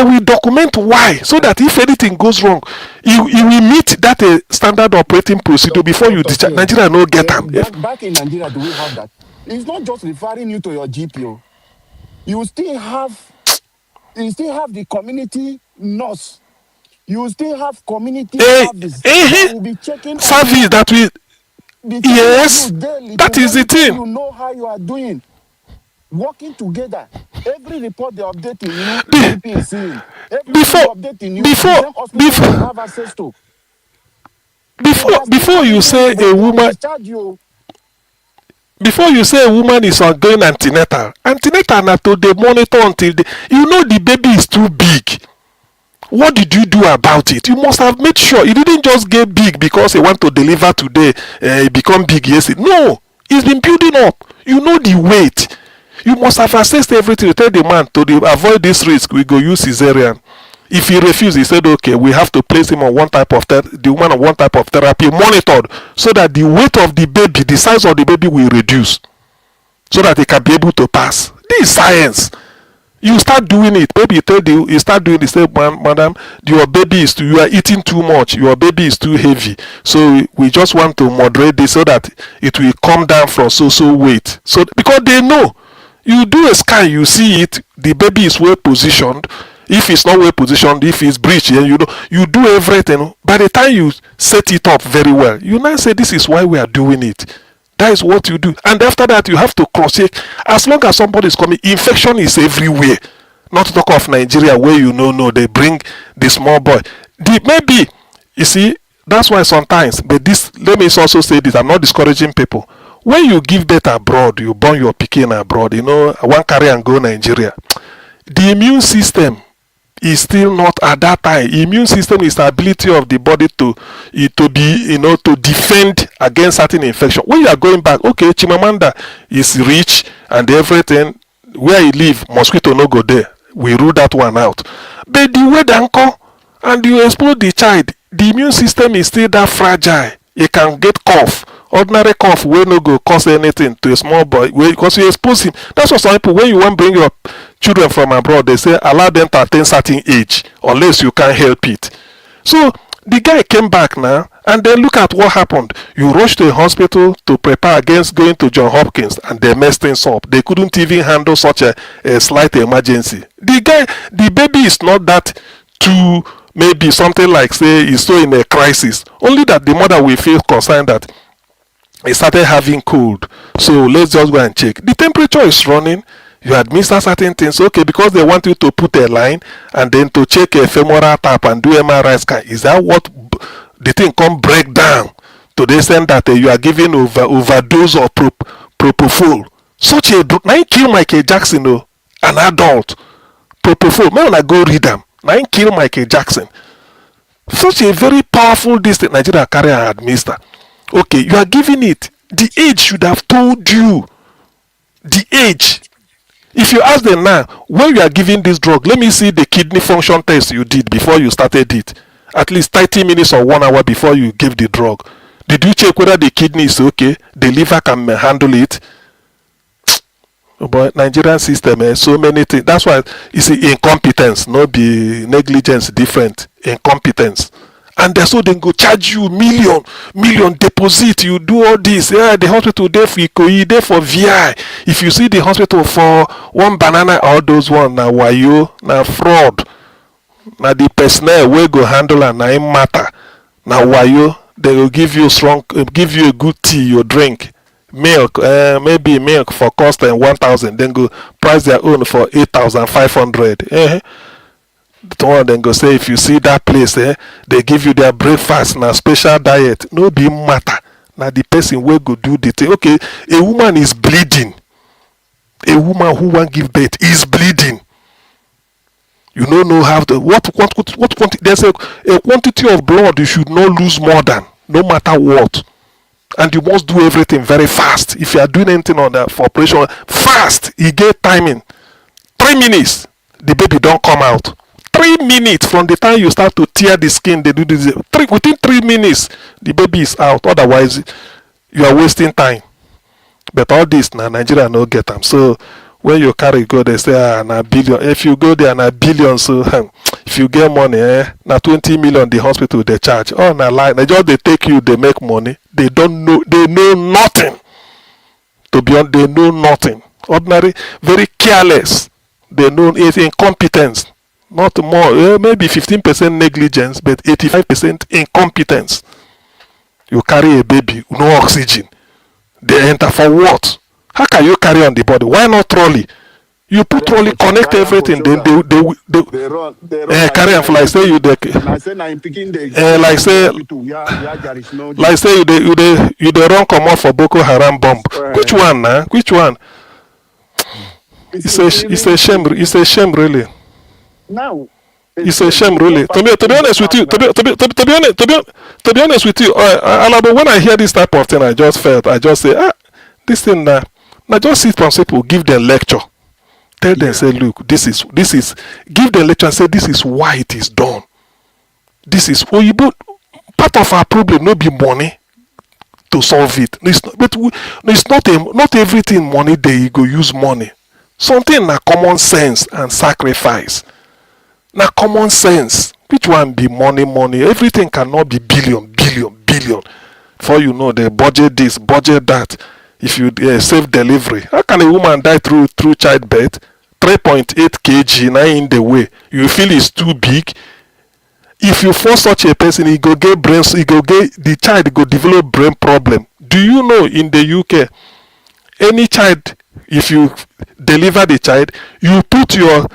will document why, so that if anything goes wrong, you will meet that standard operating procedure before you discharge. Nigeria no get them. Back in Nigeria, do we have that? It's not just referring you to your GP. You still have the community nurse. You still have community service that will be checking service that we. Yes, that is the thing. You know how you are doing. Working together. Every report they are updating you, the GP is seeing. Before have access to. Before you say a woman. Before you say a woman is going antenatal na to dey monitor until the baby is too big. What did you do about it? You must have made sure it didn't just get big because he want to deliver today. It become big yesterday. No, it's been building up. You know the weight. You must have assessed everything. You tell the man to avoid this risk. We go use cesarean. If he refused, he said, okay, we have to place him on one type of the woman on one type of therapy, monitored, so that the weight of the baby, the size of the baby will reduce, so that they can be able to pass. This is science. You start doing it. Maybe you start doing it. Say, madam, you are eating too much. Your baby is too heavy. So we just want to moderate this so that it will come down from so weight. So because they know, you do a scan, you see it. The baby is well positioned. If it's not well positioned, if it's breached, you do everything. By the time you set it up very well, you now say this is why we are doing it. That is what you do. And after that, you have to cross-check. As long as somebody is coming, infection is everywhere. Not to talk of Nigeria where no, they bring the small boy. Maybe, you see, that's why sometimes, but this, let me also say this, I'm not discouraging people. When you give birth abroad, you born your pikin abroad, one carry and go Nigeria. The immune system is still not at that time. Immune system is the ability of the body to be, to defend against certain infection. When you are going back, okay, Chimamanda is rich and everything, where he live, mosquito no go there. We rule that one out. But the way they come and you expose the child, the immune system is still that fragile. It can get cough. Ordinary cough will no go cause anything to a small boy because you expose him. That's what some people, when you want to bring your children from abroad, they say allow them to attain certain age unless you can't help it. So the guy came back now, and then look at what happened. You rushed to a hospital to prepare against going to John Hopkins, and they messed things up. They couldn't even handle such a slight emergency. The baby is not that too, maybe something like, say, is so in a crisis. Only that the mother will feel concerned that he started having cold. So let's just go and check. The temperature is running. You administer certain things, okay, because they want you to put a line and then to check a femoral tap and do MRI scan. Is that what the thing come break down to the extent that you are giving overdose of propofol? Such a drug. Now kill Michael Jackson, an adult. Propofol. May I go read them. Now kill Michael Jackson. Such a very powerful district Nigeria carry and administer. Okay, you are giving it. The age should have told you. The age. If you ask them now, when you are giving this drug, let me see the kidney function test you did before you started it. At least 30 minutes or 1 hour before you gave the drug. Did you check whether the kidney is okay? The liver can handle it? But Nigerian system, so many things. That's why you see incompetence, not be negligence, different. Incompetence. And so they go charge you million deposit. You do all this. Yeah, the hospital there for Ikoyi, there for VI. If you see the hospital for one banana, all those one na wayo, na fraud. Na the personnel will go handle and na im matter. Na wayo, they will give you a good tea you drink. Milk, maybe milk for cost 1,000. Then go price their own for 8,500. One then go say, if you see that place, they give you their breakfast na special diet. No be matter. Now the person will go do the thing. Okay, a woman is bleeding. A woman who won't give birth is bleeding. You don't know how to what there's a quantity of blood you should not lose more than, no matter what. And you must do everything very fast. If you are doing anything on that for operation, fast, you get timing. 3 minutes, the baby don't come out. 3 minutes from the time you start to tear the skin, they do this. Within 3 minutes, the baby is out. Otherwise, you are wasting time. But all this, now Nigeria no get them. So when you carry go, they say na billion. If you go there, na billion. So if you get money, na 20 million the hospital they charge. Oh, na lie. They just they take you, they make money. They don't know. They know nothing. To be honest, they know nothing. Ordinary, very careless. They know it's incompetence. Not more, maybe 15% negligence, but 85% incompetence. You carry a baby, no oxygen. They enter for what? How can you carry on the body? Why not trolley? You put trolley, connect everything, then they run carry and fly. Say you like say you they run come off for Boko Haram bomb. Which one, nah? Which one? It's a shame. It's a shame, really. Now, it's a shame, really. To be honest with you, to be honest with you, Alabo, when I hear this type of thing, I just say, this thing now just sit from people, give them lecture, tell them, say, look, this is, give them lecture and say, this is why it is done. This is part of our problem, not be money to solve it. It's not everything money. They go use money. Something na common sense and sacrifice. Now, common sense. Which one be money? Everything cannot be billion. For you know, they budget this, budget that. If you save delivery, how can a woman die through childbirth? 3.8 kg now in the way. You feel it's too big. If you force such a person, the child go develop brain problem. Do you know in the UK, any child, if you deliver the child, you put your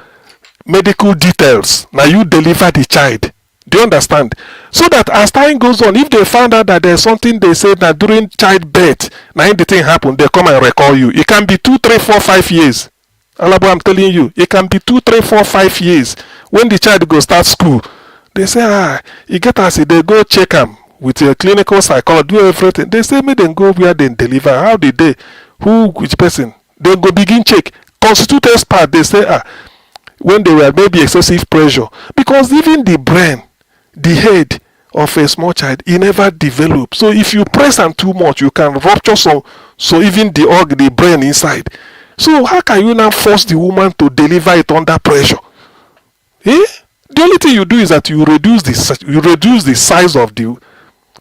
medical details. Now you deliver the child. Do you understand? So that as time goes on, if they find out that there's something they said that during childbirth, now the thing happened, they come and recall you. It can be 2, 3, 4, 5 years. Alabo, I'm telling you, it can be 2, 3, 4, 5 years. When the child goes start school, they say, you get us, they go check them with a clinical psychologist, do everything. They say, me then go where they deliver. How did they? Who, which person? They go begin check. Constitute expert, they say, when they were maybe excessive pressure. Because even the brain, the head of a small child, it never develops. So if you press on too much, you can rupture so even the brain inside. So how can you now force the woman to deliver it under pressure? The only thing you do is that you reduce the size of the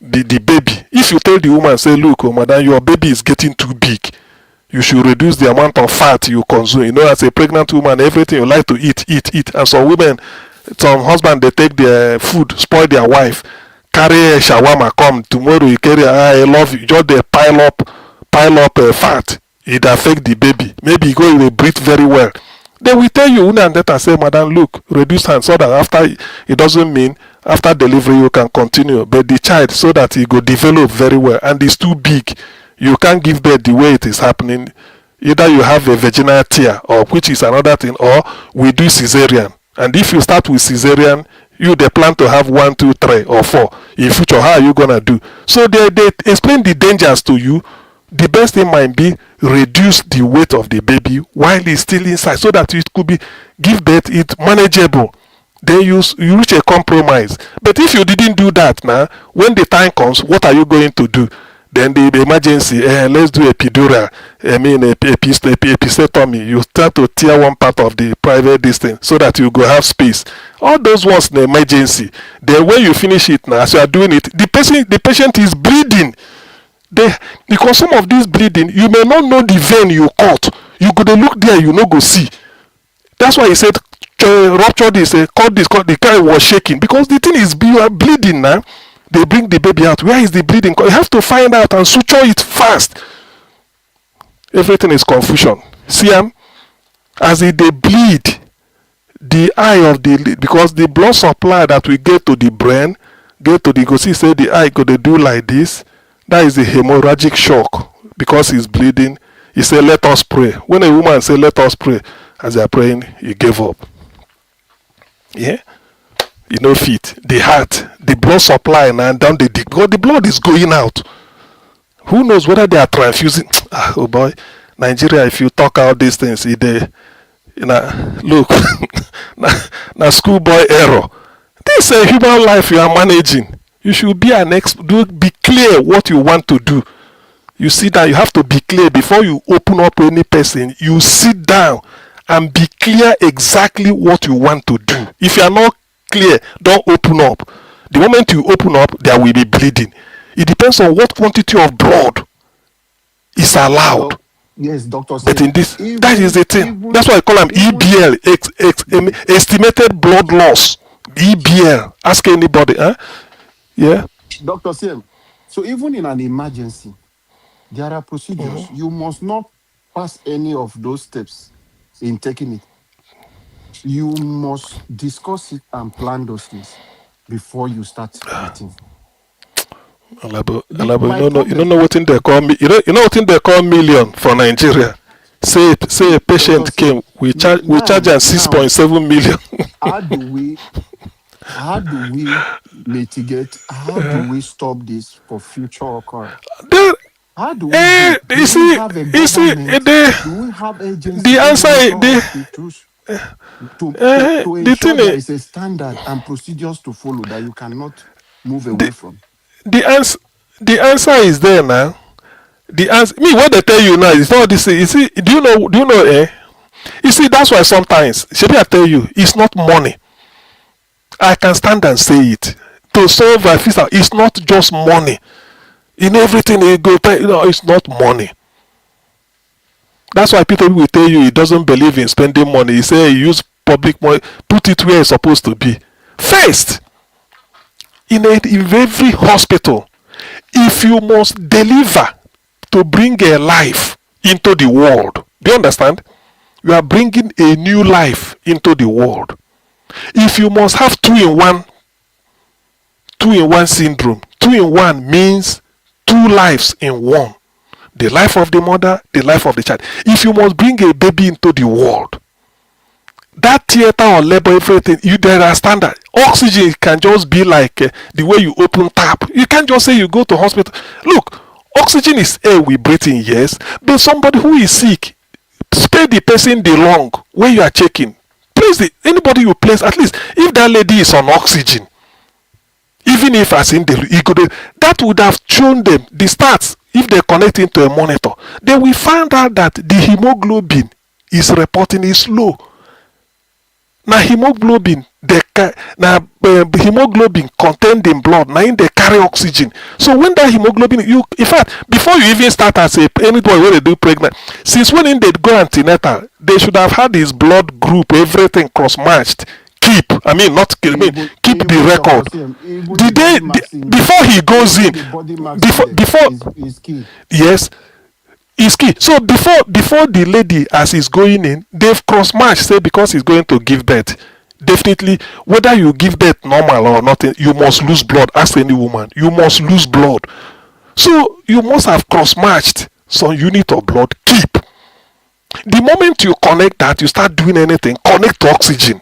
baby. If you tell the woman, say, look, madam, your baby is getting too big, you should reduce the amount of fat you consume. You know, as a pregnant woman, everything you like to eat. And some women, some husband, they take their food, spoil their wife, carry a shawarma, come tomorrow, you carry, I love you, just they pile up fat. It affect the baby. Maybe you go, will breathe very well. They will tell you, and that and say, madam, look, reduce hand so that after, it doesn't mean after delivery you can continue, but the child, so that it go develop very well, and it's too big, you can't give birth the way it is happening. Either you have a vaginal tear, or which is another thing, or we do cesarean. And if you start with cesarean, they plan to have 1, 2, 3, or 4 in future. How are you gonna do? So they explain the dangers to you. The best thing might be reduce the weight of the baby while it's still inside, so that it could be give birth, it's manageable. Then you reach a compromise. But if you didn't do that now, when the time comes, what are you going to do? Then the emergency, let's do epidural, episiotomy. You start to tear one part of the private distance so that you go have space. All those ones in the emergency. Then when you finish it now, as you are doing it, the patient is bleeding. Because some of this bleeding, you may not know the vein you cut. You go to look there, you no go see. That's why he said, rupture this, cut this, the guy was shaking. Because the thing is, you are bleeding now. They bring the baby out. Where is the bleeding? You have to find out and suture it fast. Everything is confusion. See, as they bleed, the eye of the, because the blood supply that we get to the brain, get to the, go see, say the eye go to do like this. That is a hemorrhagic shock. Because he's bleeding, he said, let us pray. When a woman say, let us pray, as they are praying, he gave up. Yeah? You know, fit. The heart, the blood supply, and down the blood is going out. Who knows whether they are transfusing? Oh boy, Nigeria, if you talk out these things, look, now schoolboy error. This is a human life you are managing. You should be be clear what you want to do. You sit down, you have to be clear before you open up any person. You sit down and be clear exactly what you want to do. If you are not clear, don't open up. The moment you open up, there will be bleeding. It depends on what quantity of blood is allowed. Yes, doctor. But in this, that is the thing. That's why I call them EBL, estimated blood loss. EBL. Ask anybody, huh? Yeah. Dr. Sim, so even in an emergency, there are procedures. You must not pass any of those steps in taking it. You must discuss it and plan those things before you start eating. Alabo, you don't know what they call me. You know what they call million for Nigeria. Say a patient came, we charge them 6.7 million. How do we mitigate? How do we stop this for future occurrence? How do we do we have a government? Do we have agencies? The answer to ensure there is a standard and procedures to follow that you cannot move away from. The answer is there now. The answer, what they tell you now is not this. You see, do you know? You see, that's why sometimes, should I tell you, it's not money. I can stand and say it. To solve a visa, it's not just money. In everything you go, it's not money. That's why people will tell you he doesn't believe in spending money. He say he use public money, put it where it's supposed to be. First, in every hospital, if you must deliver to bring a life into the world. Do you understand? You are bringing a new life into the world. If you must have two in one syndrome, 2 in 1 means 2 lives in one. The life of the mother, the life of the child. If you must bring a baby into the world, that theater or labor, everything, there are standard. Oxygen can just be like the way you open tap. You can't just say you go to hospital. Look, oxygen is air we breathe in, yes, but somebody who is sick, spare the person the lung when you are checking. Anybody you place, at least if that lady is on oxygen, even if as in that would have shown them the stats. If they connect into a monitor, they will find out that the hemoglobin is reporting is low. Now hemoglobin hemoglobin contained in blood, now they carry oxygen. So when that hemoglobin, in fact, before you even start as anybody when they do pregnant, since when they go antenatal, they should have had his blood group, everything cross-matched. Keep the record. Before he goes in, yes, is key. So before the lady as he's going in, they've cross-matched, say because he's going to give birth. Definitely, whether you give birth normal or not, you must lose blood. Ask any woman, you must lose blood. So you must have cross-matched some unit of blood. Keep. The moment you connect that, you start doing anything, connect to oxygen.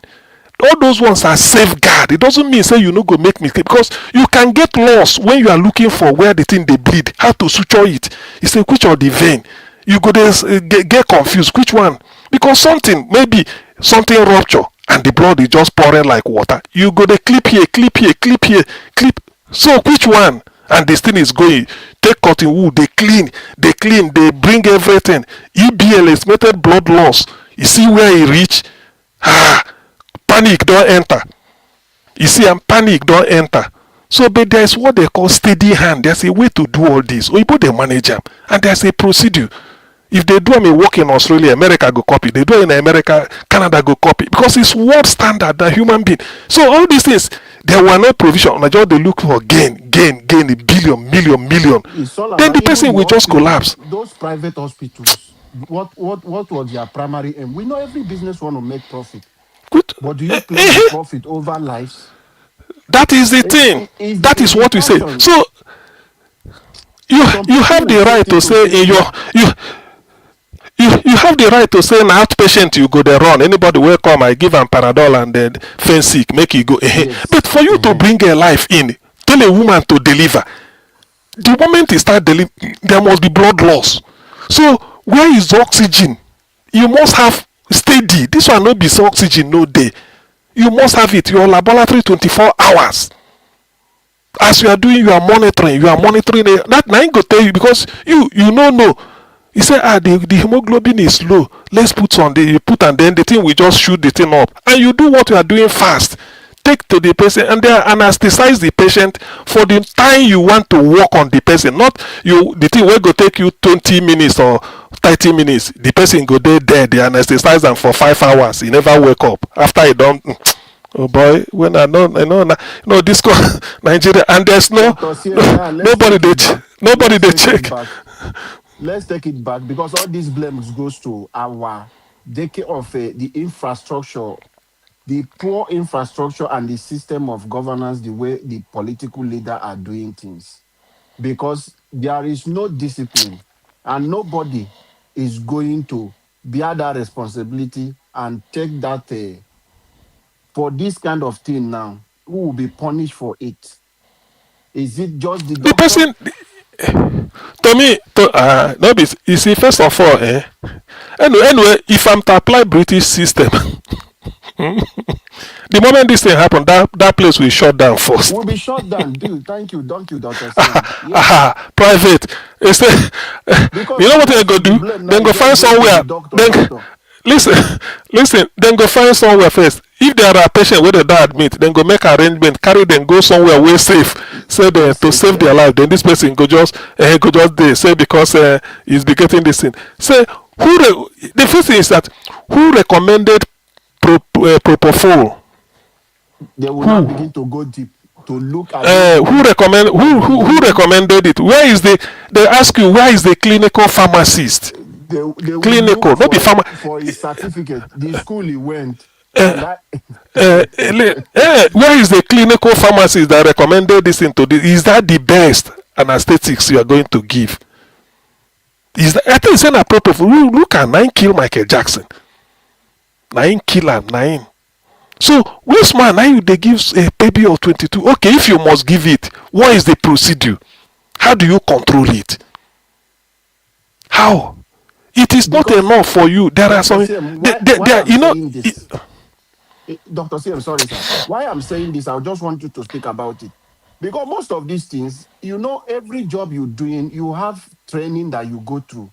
All those ones are safeguard. It doesn't mean say you no go make mistake, because you can get lost when you are looking for where the thing they bleed, how to suture it. You say which of the vein, you go get confused which one, because maybe something rupture and the blood is just pouring like water. You go they clip here, so which one? And this thing is going, take cotton wool, they clean, they bring everything. EBL, estimated blood loss, you see where it reach. Panic don't enter. You see, and panic don't enter. So, but there's what they call steady hand. There's a way to do all this. Or you put the manager, and there's a procedure. If they do a work in Australia, America go copy. They do it in America, Canada go copy, because it's world standard than human being. So all these things, there were no provision. Nigeria they look for gain, a billion, million. Then the person will just collapse. Those private hospitals, what was their primary aim? We know every business want to make profit. Good. But do you place profit over lives? That is the thing. That is what we say. So you have the right to say you have the right to say an outpatient you go there run. Anybody will come, I give them Panadol and then fence sick, make you go. Yes. But for you to bring a life in, tell a woman to deliver. The moment you start delivering, there must be blood loss. So where is oxygen? You must have steady. This one not be oxygen no day. You must have it. Your laboratory 24 hours. As you are doing, you are monitoring. That now I go tell you, because you know. You say the hemoglobin is low. Let's put on you put, and then the thing will just shoot the thing up. And you do what you are doing fast. Take to the patient and they anesthetize the patient for the time you want to work on the person. Not the thing will go take you 20 minutes or 30 minutes. The person go there, they anesthetize them for 5 hours. He never wake up. After he done, oh boy, when I know this Nigeria, and there's nobody they check. Let's take it back, because all these blames goes to our decade of the infrastructure, the poor infrastructure and the system of governance, the way the political leaders are doing things. Because there is no discipline, and nobody is going to bear that responsibility and take that for this kind of thing now. Who will be punished for it? Is it just the person? To me, no, you see, first of all, anyway, if I'm to apply British system, the moment this thing happen, that place will shut down first. Will be shut down, dude. Thank you, Dr. Private. You know what they go do? Then go find somewhere. Listen. Then go find somewhere first. If there are patients where they don't admit, then go make arrangement, carry them, go somewhere where safe, say them to save their life. Then this person go just there, say because he's be getting this thing. Say the first thing is that who recommended propofol? They will not begin to go deep. to look at those who recommended it? Where is the? They ask you where is the clinical pharmacist? they will Clinical, look not the pharma. for his certificate, the school he went, and Uh, that where is the clinical pharmacist that recommended this into this? Is that the best anesthetics you are going to give? Is that, I think it's inappropriate. Look at 9 kill Michael Jackson. 9 killer 9. So which man now you they give a baby of 22? Okay, if you must give it, what is the procedure? How do you control it? How? It is not enough for you. There are some. You know. Dr. C, I'm sorry, sir. Why I'm saying this, I just want you to speak about it. Because most of these things, every job you're doing, you have training that you go through.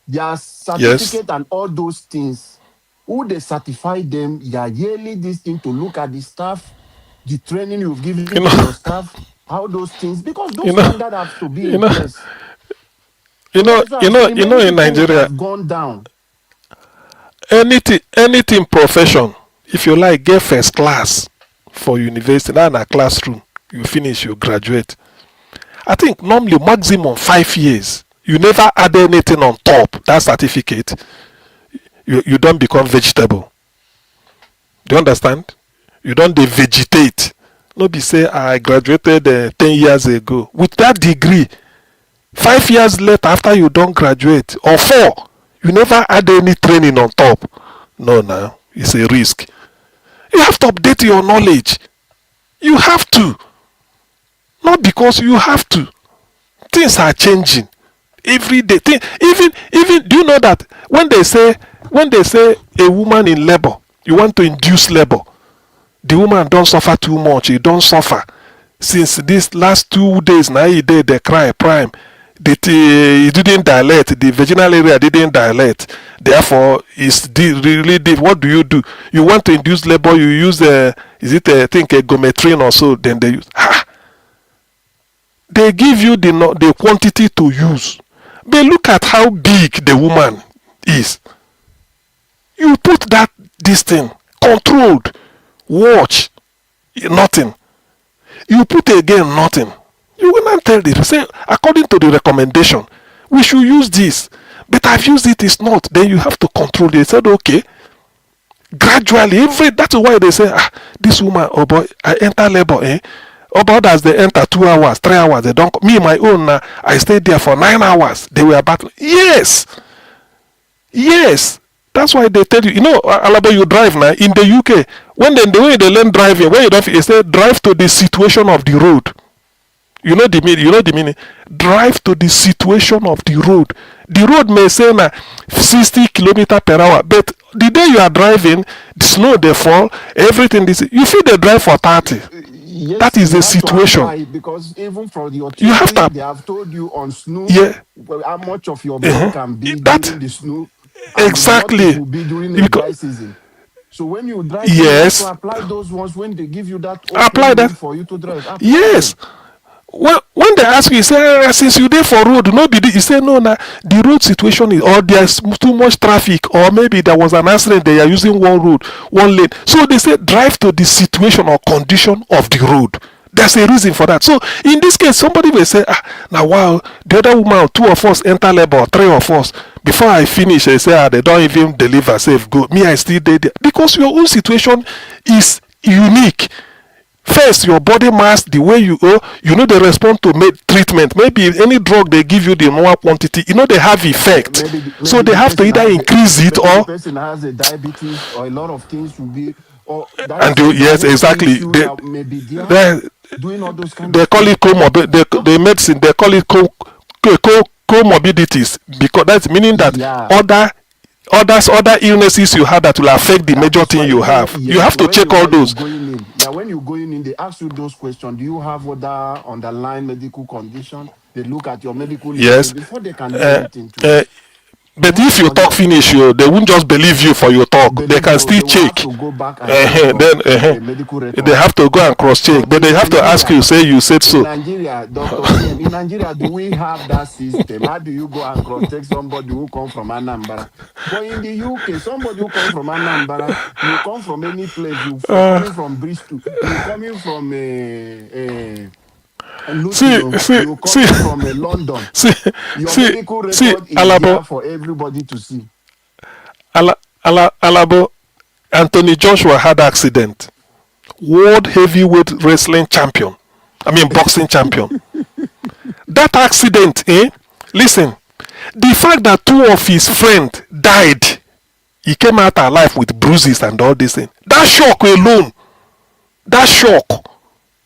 Their certificate and all those things. Who they certify them, yearly this thing to look at the staff, the training you've given to your staff, how those things, because those standards have to be in place. In Nigeria, have gone down. Anything profession, if you like, get first class for university, now in a classroom, you finish, you graduate. I think normally maximum 5 years. You never add anything on top that certificate. You don't become vegetable. Do you understand? You don't vegetate. No be say I graduated 10 years ago. With that degree, 5 years later after you don't graduate, or 4, you never add any training on top. No, it's a risk. You have to update your knowledge. You have to. Not because you have to. Things are changing every day. Even do you know that when they say a woman in labor, you want to induce labor, the woman don't suffer too much. He don't suffer. Since these last 2 days now, they cry prime. It didn't dilate. The vaginal area didn't dilate. Therefore, it's really deep. What do? You want to induce labor? You use a gometrine or so. Then they use. They give you the quantity to use. But look at how big the woman is. You put this thing controlled. Watch nothing. You put again nothing. You will not tell this. Say according to the recommendation, we should use this. But I've used it. It's not. Then you have to control it. They said okay. Gradually, that's why they say this woman, oh boy, I enter labor. About as they enter 2 hours, 3 hours, they don't. Me, my own, I stayed there for 9 hours. They were battling. Yes. That's why they tell you. Alaba, you drive now in the UK. The way they learn driving, when you don't, they say drive to the situation of the road. You know the meaning. Drive to the situation of the road. The road may say 60 kilometers per hour, but the day you are driving, the snow they fall, everything. You feel they drive for 30. Yes, that is the situation. Because even for the authority, they have told you on snow how much of your body can be during the snow. Exactly. What will be during the dry season. So when you drive, you have to apply those ones when they give you that. Apply that for you to drive. Yes. When they ask you, you say, since you there for road, nobody, you say, no, the road situation is, or there's too much traffic, or maybe there was an accident, they are using one road, one lane. So they say, drive to the situation or condition of the road. There's a reason for that. So in this case, somebody will say, now wow, the other woman, 2 of us enter labor, 3 of us. Before I finish, they say, they don't even deliver, safe, go. Me, I still there. Because your own situation is unique. First, your body mass, the way they respond to treatment. Maybe any drug they give you the more quantity, they have effect. Maybe so they have to either increase it or. The person has a diabetes or a lot of things will be. Yes, exactly. Doing all those kind they call it comorbid. The medicine they call it comorbidities, because that's meaning that other illnesses you have that will affect the major thing you have. You have to check all those. Now, when you're going in, they ask you those questions. Do you have other underlying medical condition? They look at your medical history before they can do anything to But if you talk finish, they won't just believe you for your talk. They can still they will have check. to go back and check Then your medical record. they have to go and cross check. But they have to ask you, say you said In so. Nigeria, Dr. CM, in Nigeria, do we have that system? How do you go and cross check somebody who come from Anambra? But in the UK, somebody who come from Anambra, you come from any place, you coming from Bristol, you coming from Luton, you coming from London. Your medical record is Alabo, there for everybody to see. Alabo, Anthony Joshua had accident. World heavyweight wrestling champion. I mean boxing champion. That accident, listen, the fact that two of his friends died, he came out alive with bruises and all this thing. That shock alone,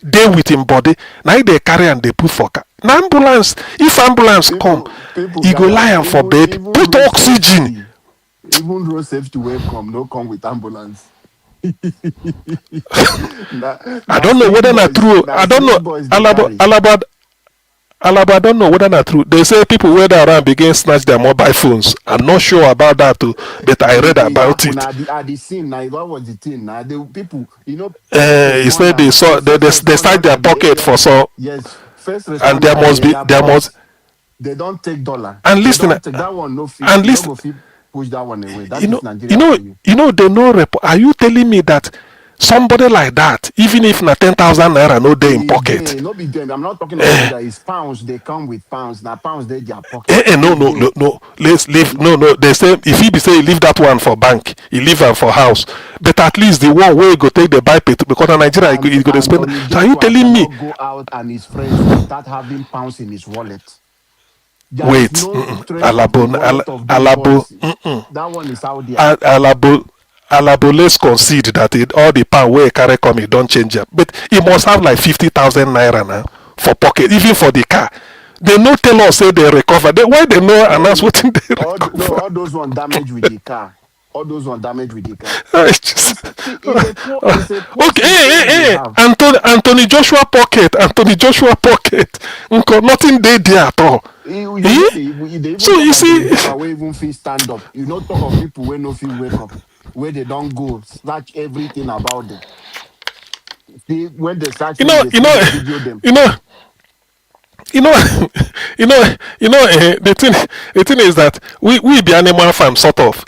they with him body. Now they carry and they put for car. Now ambulance, if ambulance come, he go lie and for bed, put oxygen. Even road safety will come, no come with ambulance. I don't know whether not true. I don't know. Alaba, I don't know whether not true. They say people where they around begin snatch their mobile phones. I'm not sure about that too, but I read about it. At the scene, now what was the thing? Now the people, He said they saw they start their pocket for so. Yes, first and there must They don't take dollar. And listen, that one no fee. And listen, push that one away. That you know, is Nigeria they know. Are you telling me that somebody like that, even if na 10,000 naira no day in pocket? No be them. I'm not talking about that. It's pounds. They come with pounds. Now pounds they their pocket. No. Let's leave. No. They say if he be say he leave that one for bank, he leave am for house. But at least the one way go take the buy pay because in Nigeria he go spend. So are you telling me? Go out and his friends start having pounds in his wallet. Wait, Alabo, that one is out there. Alabo, let's concede that all the pound where carry come, it don't change it. But he must have like 50,000 naira now for pocket, even for the car. They no tell us say they recover. Why they know announce what they recover? All those one damage with the car. Okay, Anthony Joshua pocket. Nothing there at all. So you see, we even feel stand up. You know, talk of people where no feel wake up, where they don't go snatch everything about them. See, when they search, the thing is that we be animal farm sort of.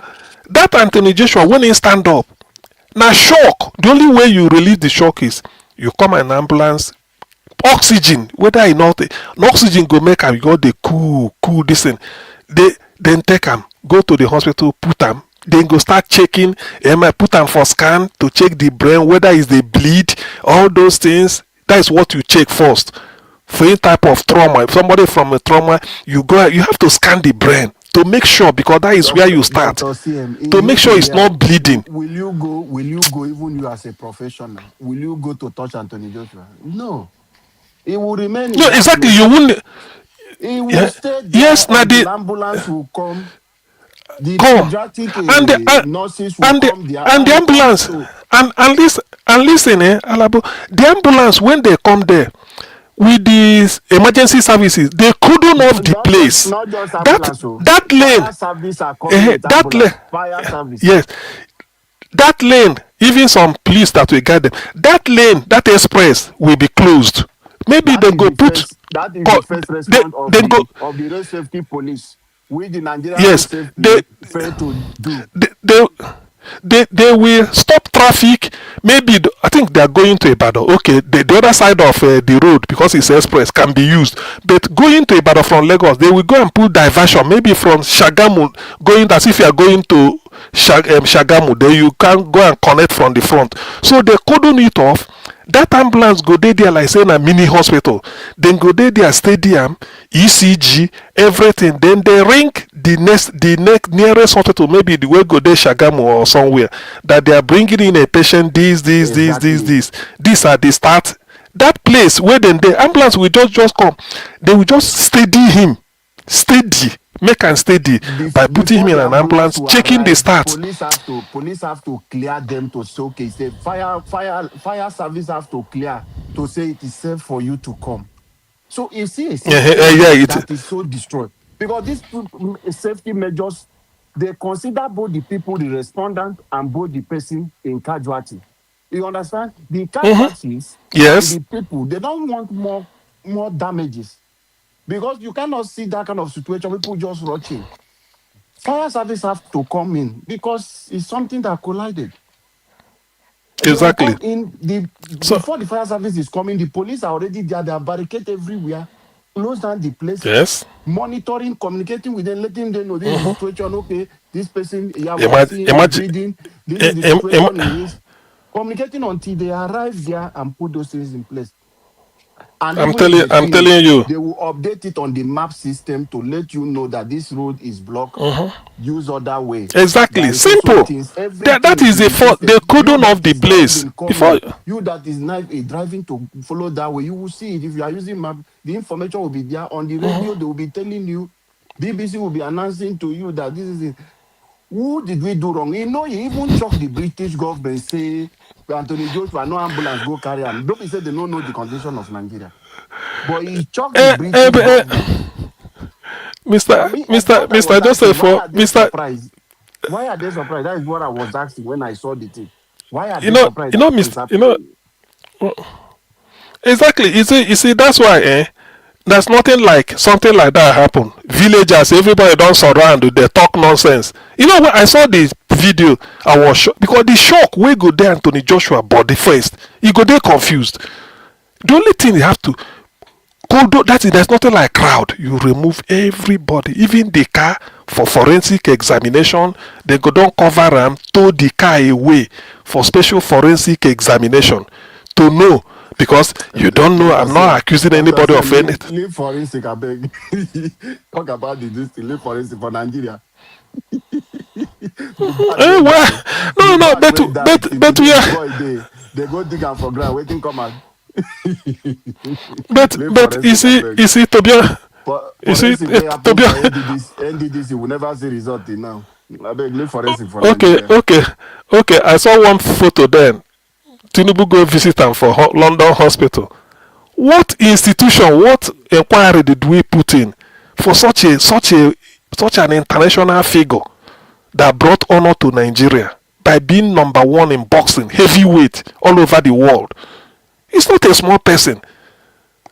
That Anthony Joshua when he stand up, now shock. The only way you release the shock is you come an ambulance. Oxygen, whether or not oxygen go make am go the cool this thing. They then take am, go to the hospital, put am, then go start checking. Put am for scan to check the brain, whether is they bleed, all those things. That is what you check first. For any type of trauma, if somebody from a trauma, you have to scan the brain to make sure because that is where you start. To make sure it's not bleeding. Will you go, even you as a professional, will you go to touch Anthony Joshua? No. It will remain. No, exactly. You wouldn't. It will stay there. Yes, now the ambulance will come. The pediatric nurses will come there. And the ambulance. And listen, Alabo, the ambulance when they come there with these emergency services, they couldn't off the place. Not just ambulance, that lane. Fire service are coming that lane. Fire service. Yes. That lane, even some police that will guide them, that lane, that express will be closed. Maybe they go put. That is the first response of the road safety police. Which the Nigerian they fail to do. They will stop traffic. Maybe I think they are going to Ibadan. Okay, the other side of the road because it's express can be used. But going to Ibadan from Lagos, they will go and put diversion. Maybe from Shagamu, going as if you are going to Shagamu. Then you can go and connect from the front. So they couldn't it off. That ambulance go there like saying a mini hospital. Then go there stadium, ECG, everything. Then they ring the nearest hospital, maybe the way go there Shagamu or somewhere, that they are bringing in a patient. These are the start. That place where then the ambulance will just come. They will just steady him, make am steady by putting him in an ambulance, checking the stats. Police have to clear them to say, okay, say fire service have to clear to say it is safe for you to come. So you see, that is so destroyed because these safety measures they consider both the people, the respondent, and both the person in casualty. You understand? The casualties and Yes. the people, they don't want more damages. Because you cannot see that kind of situation, people just rushing. Fire service have to come in because it's something that collided. They will Exactly. come in So before the fire service is coming, the police are already there, they are barricaded everywhere, close down the place, yes. monitoring, communicating with them, letting them know this is the situation. Okay, this person, yeah, we are Imagine, seeing is imagine, bleeding, this is the situation he im- is. Communicating until they arrive there and put those things in place. And I'm even if telling, they I'm finish, telling you. they will update it on the map system to let you know that this road is blocked. Use other way. Exactly. There is also Simple. things. Everything That is is in the the fault. system. They You couldn't off that the is just place been before. coming, you that is now driving to follow that way, you will see it. If you are using map, the information will be there on the radio. They will be telling you. BBC will be announcing to you that this is it. Who did we do wrong? You know, he even shocked the British government, say Anthony Joshua, no ambulance go carry him. Don't be say they don't know the condition of Nigeria. But he shocked the British government. Mr. That's what I was Mr. asking. Joseph, Why for are they Mr. surprised? Why are they surprised? That is what I was asking when I saw the thing. Why are You they know, surprised you know, that this is Mr. You know, happening? exactly. You see, that's why, there's nothing like something like that happen. Villagers, everybody don't surround, they talk nonsense. You know, when I saw the video, I was shocked because the shock we go there, Anthony Joshua body first, he go there confused. The only thing you have to that is, there's nothing like crowd. You remove everybody, even the car for forensic examination. They go don't cover them, tow the car away for special forensic examination to know, because you don't know. I'm not accusing anybody of anything. Leave forensic, I beg. Talk about this thing, leave forensic for Nigeria. The bad way Well, die. The no, bad way die. Till but today, we the are, boy they go dig am for ground, waiting come out. Leave but forensic, I beg. you see, Tobias, you see, Forensic wey happen for Tobias. NDDC will never see result till now. I beg, leave forensic for Okay, Nigeria. okay. I saw one photo then. Tinubu go visit am for London hospital. What institution, what inquiry did we put in for such an international figure that brought honor to Nigeria by being number one in boxing, heavyweight all over the world? It's not a small person.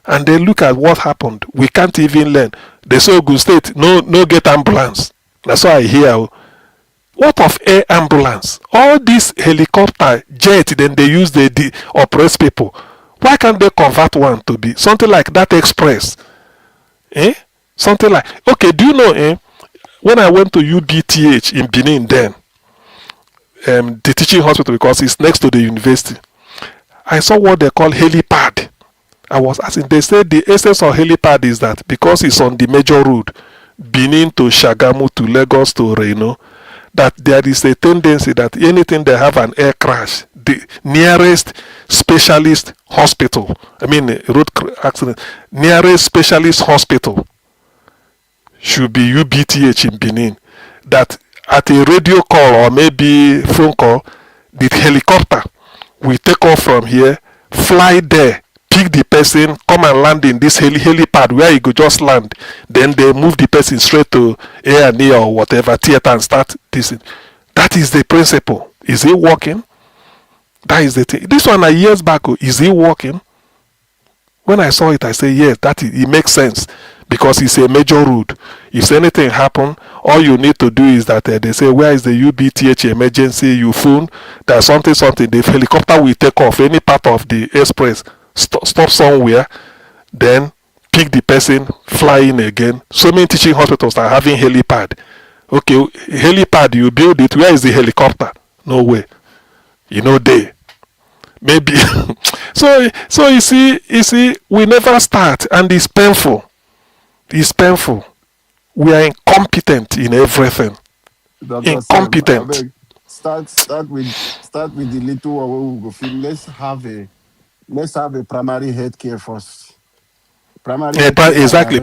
And they look at what happened. We can't even learn. They say Ogun State no get ambulance. That's why I hear. What of air ambulance? All this helicopter, jet, then they use the oppress people. Why can't they convert one to be something like that express? Something like, okay, do you know, when I went to UBTH in Benin then, the teaching hospital, because it's next to the university, I saw what they call helipad. I was asking, they said the essence of helipad is that because it's on the major road, Benin to Shagamu to Lagos to Reno, that there is a tendency that anything they have an air crash, the nearest specialist hospital, road accident, nearest specialist hospital should be UBTH in Benin. That at a radio call or maybe phone call, the helicopter will take off from here, fly there, pick the person, come and land in this helipad where you go just land. Then they move the person straight to A&E or whatever theater and start this. That is the principle. Is it working? That is the thing. This one years back, is it working? When I saw it, I say yes, it makes sense because it's a major road. If anything happen, all you need to do is that they say, where is the UBTH emergency? You phone, there's something. The helicopter will take off any part of the express, stop somewhere, then pick the person, fly in again. So many teaching hospitals are having helipad. Okay, helipad, you build it. Where is the helicopter? No way. There. Maybe. so you see, we never start, and it's painful. It's painful. We are incompetent in everything. Dr. Sam, I beg, start with the little one wey we go feel. Let's have a primary health care first. Primary health care exactly.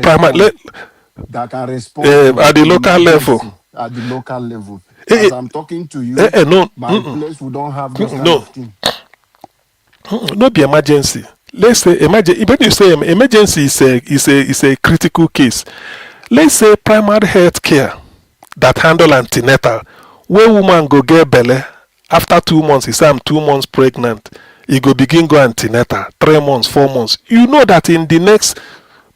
that can respond to At the local level. emergency at the local level. Eh, As I'm talking to you, no, my place we don't have those kind no, of thing. not be emergency. Let's say emergency. When you say emergency is a critical case. Let's say primary health care that handle antenatal. Where woman go get belle, after 2 months, he say I'm 2 months pregnant. He go begin go antenatal, 3 months, 4 months. You know that in the next,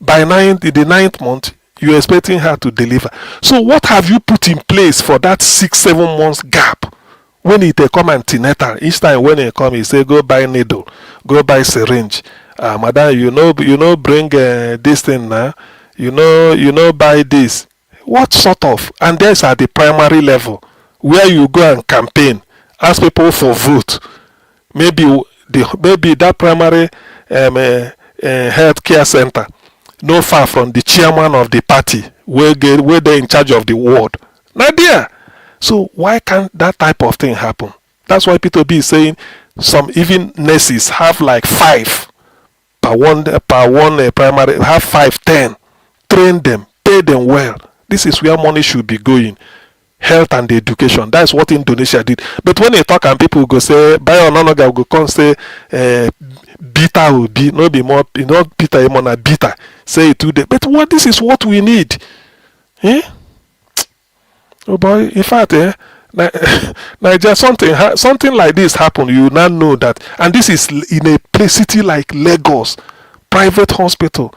in the ninth month, you're expecting her to deliver. So what have you put in place for that 6-7 months gap? When he come antenatal, each time when he come, he say go buy needle, go buy syringe. Madam, bring this thing now. Buy this. What sort of? And there's at the primary level where you go and campaign, ask people for vote. Maybe that primary health care center, no far from the chairman of the party, where they're in charge of the ward. Now there. So why can't that type of thing happen? That's why P2B is saying some even nurses have like 5 per one primary, have 5, 10. Train them, pay them well. This is where money should be going. Health and education. That's what Indonesia did. But when they talk and people go say, buy or no go come say, bitter will be, no be more, not bitter, even bitter. Say it today. But this is what we need. Eh? Oh boy, in fact, Nigeria, something like this happen, you now know that, and this is in a city like Lagos, private hospital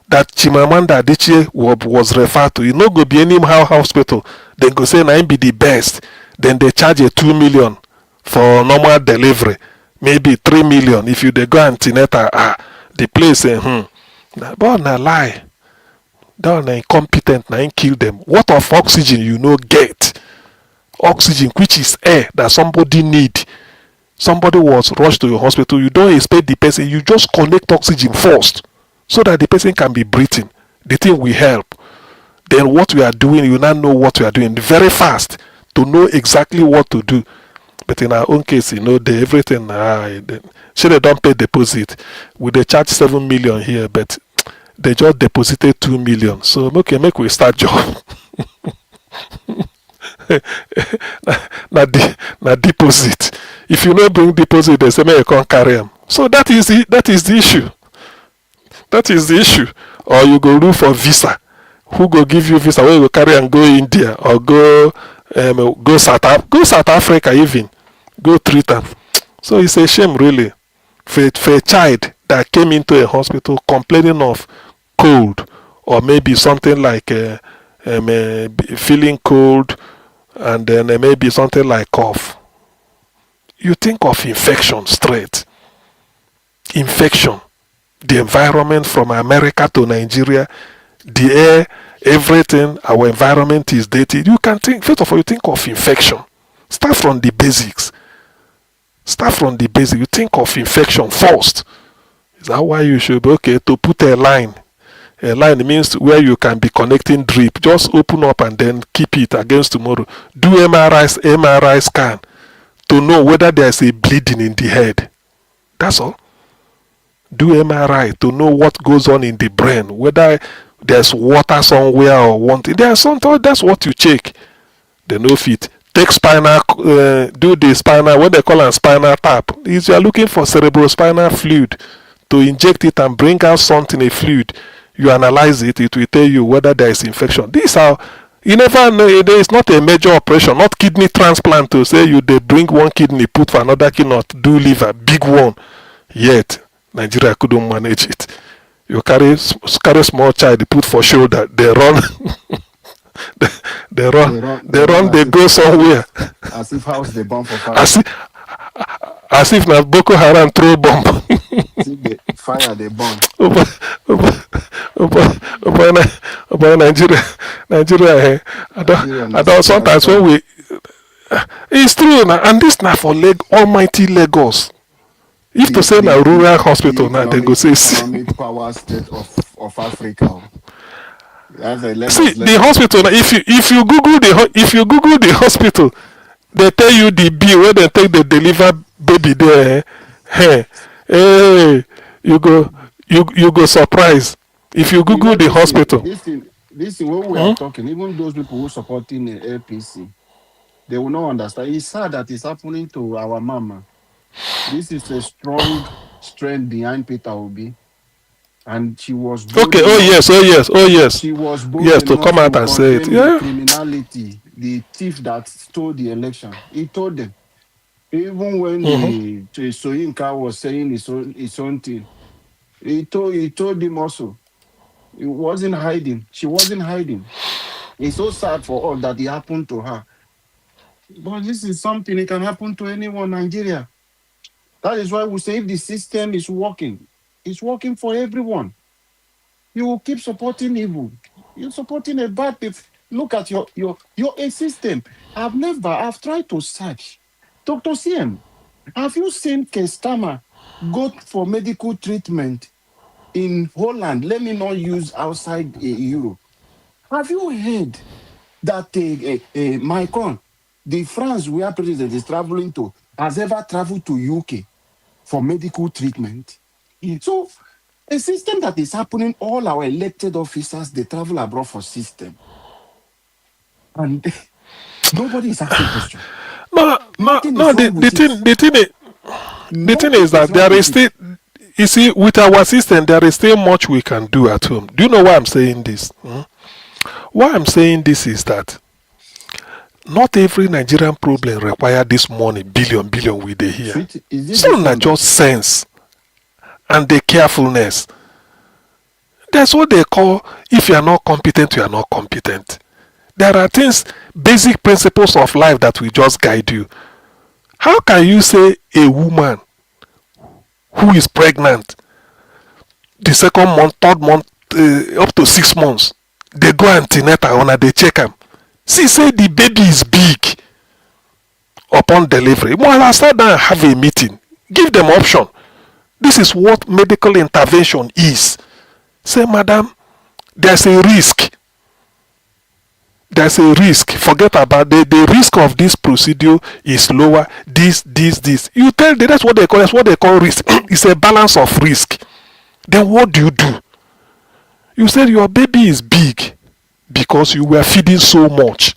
that Chimamanda Adichie was referred to. You know, go be anyhow hospital. They go say na him be the best. Then they charge a 2 million for normal delivery, maybe 3 million if you dey go antenatal. The place but na lie. That na incompetent, na him kill them. What of oxygen you no get? Oxygen, which is air that somebody need. Somebody was rushed to your hospital. You don't expect the person. You just connect oxygen first, so that the person can be breathing. The thing will help. Then what we are doing, you now know what we are doing very fast to know exactly what to do. But in our own case, everything. They don't pay deposit. They charge 7 million here, but they just deposited 2 million. So okay, make we start job. na deposit. If you no bring deposit, they say you can't carry them. So that is the issue. That is the issue. Or you go look for visa. Who go give you visa? Where you go carry and go India or go South Africa even. Go treat them. So it's a shame really for a child that came into a hospital complaining of cold or maybe something like feeling cold and then maybe something like cough. You think of infection straight. Infection. The environment from America to Nigeria, the air, everything, our environment is dated. You can think, first of all, you think of infection. Start from the basics. Start from the basics. You think of infection first. Is that why you should be okay to put a line? A line means where you can be connecting drip. Just open up and then keep it against tomorrow. Do MRI scan to know whether there's a bleeding in the head. That's all. Do MRI to know what goes on in the brain, whether there's water somewhere or one thing. There's something, that's what you check. They know fit. Take spinal, do the spinal, what they call a spinal tap. Is you are looking for cerebrospinal fluid to inject it and bring out something, a fluid. You analyze it, it will tell you whether there is infection. These are, you never know, there is not a major operation, not kidney transplant to say they bring one kidney, put for another kidney, not do liver, big one. Yet, Nigeria couldn't manage it. You carry small child, put for shoulder, they run, they go somewhere. As if house they bomb for fire. As if na Boko Haram throw bomb. See the fire they bomb. About Nigeria. I don't sometimes when we. It's true now, and this now for almighty Lagos. If to say na rural hospital now, they go say. Economic power state of Africa. See the hospital. If you Google the hospital, they tell you the bill where they take the deliver baby there. Hey, you go surprise if you Google the hospital. This thing when we are talking, even those people who supporting the APC, they will not understand. It's sad that it's happening to our mama. This is a strong strength behind Peter Obi. and she was bold Okay. Oh enough. yes. Oh yes. Oh yes. She was bold Yes. To enough come out to and say it. condemn the Yeah. criminality, the thief that stole the election. He told them, even when Mm-hmm. the Soyinka was saying his own thing, he told him also. He wasn't hiding. She wasn't hiding. It's so sad for us that it happened to her. But this is something it can happen to anyone in Nigeria. That is why we say if the system is working, it's working for everyone. You will keep supporting evil. You're supporting a bad people. Look at your a system. I've tried to search. Dr. CM, have you seen Kestama go for medical treatment in Holland? Let me not use outside Europe. Have you heard that Macron, the France where president is traveling to, has ever traveled to UK for medical treatment? So a system that is happening, all our elected officers, they travel abroad for system. And nobody is asking question. No. No. Nothing is No. wrong with it. The thing Nothing is is that wrong there is with it. still. You see, with our system, there is still much we can do at home. Do you know why I'm saying this? Why I'm saying this is that not every Nigerian problem require this money, billion we dey here. Sweet, is it this Some na one though? just sense and the carefulness. That's what they call, if you are not competent, you are not competent. There are things, basic principles of life that will just guide you. How can you say a woman who is pregnant, the second month, third month, up to 6 months, they go antenatal and they check am, see say the baby is big upon delivery? Well, I sat down and have a meeting, give them option. This is what medical intervention is. Say, madam, there's a risk. There's a risk. Forget about the risk of this procedure is lower. This. You tell them that's what they call. That's what they call risk. It's a balance of risk. Then what do? You said your baby is big because you were feeding so much.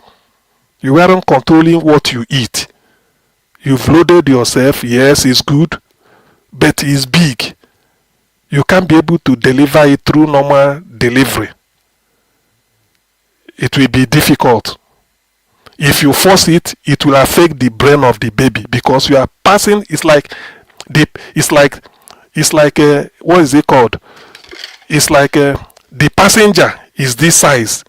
You weren't controlling what you eat. You've loaded yourself. Yes, it's good, but it's big. You can't be able to deliver it through normal delivery. It will be difficult. If you force it, it will affect the brain of the baby because you are passing. It's like what is it called? It's like the passenger is this size,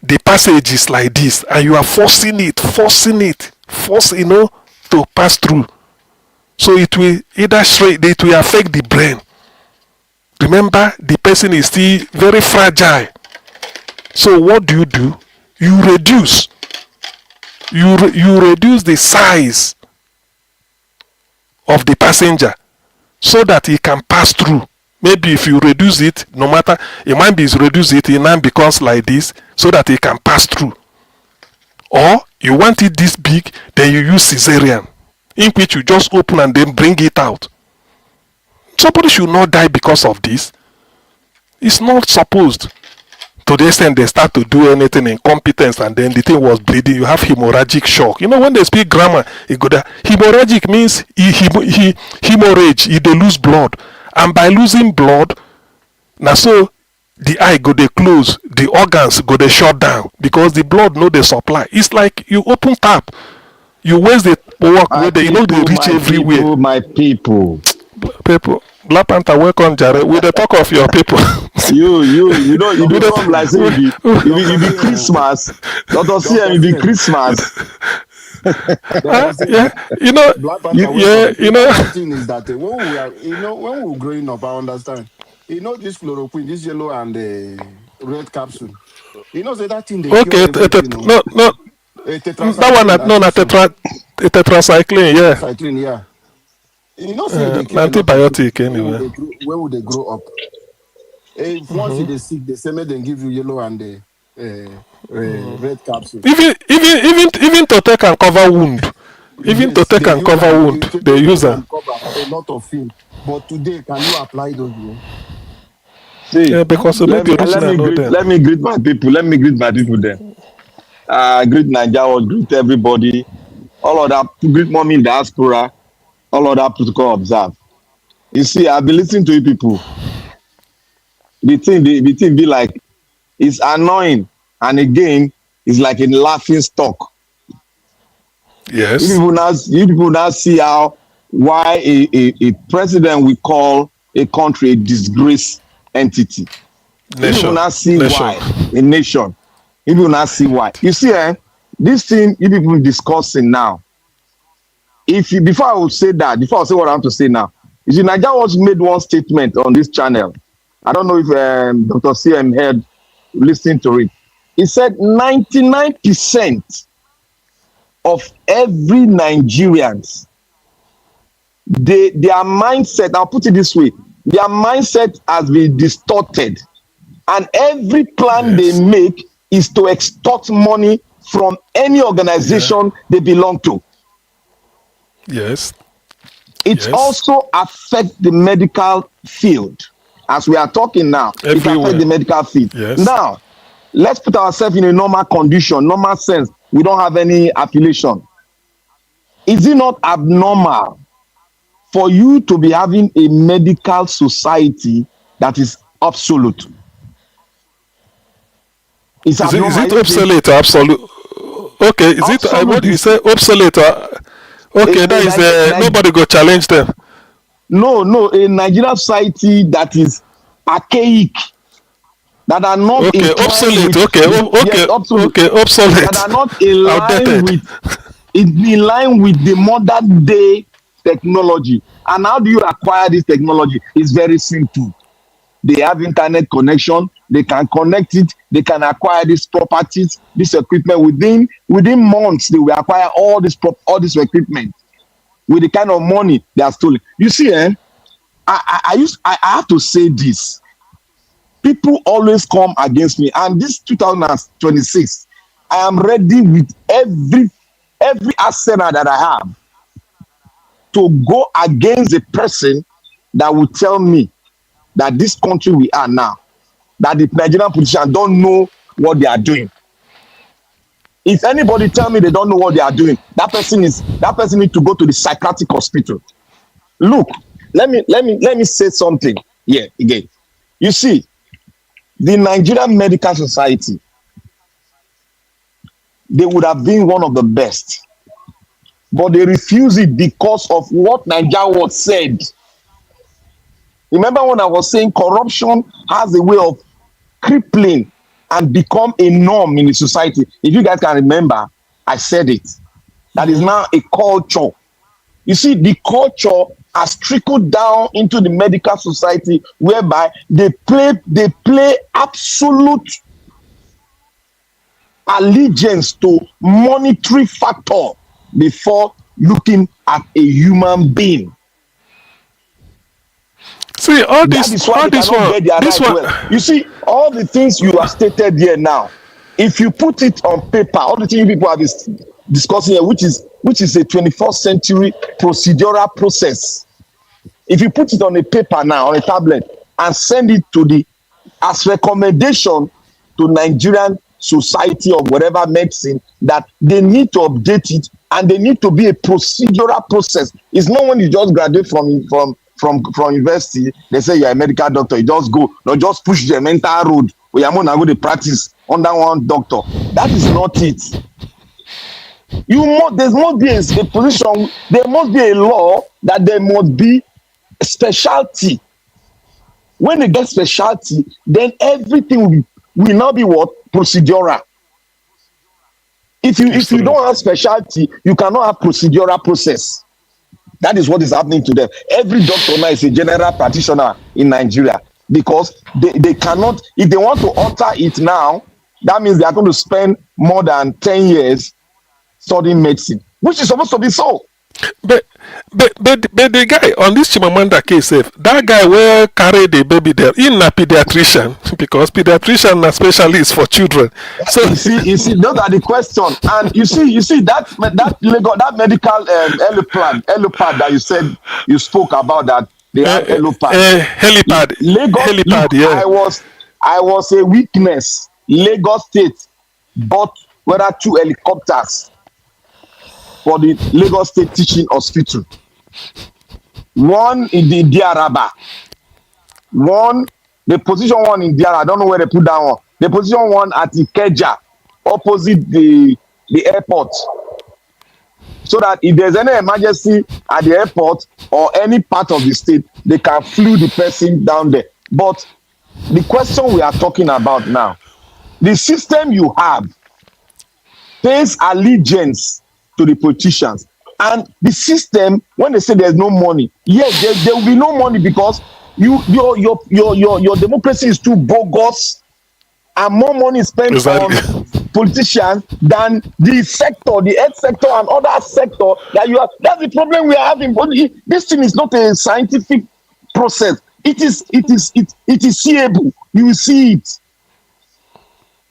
the passage is like this, and you are forcing it, to pass through. So it will either straight, it will affect the brain. Remember, the person is still very fragile. So what do? You reduce. You reduce the size of the passenger so that he can pass through. Maybe if you reduce it, no matter, it might be reduce it now becomes like this so that he can pass through. Or you want it this big, then you use cesarean, in which you just open and then bring it out. Somebody should not die because of this. It's not supposed. To the extent they start to do anything incompetence and then the thing was bleeding, you have hemorrhagic shock. You know, when they speak grammar, hemorrhagic means hemorrhage, they lose blood. And by losing blood, now so the eye go they close, the organs go they shut down because the blood no they supply. It's like you open tap, you waste the work where they they reach everywhere. My people. Black Panther, welcome, Jared. With the talk of your people. you know, you do come like say you be Christmas. Dr. CM, you be Christmas. Yeah, Black Panther, the thing is that when we were growing up, I understand. This chloroquine, this yellow and red capsule. Say that thing they cure everything. No. That one, no, tetracycline, yeah. Tetracycline, yeah. Say they cure antibiotic anyway. Where would they grow up? If once they sick, they say they give you yellow and red capsule. Even to take and cover wound. Even to take and cover wound, they use them. Cover a lot of film. But today, can you apply those? See, yeah, because let me greet my people. Let me greet my people then. Greet Nigeria, greet everybody. All of that, greet mommy in diaspora. All of that protocol observe. You see, I've been listening to you people. the thing be like, it's annoying, and again, it's like a laughing stock. Yes. You people now see how why a president we call a country a disgrace entity. You people Nation. now see Nation. why a nation. You people now see why. You see, this thing you people discussing now. If you, before I would say that, before I say what I want to say now, you see, Nigeria was made one statement on this channel. I don't know if Dr. CM had listened to it. He said 99% of every Nigerians, their mindset, I'll put it this way, their mindset has been distorted, and every plan they make is to extort money from any organization they belong to. Yes. It also affects the medical field. As we are talking now, it affects the medical field. Yes. Now, let's put ourselves in a normal condition, normal sense. We don't have any affiliation. Is it not abnormal for you to be having a medical society that is absolute? Is it obsolete or absolute? Okay, is it what you say obsolete? Okay, that is nobody go challenge them. No, a Nigerian society that is archaic, that are not obsolete. Obsolete. That are not in line with the modern day technology. And how do you acquire this technology? It's very simple. They have internet connection. They can connect it. They can acquire these properties, this equipment within months. They will acquire all this equipment with the kind of money they are stolen. You see, I have to say this. People always come against me, and this 2026, I am ready with every arsenal that I have to go against a person that will tell me that this country we are now, that the Nigerian politicians don't know what they are doing. If anybody tell me they don't know what they are doing, that person needs to go to the psychiatric hospital. Look, let me say something here again. You see, the Nigerian Medical Society, they would have been one of the best, but they refuse it because of what Nigeria was said. Remember when I was saying corruption has a way of crippling and become a norm in the society? If you guys can remember, I said it. That is now a culture. You see, the culture has trickled down into the medical society, whereby they play absolute allegiance to monetary factor before looking at a human being. See, all this one. You see, all the things you have stated here now, if you put it on paper, all the things people have discussing here, which is a 21st century procedural process. If you put it on a paper now, on a tablet, and send it as recommendation to Nigerian society or whatever medicine, that they need to update it, and they need to be a procedural process. It's not when you just graduate from university, they say you're a medical doctor, you just go, no, just push the mental road, where you're going to go to practice under one doctor. That is not it. There must be a position, there must be a law that there must be a specialty. When they get specialty, then everything will now be what? Procedural. If you don't have specialty, you cannot have procedural process. That is what is happening to them. Every doctor now is a general practitioner in Nigeria, because they cannot, if they want to alter it now, that means they are going to spend more than 10 years studying medicine, which is supposed to be so. But the guy on this Chimamanda case, that guy will carry the baby there in a pediatrician, because pediatrician are specialists for children. So you see, those are the questions. And you see that medical helipad that you said you spoke about, that they have helipad. Lagos, yeah. I was a witness. Lagos State bought whether 2 helicopters for the Lagos State Teaching Hospital. One in the Diaraba, one They position one in there. I don't know where they put that one. They position one at Ikeja, opposite the airport, so that if there's any emergency at the airport or any part of the state, they can flew the person down there. But the question we are talking about now, the system you have pays allegiance to the politicians, and the system, when they say there's no money, yes, there will be no money because your democracy is too bogus, and more money is spent on politicians than the sector, the health sector and other sector that you have. That's the problem we are having. But this thing is not a scientific process. It is seeable. You will see it.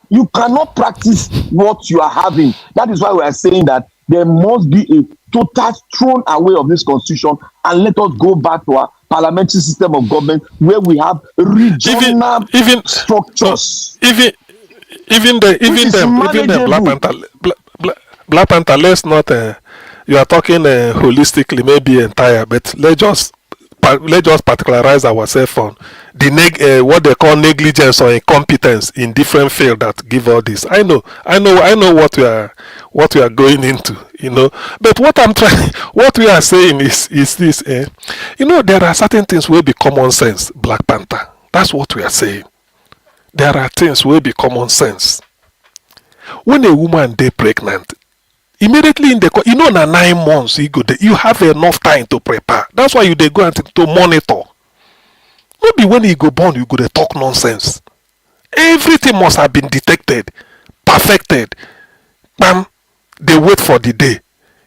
You cannot practice what you are having. That is why we are saying that there must be a total thrown away of this constitution, and let us go back to our parliamentary system of government where we have regional structures. Even Black Panther, let's not. You are talking holistically, maybe entire, but let's just particularize ourselves on the what they call negligence or incompetence in different fields that give all this. I know what we are going into, But what we are saying is this, there are certain things will be common sense. Black Panther, that's what we are saying. There are things will be common sense. When a woman dey pregnant, immediately in the na 9 months you have enough time to prepare. That's why you dey go and to monitor. No be when you go born you go dey talk nonsense. Everything must have been detected, perfected. Bam, they wait for the day.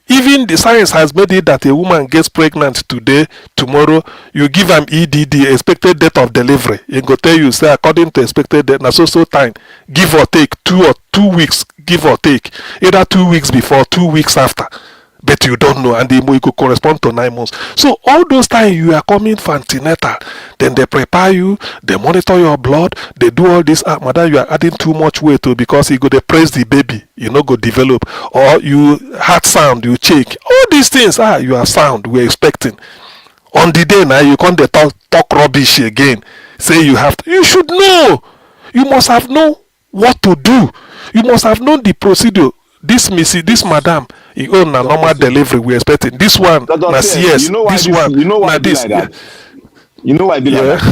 Even the science has made it that a woman gets pregnant today, tomorrow, you give them EDD, expected date of delivery. It go tell you, say, according to expected date, na so time, give or take, 2 weeks, give or take. Either 2 weeks before, 2 weeks after. But you don't know, and it could correspond to 9 months. So all those times you are coming for antenatal, then they prepare you, they monitor your blood, they do all this. Madam, you are adding too much weight to because you go to press the baby, you know, go develop, or you heart sound, you check. All these things, you are sound, we're expecting. On the day now, you can't talk rubbish again. Say you have to, you should know. You must have known what to do. You must have known the procedure. This madam, he own a normal delivery. We expecting this one. Yes, this one. You know why it be like that. You know why it be like that.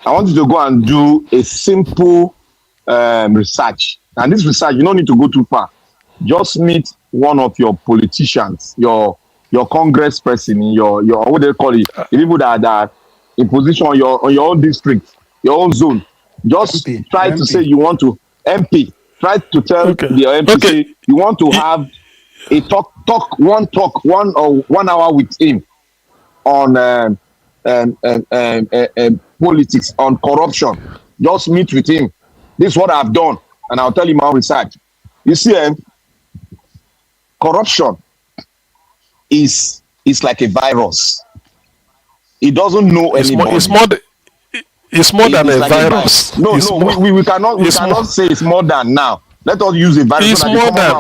I want you to go and do a simple research. And this research, you don't need to go too far. Just meet one of your politicians, your congress person, your what they call it, the people that are in position on your own district, your own zone. Just try to say you want to MP. Try to tell the MP say you want to have a talk 1 hour with him on politics, on corruption. Just meet with him. This is what I've done, and I'll tell him my research. You see, corruption is like a virus. It doesn't know anybody. It's more than a virus. No, we cannot say it's more than now. Let us use a virus. It's more than.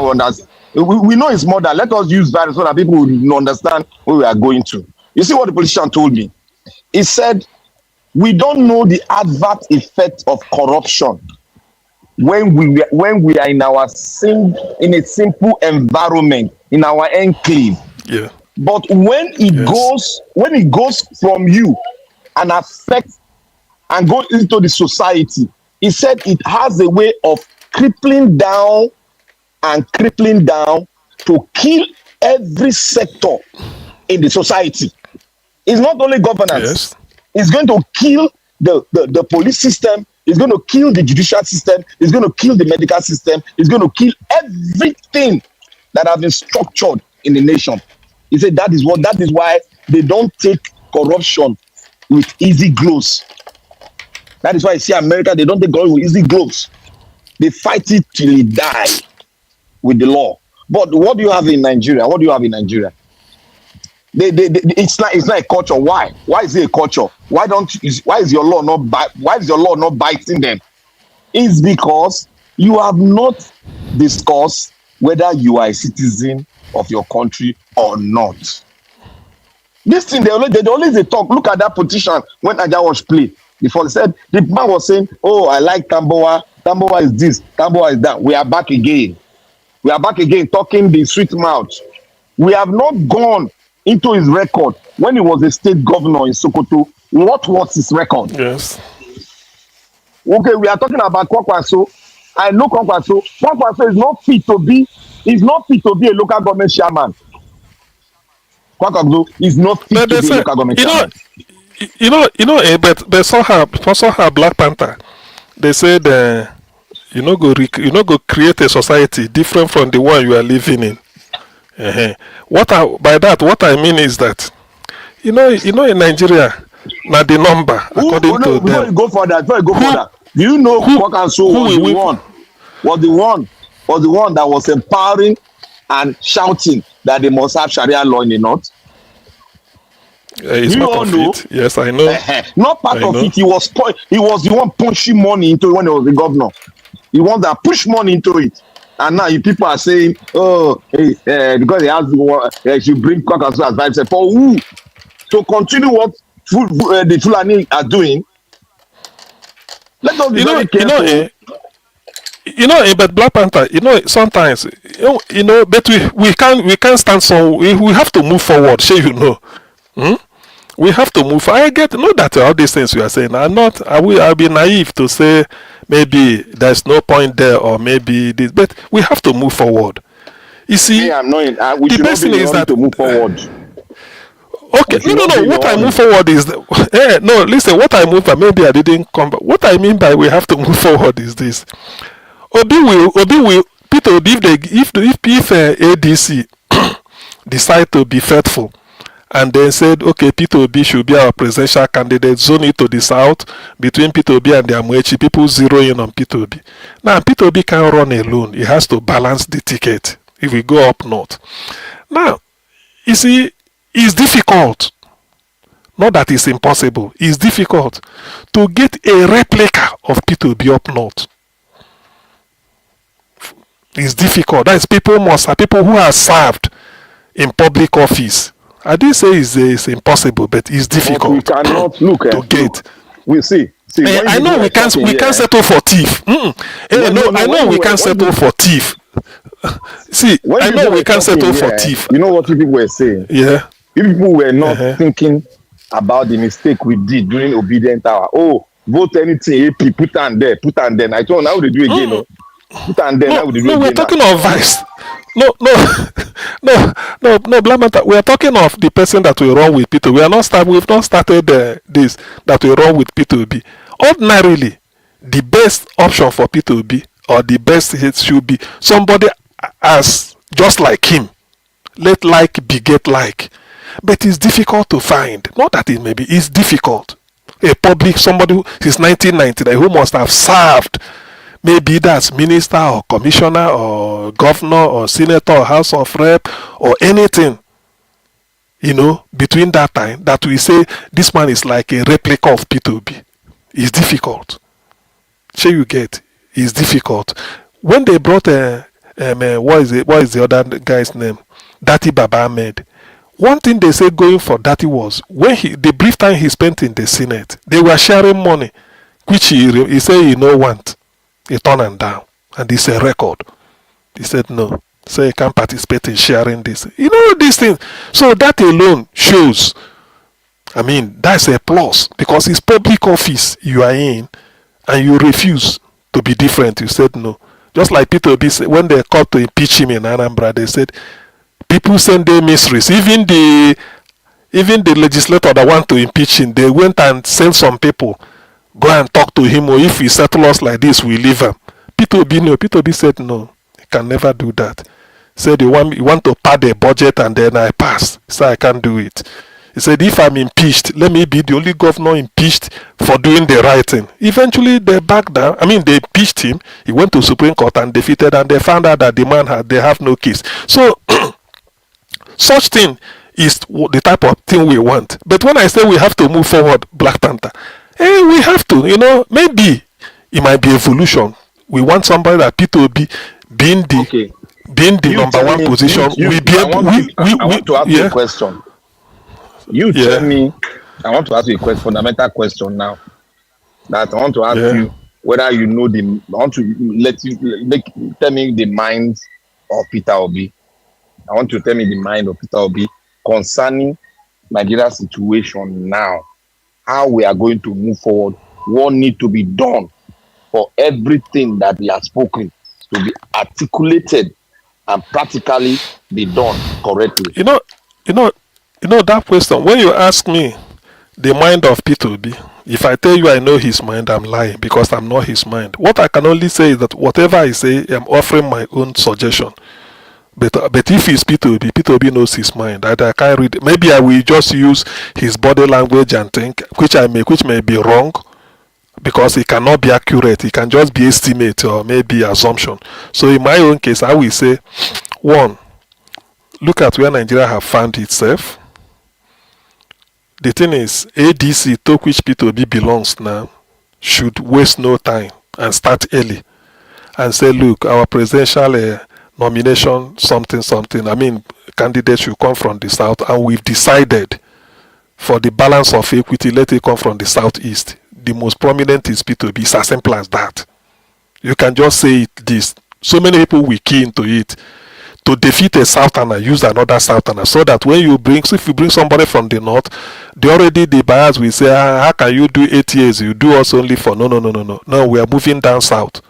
We know it's more than. Let us use virus so that people will understand where we are going to. You see what the politician told me? He said, we don't know the adverse effect of corruption when we are in a simple environment, in our enclave. Yeah. But when it goes from you and affects and go into the society, he said it has a way of crippling down to kill every sector in the society. It's not only governance. Yes. It's going to kill the police system. It's going to kill the judicial system. It's going to kill the medical system. It's going to kill everything that has been structured in the nation. He said that is why they don't take corruption with easy gloves. That is why you see America, they don't take corruption with easy gloves. They fight it till it die with the law. But what do you have in Nigeria? It's not a culture. Why? Why is it a culture? Why is your law not biting them? It's because you have not discussed whether you are a citizen of your country or not. This thing they always talk. Look at that politician when Aja was played. Before they said the man was saying, "Oh, I like Tambuwal. Tambuwal is this. Tambuwal is that." We are back again. We are back again talking the sweet mouth. We have not gone into his record when he was a state governor in Sokoto. What was his record? Yes. Okay, we are talking about Kwakwaso. I know Kwakwaso. Kwakwaso is not fit to be. Is not fit to be a local government chairman. Kwakwaso is not fit But to they be a say, local government chairman. but somehow Black Panther, they said, go create a society different from the one you are living in. What I mean is that, in Nigeria, now the number according to Before them. you go further, do you know Kwakwaso was the one that was empowering and shouting that they must have Sharia law in the north? It's you part all of know? it. Yes, I know. Not part of it. He was the one pushing money into it when he was the governor. He was that push money into it. And now you people are saying, oh, because they should bring Kwakwaso as vice. For who? To continue what the Fulani are doing. Let us be very careful. But Black Panther, sometimes, but we can't stand so. We have to move forward. We have to move. I know that all these things you are saying are not. I'll be naive to say maybe there's no point there or maybe this, but we have to move forward. You see, we should not be able to move forward. Okay, no. What I move forward is no. Listen, what I move. Maybe I didn't come. What I mean by we have to move forward is this. Obi will Peter Obi if ADC decide to be faithful, and then said, okay, Peter Obi should be our presidential candidate, zone it to the south between Peter Obi and the Amuechi. People zero in on Peter Obi. Now Peter Obi can't run alone. He has to balance the ticket if we go up north. Now, you see. It's difficult. Not that it's impossible. It's difficult to get a replica of Peter Obi up north. It's difficult. That is, people who have served in public office. I didn't say it's impossible, but it's difficult. But we cannot to get. We see. I know we can't settle for thief. I know we can't settle for thief. See, I know we can't settle for thief. You know what people were saying? Yeah. People were not thinking about the mistake we did during Obedient Hour. Oh, vote anything, AP, put on there. I told them, how would they do again? No? Put on there, how would they do again? No, we're talking of vice. No, Black Matter. We are talking of the person that will run with Peter. We've not started this, that will run with Peter Obi. Ordinarily, the best option for Peter Obi, or the best hit, should be somebody as just like him. Let like beget like. But it's difficult to find. Not that it may be, it's difficult. Somebody who since 1999 who must have served, maybe that's minister or commissioner or governor or senator or house of rep or anything, between that time, that we say this man is like a replica of Peter Obi. It's difficult. You get? It's difficult. When they brought what is the other guy's name? Dati Baba Ahmed. One thing they say going for Dati was when the brief time he spent in the Senate, they were sharing money, which he said he no want. He turned them down, and it's a record. He said no, so he can't participate in sharing this. These things. So that alone shows. I mean, that's a plus because it's public office you are in, and you refuse to be different. You said no. Just like Peter Obi said, when they called to impeach him in Anambra, they said people send their mysteries. Even the legislator that want to impeach him, they went and sent some people go and talk to him. Or if he settle us like this, we leave him. Peter Obi said no, he can never do that. He said you want to pad a budget and then I pass. He said I can't do it. He said if I'm impeached, let me be the only governor impeached for doing the right thing. Eventually they backed down. I mean, they impeached him. He went to Supreme Court and defeated, and they found out that the man they have no case. So such thing is the type of thing we want. But when I say we have to move forward, Black Panther, we have to. Maybe it might be evolution. We want somebody that Peter Obi being the number one position. I want to ask you a question. You tell me. I want to ask you a fundamental question now. that I want to ask Yeah. you whether you know I want to tell me the mind of Peter Obi. I want to tell me the mind of Peter Obi concerning Nigeria's situation now, how we are going to move forward, what need to be done for everything that he has spoken to be articulated and practically be done correctly. You know, you know, that question. When you ask me the mind of Peter Obi, if I tell you I know his mind, I'm lying because I'm not his mind. What I can only say is that whatever I say, I'm offering my own suggestion. But if it's Peter Obi knows his mind. I can't read. Maybe I will just use his body language and think, which may be wrong, because it cannot be accurate. It can just be estimate or maybe assumption. So in my own case, I will say, one, look at where Nigeria have found itself. The thing is, ADC, to which Peter Obi belongs now, should waste no time and start early and say, look, our presidential nomination, something, candidates should come from the south, and we've decided for the balance of equity, let it come from the southeast. The most prominent is Peter Obi. It's as simple as that. You can just say it this. So many people will key into it. To defeat a southerner, use another southerner, so that when you bring, so if you bring somebody from the north, the buyers will say, how can you do 8 years? You do us only for no, we are moving down south.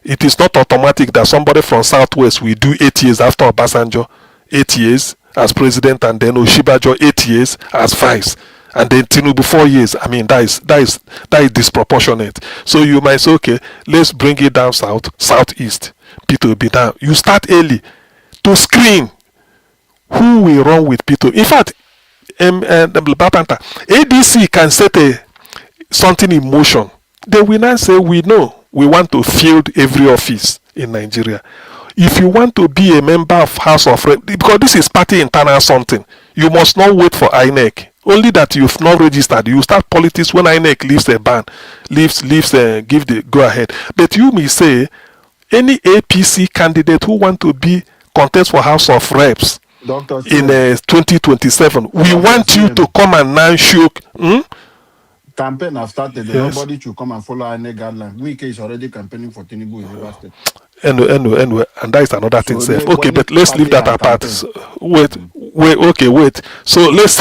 It is not automatic that somebody from southwest will do 8 years after Obasanjo, 8 years as president, and then Oshibajo 8 years as vice, and then Tinubu 4 years. That is disproportionate. So you might say, okay, let's bring it down southeast. Peter Obi down. You start early to screen who will run with Peter. In fact, ADC can set something in motion. They will not say, we know we want to field every office in Nigeria. If you want to be a member of House of Rep, because this is party internal something, you must not wait for INEC. Only that you've not registered. You start politics when INEC leaves a ban, give the go ahead. But you may say, any APC candidate who want to be contest for House of Reps in 2027, we want you to come and now show. Campaign have started. Yes. Nobody should come and follow any guideline. Wike is already campaigning for Tinubu in Rivers State. Anyway, and that is another thing. So Okay, but let's leave that apart. campaign. Wait. So let's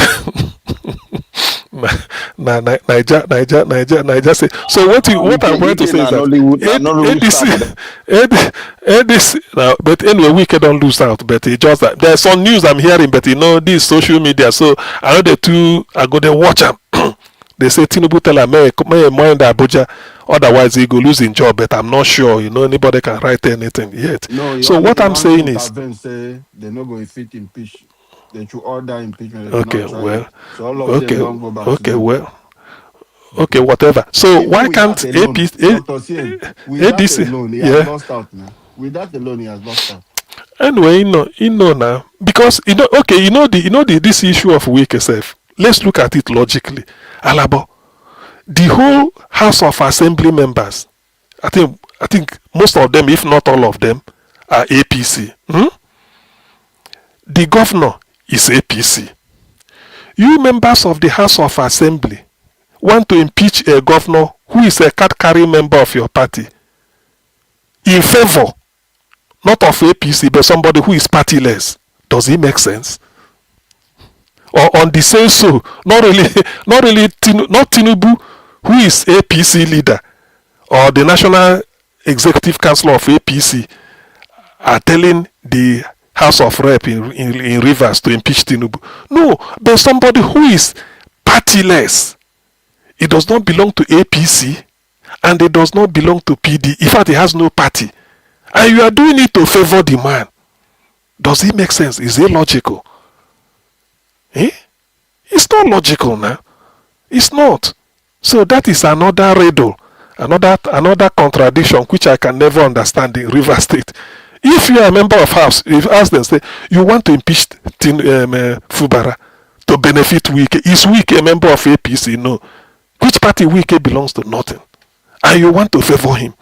Niger say. So what I'm going to say is that ADC now, but anyway, we don't lose out. But it just that there's some news I'm hearing, but this social media. So I know the two I go there watch them. They say Tinubu tell him, may mind Abuja, otherwise he go lose his job. But I'm not sure, anybody can write anything yet. No, so what I'm saying is, say they're not going to fit impeach. They should order impeachment. Okay, well, so all of them don't go back. Okay, whatever. So why can't ADC? That alone, he has lost out now. With that alone, he has lost out. Anyway, now because this issue of weak self. Let's look at it logically. Alabo, the whole House of Assembly members, I think most of them, if not all of them, are APC. The governor is APC. You members of the House of Assembly want to impeach a governor who is a card-carrying member of your party in favor, not of APC, but somebody who is partyless. Does it make sense? Or on the same so, not Tinubu, who is APC leader, or the National Executive Council of APC are telling the House of Rep in Rivers to impeach Tinubu. No, but somebody who is partyless. It does not belong to APC, and it does not belong to PD. In fact, it has no party. And you are doing it to favor the man. Does it make sense? Is it logical? It's not logical now. It's not. So that is another riddle, another contradiction which I can never understand in Rivers State. If you are a member of House, if ask them, say you want to impeach Fubara to benefit Wike, is Wike a member of APC? No. Which party Wike belongs to? Nothing. And you want to favor him?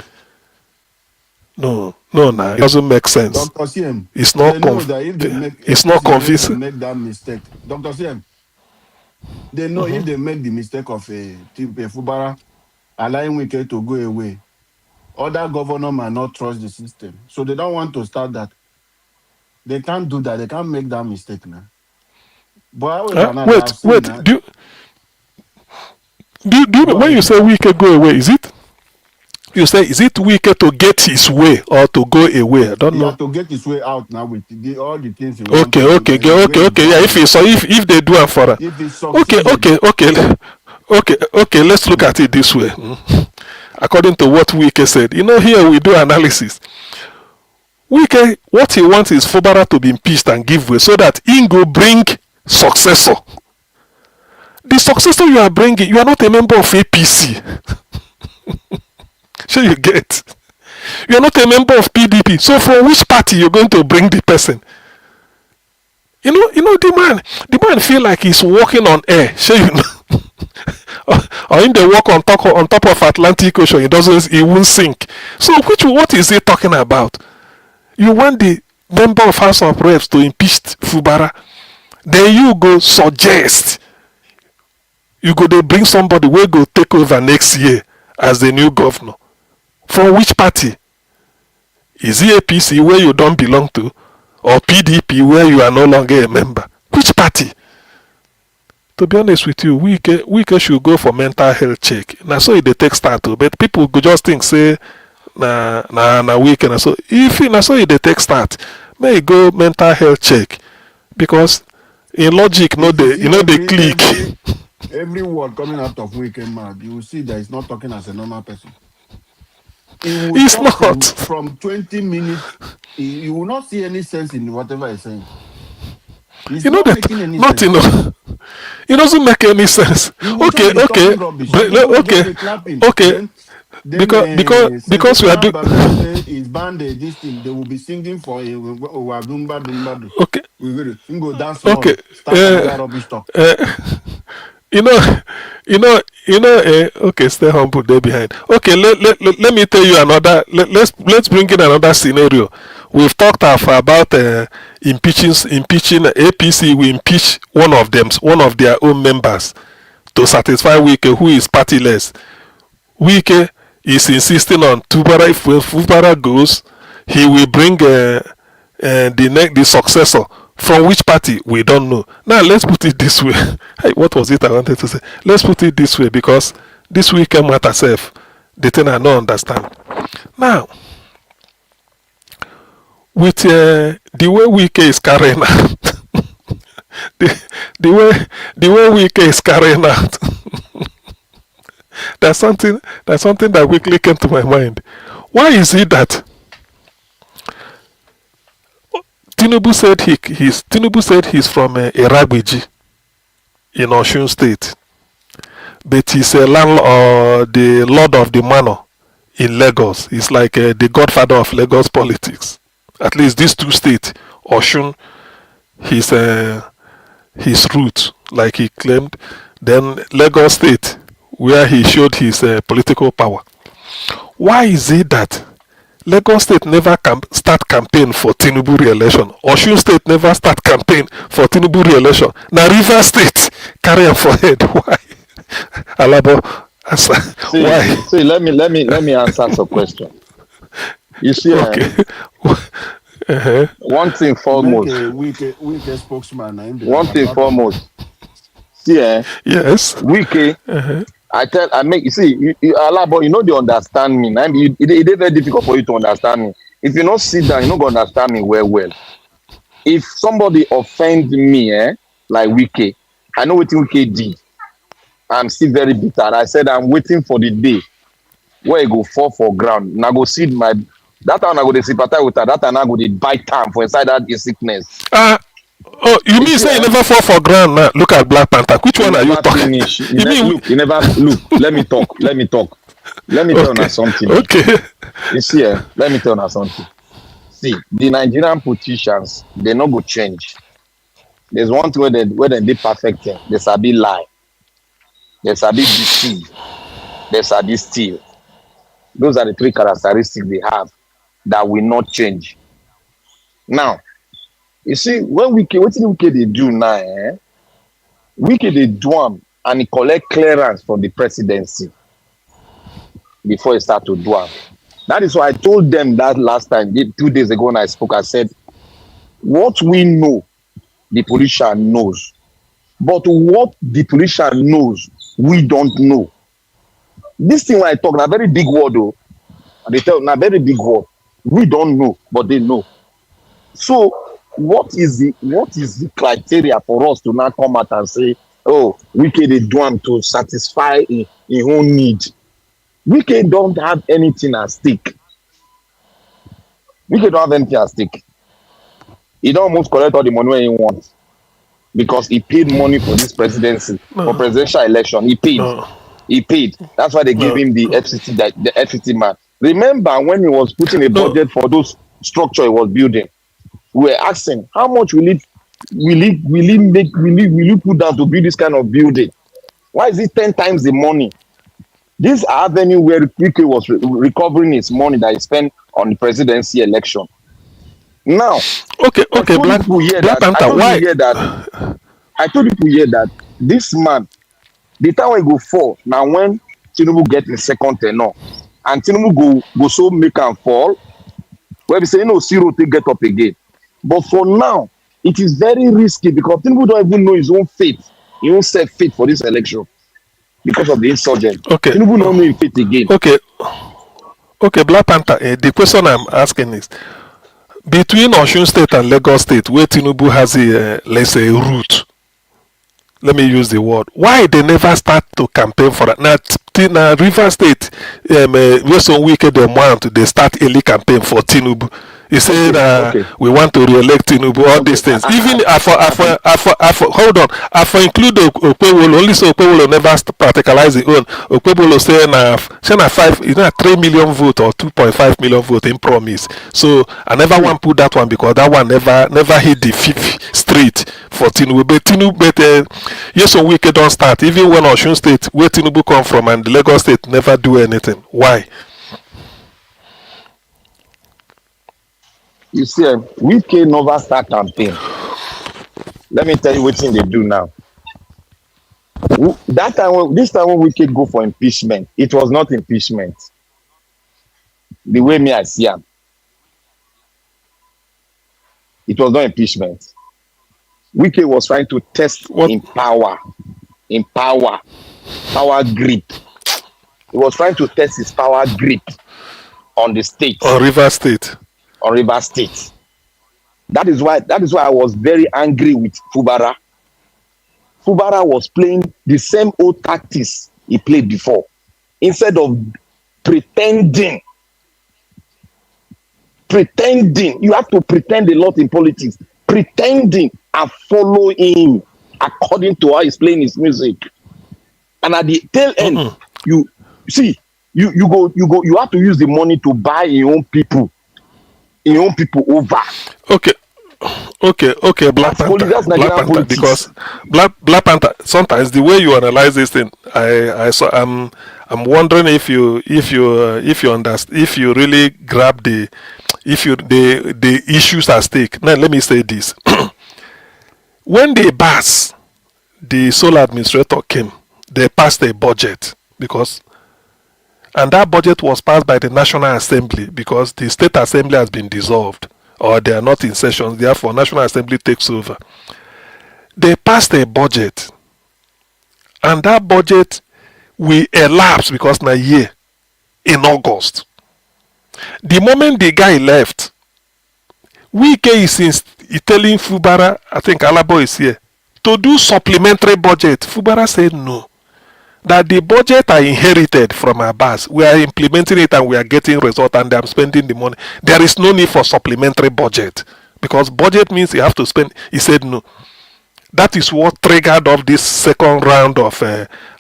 No, it doesn't make sense. Dr. CM, it's not it's not convincing. Make that mistake, Dr. CM. They know if they make the mistake of a Fubara allowing Wike to go away. Other governor might not trust the system. So they don't want to start that. They can't do that. They can't make that mistake now. But however, now they Wait, have seen wait. that. Do Go when you ahead say now. Wike go away, is it you say is it Wike to get his way or to go away? I don't He know. had to get his way out now with all the things he want Okay, to do. okay, There's a way he's okay. Yeah, gone now. if they do it for her. If he Okay, succeeded, okay. Let's look at it this way. According to what Wike said, here we do analysis. Wike, what he wants is Fubara to be impeached and give way so that he go bring successor. The successor you are bringing, you are not a member of APC. Sure you get. You are not a member of PDP. So from which party you're going to bring the person? The man feel like he's walking on air. Sure you know. Or in the walk on top of Atlantic Ocean, he won't sink. So what is he talking about? You want the member of House of Reps to impeach Fubara, then you go suggest you go dey bring somebody wey go take over next year as the new governor. From which party? Is it APC where you don't belong to, or PDP where you are no longer a member? Which party? To be honest with you, Wike should go for mental health check. Na so e dey take start o, but people go just think say na Wike na so. If na so e dey take start, may e go mental health check, because in logic if you see dey click. every word coming out of Wike mouth, you will see that he's not talking as a normal person. He will It's talk not. from 20 minutes. You will not see any sense in whatever he's saying. He's not making any sense. It doesn't make any sense. He will just be talking rubbish. People will just be clapping. Then because we are doing. Is banned this thing. They will be singing for Dumba Dumbadu. Okay. We will go dance. Okay. Start another rubbish talk. Okay, stay humble there behind. Okay, let me tell you another. Let's bring in another scenario. We've talked about impeaching APC. We impeach one of their own members to satisfy Wike, who is partyless. Wike is insisting on Fubara. If Fubara goes, he will bring the successor. From which party? We don't know. Now let's put it this way. Hey, what was it I wanted to say? Let's put it this way, because this weekend matter self, the thing I don't understand. Now, with the way Wike is carrying out, the way Wike is carrying out, there's something that quickly came to my mind. Why is it that Tinubu said he's from Iragbiji in Osun State, but he's a landlord, or the lord of the manor in Lagos. He's like the godfather of Lagos politics. At least these two states, Osun, his root, like he claimed. Then Lagos State, where he showed his political power. Why is it that Lagos State never start campaign for Tinubu re-election? Osun State never start campaign for Tinubu re-election. Now Rivers State carry am for head. Why? Alabo, answer. Why? See, let me answer some question. You see, okay. One thing foremost. Wike spokesman. One thing foremost. See, yes. Wike. You see, Alabo, they understand me. It is very difficult for you to understand me. If you not sit down, you not gonna understand me well. If somebody offend me, like Wike, I know what Wike did. I'm still very bitter. I said I'm waiting for the day where I go fall for ground. Now go see that time I go to sympathize with her. That time I go to bite time for inside that sickness. You mean say you never fall for ground now? Look at Black Panther. Which one are you talking? You never look. Let me talk. Let me tell you something. Okay. You see, let me tell you something. See, the Nigerian politicians, they no go change. There's one thing where they perfect thing. They sabi lie. They sabi deceive. They sabi steal. Those are the three characteristics they have that will not change. Now, you see, when what Wike they do now, Wike they do them and he collect clearance from the presidency. before he start to do am. That is why I told them that last time, 2 days ago when I spoke, I said, what we know, the politician knows. But what the politician knows, we don't know. This thing when I talk, na very big word though. And they tell na very big word. We don't know, but they know. So what is the criteria for us to now come out and say, oh, Wike dey do am to satisfy his own need? Wike don't have anything at stake. Wike don't have anything at stake. He don't almost collect all the money when he wants because he paid money for this presidency, for presidential election. He paid. He paid. That's why they gave him the FCT, the FCT man. Remember when he was putting a budget for those structure he was building? We were asking how much will you put down to build this kind of building? Why is it 10 times the money? This avenue where Wike was recovering his money that he spent on the presidency election. Now, okay, I told people here that this man, the time we go fall now when Tinubu get in second tenure, and Tinubu go so make am fall, where we say Ciro take get up again. But for now, it is very risky because Tinubu don't even know his own fate, his own set fate for this election because of the insurgent. Okay. Tinubu don't know his fate again. Okay, Black Panther. The question I'm asking is, between Osun State and Lagos State, where Tinubu has a, let's say, route, let me use the word, why they never start to campaign for that? Now, River State, where some wicked they want, they start early campaign for Tinubu. He said, we want to re-elect Tinubu, all these things. Even hold on, I include Okwewolo, only so Okwewolo never practicalize the own. Okwewolo say na 3 million vote or 2.5 million vote in promise. So I never want to put that one because that one never hit the fifth street for Tinubu. But yes, so wicked don't start. Even when Osun State, where Tinubu come from, and the Lagos State never do anything. Why? You see, Wike never start campaign. Let me tell you what thing they do now. This time when Wike go for impeachment, it was not impeachment. The way me I see him, it was not impeachment. Wike was trying to test power grip. He was trying to test his power grip on the state. On River State. On River State. That is why I was very angry with Fubara. Fubara was playing the same old tactics he played before. Instead of pretending, you have to pretend a lot in politics. Pretending and follow him according to how he's playing his music. And at the tail end, you have to use the money to buy your own people over. Okay, Black Panther, because Black Panther, sometimes the way you analyze this thing, I'm wondering if you understand, if you really grab the issues at stake. Now let me say this. When the sole administrator came, they passed a budget and that budget was passed by the National Assembly because the State Assembly has been dissolved or they are not in session, therefore National Assembly takes over. They passed a budget and that budget will elapse because na year in August. The moment the guy left, Wike is telling Fubara, I think Alabo is here, to do supplementary budget. Fubara said no. That the budget I inherited from Abbas, we are implementing it and we are getting results and I'm spending the money. There is no need for supplementary budget because budget means you have to spend. He said no. That is what triggered off this second round of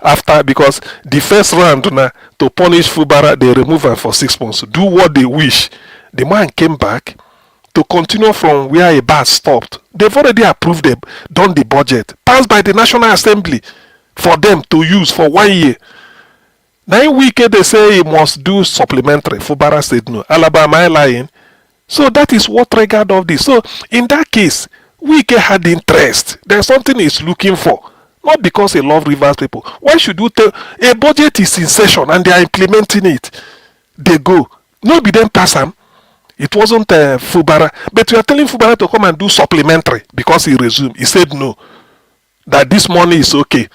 after, because the first round to punish Fubara, they remove him for 6 months. Do what they wish. The man came back to continue from where Abbas stopped. They've already approved them, done the budget, passed by the National Assembly for them to use for 1 year. 9 weeks they say he must do supplementary. Fubara said no. Alabama, am I lying? So that is what triggered all this. So in that case, Wike had interest. There's something he's looking for. not because he love Rivers people. Why should you tell a budget is in session and they are implementing it? They go. No be them pass them. It wasn't Fubara, but we are telling Fubara to come and do supplementary because he resumed. He said no, that this money is okay.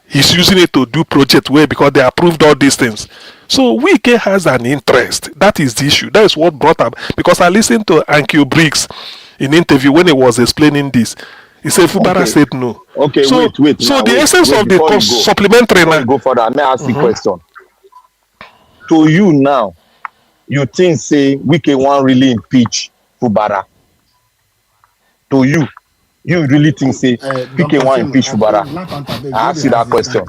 He's using it to do project way because they approved all these things. So Wike has an interest. That is the issue. That is what brought up. Because I listened to Ankyo Briggs in interview when he was explaining this. He said Fubara said no. Okay, so, wait. So now, the wait, essence wait, of the supplementary now. Go further. May I ask you a question? To you now, you think say Wike wan really impeach Fubara? To you really think say Wike wan impeach Fubara? I ask you that question.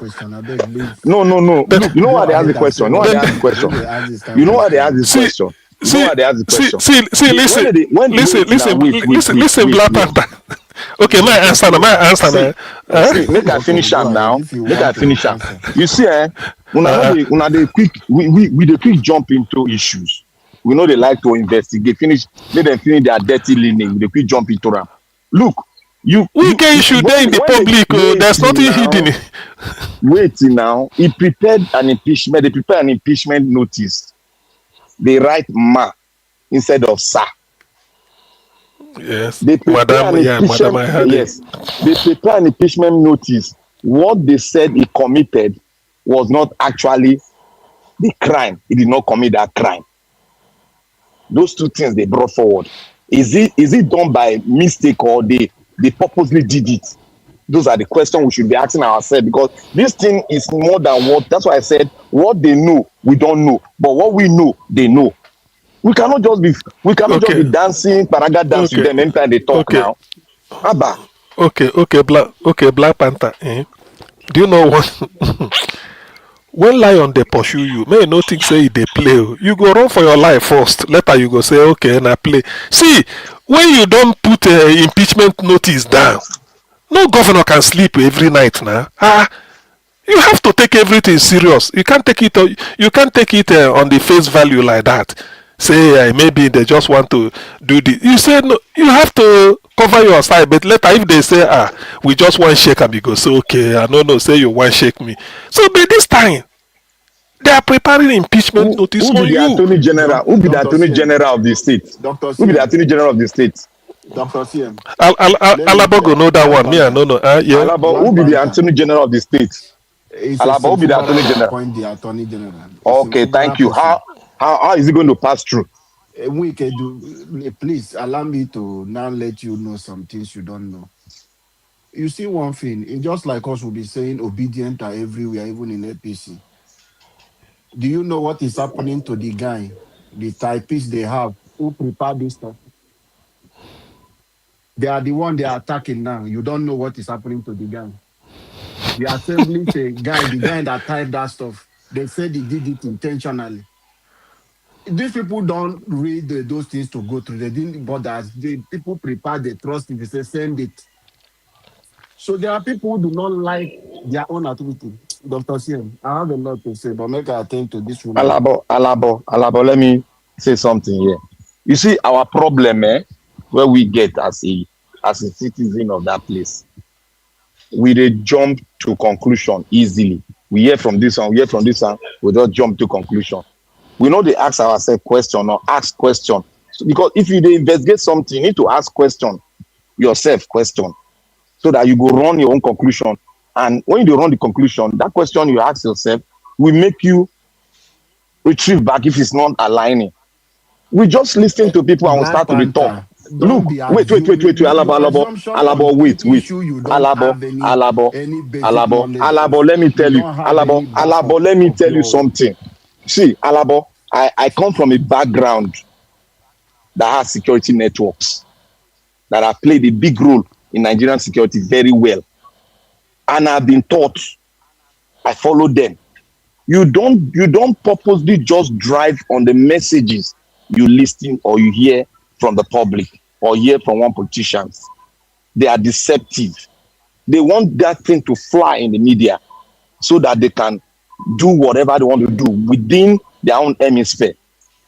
No. Look, you know why they ask the question? You know why they ask the question? You know why they ask this question? You know why they ask the question? Listen, Black Panther. Okay, my answer. Make I finish am now. Make I finish am. You see, una dey quick. We dey quick jump into issues. We know they like to investigate. Let them finish their dirty lineage. They quick jump into them. Look, we get issue there in the public. There's nothing hidden. Wait now. He prepared an impeachment. They prepared an impeachment notice. They write "ma" instead of "sir." Yes, they prepare Madam, I heard yes. They prepare an impeachment notice. What they said he committed was not actually the crime. He did not commit that crime. Those two things they brought forward. Is it done by mistake or they purposely did it? Those are the questions we should be asking ourselves, because this thing is more than what. That's why I said what they know we don't know, but what we know they know. We cannot just be dancing paraga dance with them anytime they talk now. Abba. Black Panther. Do you know what? When lion they pursue you, may no think say they play. You go run for your life first. Later you go say okay and I play. See, when you don't put impeachment notice down, no governor can sleep every night now. You have to take everything serious. You can't take it. You can't take it on the face value like that. Say maybe they just want to do this. You say no. You have to cover your side. But later, if they say we just want shake and you go say okay, I don't know. Say you want shake me. So by this time, they are preparing impeachment notice for you. Who be the Attorney General of the state? Who be the Attorney General of the state? Dr. CM. Alabo go know that one. Me, I don't know. Yeah. Alabo, who be the Attorney General of the state? Alabo, who be the Attorney General? Appoint the Attorney General. Okay, thank you. How is it going to pass through? We can do. Please allow me to now let you know some things you don't know. You see one thing, it's just like us will be saying obedient are everywhere, even in APC. Do you know what is happening to the guy, the typist they have, who prepared this stuff? They are the one they are attacking now. You don't know what is happening to the guy. The assembly say, the guy that typed that stuff, they said he did it intentionally. These people don't read those things to go through. They didn't bother. People prepare, they trust it, they say send it. So there are people who do not like their own activity. Dr. CM, I have a lot to say, but make I attend to this one. Alabo, let me say something here. You see, our problem, where we get as a citizen of that place, we they jump to conclusion easily. We hear from this one, we just jump to conclusion. We know they ask ourselves question or ask question. So because if you investigate something, you need to ask question yourself question, so that you go run your own conclusion. And when you run the conclusion, that question you ask yourself will make you retrieve back if it's not aligning. We just listen to people and we start to talk. Look, wait, Alabo, wait. Alabo, let me tell you. Alabo, let me tell you something. See, Alabo, I come from a background that has security networks that have played a big role in Nigerian security very well. And I've been taught, I follow them. You don't purposely just drive on the messages you listen or you hear from the public or hear from one politician. They are deceptive. They want that thing to fly in the media so that they can do whatever they want to do within their own hemisphere.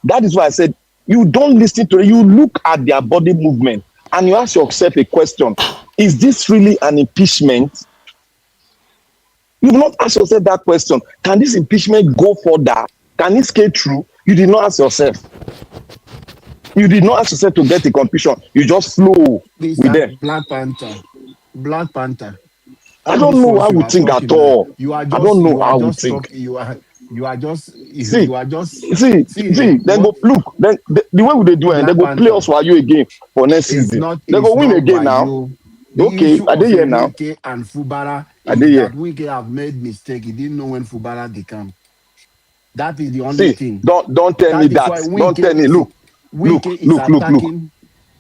That is why I said, you don't listen to it. You look at their body movement and you ask yourself a question. Is this really an impeachment? You've not asked yourself that question. Can this impeachment go further? Can it scale through? You did not ask yourself. You did not ask yourself to get a conclusion. You just flow with them. Black Panther. Black Panther. I All don't these know ones how you we are think at talking now. all. I don't know how we think. You are just See, you are just see, then what go look. Then the way they do it, they Black go play Panther us for you again for next season. They go it's win not again now. Wayo. The Okay, issue are they of here now? Wike and Fubara Are they is here? that Wike have made mistake. He didn't know when Fubara they come. That is the only See, thing. don't tell me That is that. why Don't tell me. Wike is Look. attacking.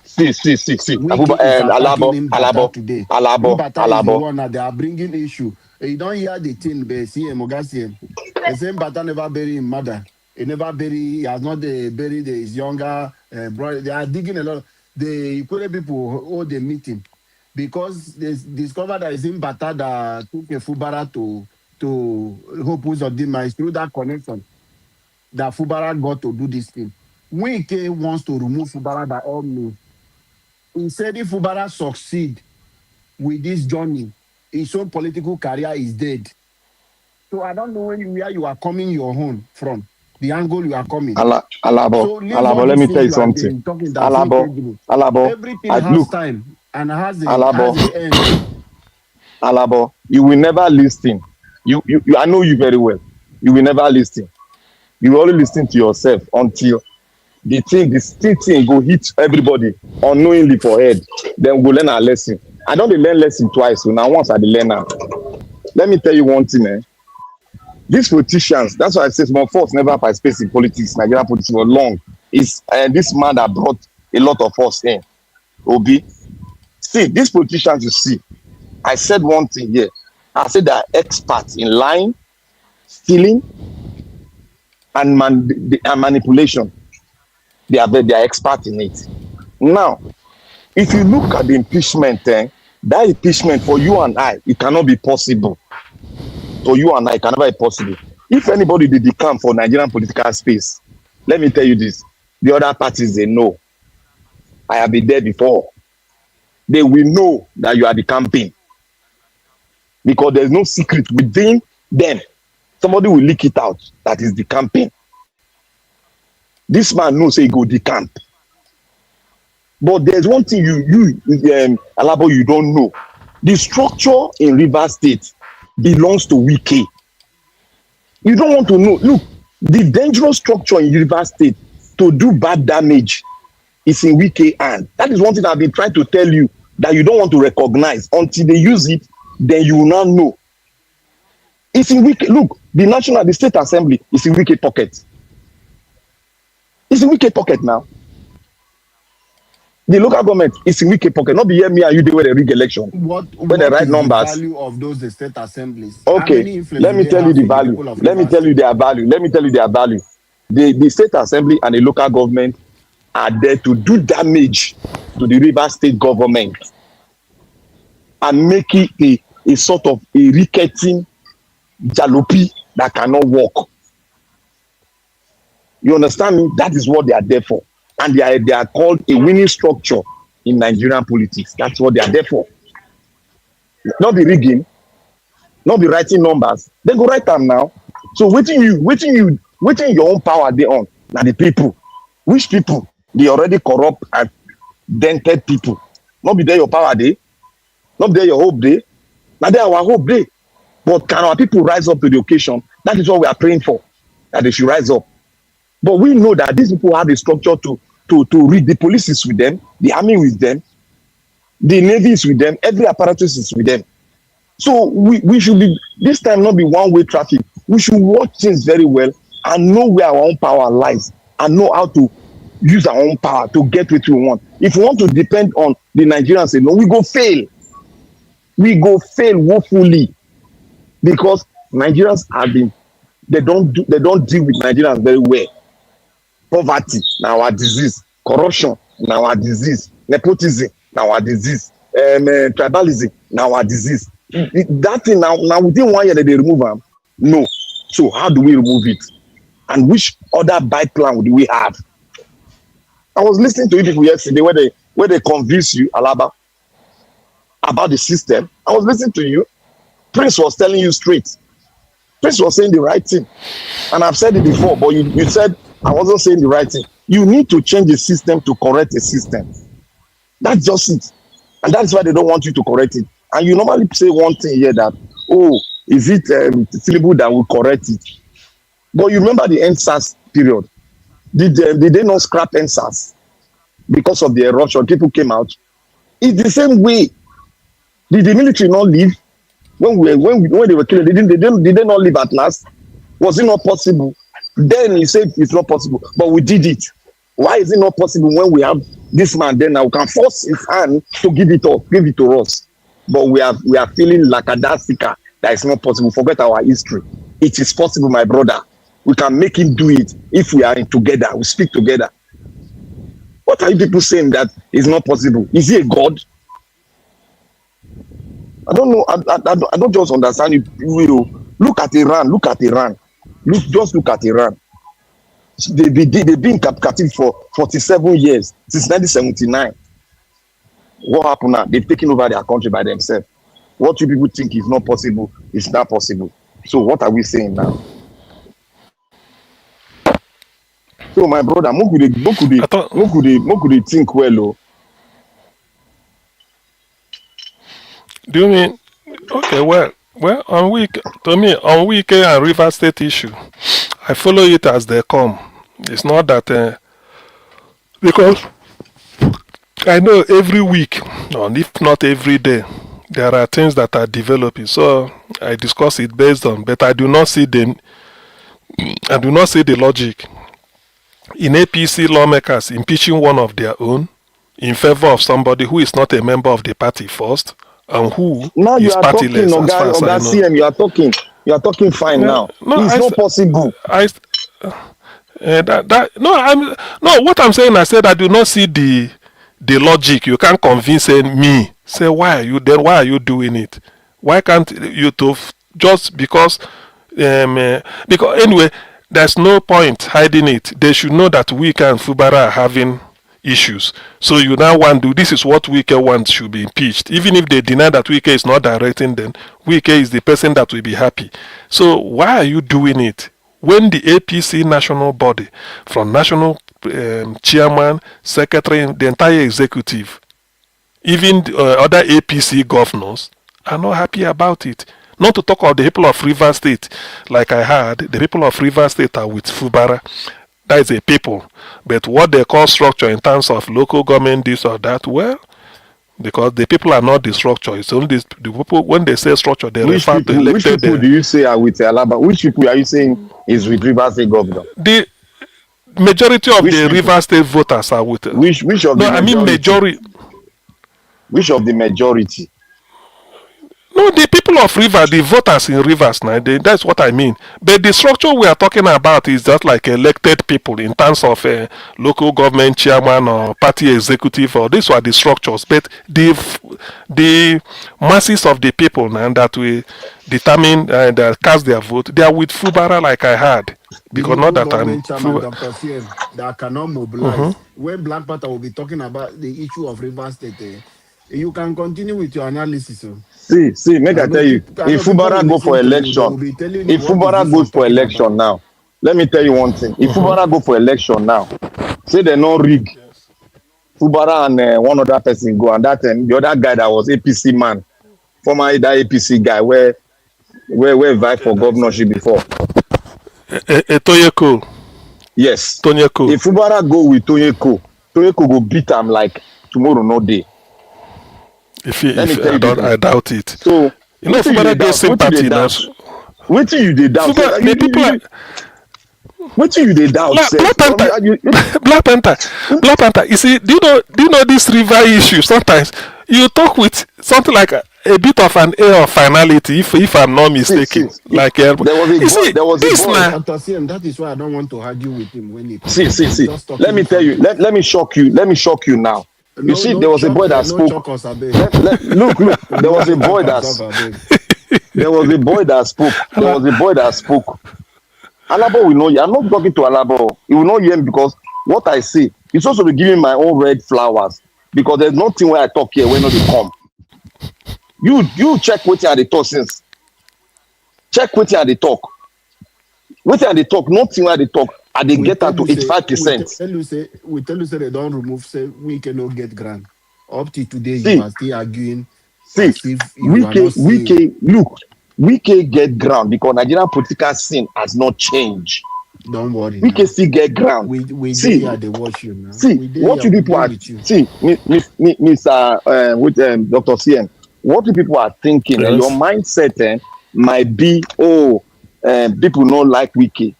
See. Wike is attacking Alabo, him Bata Alabo, today. Him Alabo, Bata is the Alabo. one that they are bringing issue. You don't hear the thing, but see him, Ogasiem. The same Bata never bury his mother. He never bury. He has not buried his younger brother. They are digging a lot. The Ikure people hold the meeting because they discovered that it's him Bata that took a Fubara to Hope Uzodinma. It's through that connection that Fubara got to do this thing. Wike wants to remove Fubara by all means. He said if Fubara succeed with this journey, his own political career is dead. So I don't know where you are coming your own from, the angle you are coming. So leave all Alabo, let these me tell things you you are something. doing, talking that we Alabo, can do. Alabo, Everything has look, time and has Alabo, a end. Alabo, you will never listen. I know you very well. You will never listen. You will only listen to yourself until this thing go hit everybody unknowingly for head. Then we go learn our lesson. I don dey learn lesson twice, so now once I dey learn am. Let me tell you one thing, these politicians, that's why I say small force never participate in politics, Nigerian politics for long. It's this man that brought a lot of us in, Obi. See, these politicians you see, I said one thing here. I said they are experts in lying, stealing, and manipulation. They are experts in it. Now, if you look at the impeachment, that impeachment for you and I, it cannot be possible. For you and I, it cannot be possible. If anybody did decamp for Nigerian political space, let me tell you this: the other parties, they know. I have been there before. They will know that you are the campaign because there's no secret within them. Somebody will leak it out that is the campaign. This man knows say he go decamp. But there's one thing Alabo, you don't know. The structure in Rivers State belongs to Wike. You don't want to know. Look, the dangerous structure in Rivers State to do bad damage is in Wike hand. That is one thing I've been trying to tell you that you don't want to recognize. Until they use it, then you will not know. It's in Wike. Look, the state assembly is in Wike pocket. It's in Wike pocket now. The local government is in Wike pocket. Not be here me and you dey where they rig election. What they write is numbers. The value of those state assemblies? Okay, let me tell you the value. Let me tell you their value. The state assembly and the local government are there to do damage to the Rivers State government and make it a sort of a ricketing jalopy that cannot work. You understand me? That is what they are there for. And they are called a winning structure in Nigerian politics. That's what they are there for. Not be rigging, not be writing numbers. They go write them now. So waiting your own power they on. Now the people. Which people? They already corrupt and dented people. Not be there your power day. Not be there your hope day. Now they our hope day. But can our people rise up to the occasion? That is what we are praying for. That they should rise up. But we know that these people have the structure to read. The police is with them, the army with them, the navy is with them, every apparatus is with them. So we should be, this time not be one-way traffic. We should watch things very well and know where our own power lies and know how to use our own power to get what we want. If we want to depend on the Nigerians alone, we go fail. We go fail woefully because Nigerians have been, they don't deal with Nigerians very well. Poverty, now our disease. Corruption, now our disease. Nepotism, now our disease. Tribalism, now our disease. That thing now within 1 year that they remove them. No. So how do we remove it? And which other bite plan do we have? I was listening to you people yesterday where they convince you, Alaba, about the system. I was listening to you. Prince was telling you straight. Prince was saying the right thing. And I've said it before, but you said I wasn't saying the right thing. You need to change the system to correct the system. That's just it. And that's why they don't want you to correct it. And you normally say one thing here that, oh, is it Tinubu that will correct it? But you remember the NSAS period. Did they not scrap NSAS because of the eruption? People came out. It's the same way. Did the military not leave when they were killing? Did they not leave at last? Was it not possible? Then he said it's not possible, but we did it. Why is it not possible when we have this man? Then now we can force his hand to give it to us. But we are feeling like a dasika that it's not possible. Forget our history. It is possible, my brother. We can make him do it if we are together. We speak together. What are you people saying that is not possible? Is he a god? I don't know. I don't just understand you. Look at Iran. Look at Iran. Just look at Iran. They've been captive for 47 years, since 1979. What happened now? They've taken over their country by themselves. What you people think is not possible is not possible. So what are we saying now? So my brother, mo could they think well, oh. Do you mean okay? Well, on Wike and River State issue, I follow it as they come. It's not that because I know every week, or if not every day, there are things that are developing. So I discuss it based on, but I do not see the logic in APC lawmakers impeaching one of their own in favor of somebody who is not a member of the party first and who now is partyless. Oga CM, you are talking fine now. It's not possible. What I'm saying, I said I do not see the logic. You can't convince me. Say why are you doing it? Why can't you just because anyway, there's no point hiding it. They should know that Wike and Fubara are having issues. So you now want to, this is what Wike wants should be impeached. Even if they deny that Wike is not directing them, Wike is the person that will be happy. So why are you doing it? When the APC national body, from national chairman, secretary, the entire executive, even other APC governors are not happy about it. Not to talk of the people of River State. Like I heard, the people of River State are with Fubara. That is a people. But what they call structure in terms of local government, this or that, well, because the people are not the structure. It's only the people, when they say structure, they refer to elected. Which people do you say are with Alaba? Which people are you saying is with River State governor? The majority of the River State voters are with. Which of the majority? I mean majority. Which of the majority? No, the people of Rivers, the voters in Rivers now, that's what I mean. But the structure we are talking about is just like elected people in terms of local government chairman or party executive, or these were the structures. But the masses of the people now that we determine that cast their vote, they are with Fubara, like I heard. Because not that I'm Dr. CM, that cannot mobilize. When Black Panther will be talking about the issue of Rivers State, you can continue with your analysis. See, make I tell you, if Fubara go for election, now, let me tell you one thing. If Fubara go for election now, say they no rig, Fubara and one other person go, and that the other guy that was APC man, former that APC guy, where vie for governorship before. Toyeko. Yes. Tonyeko. If Fubara go with Toyeko go beat him like tomorrow no day. I doubt it. So you know, Fubara gets sympathy now. What do you doubt? What do you doubt? Black Panther. You see, do you know this river issue? Sometimes you talk with something like a bit of an air of finality, if I'm not mistaken. There was a boy. That is why I don't want to argue with him when he see. Let me tell you. Let me shock you. Let me shock you now. You see, there was a boy that spoke. Look. There was a boy that spoke. Alabo will know you. I'm not talking to Alabo. He will not hear me because what I say is also to give him my own red flowers. Because there's nothing where I talk here when they come. You check what are the talk since. Check wetin I dey talk. Wetin I dey talk, nothing wey I dey talk. I dey We get tell am to you say, 85%. we tell you say they don't remove, say we cannot get grant. Up to today, you See, are still arguing see, as if you are not seeing. Look, Wike get ground because Nigerian political scene has not changed. Don't worry Wike now. still get ground. We there See, here, they watch you now. see, We there what here, you we people there are, with you. see, Mr. With Dr. CM, what you people are thinking, your Yes. mindset might be, people don't like Wike.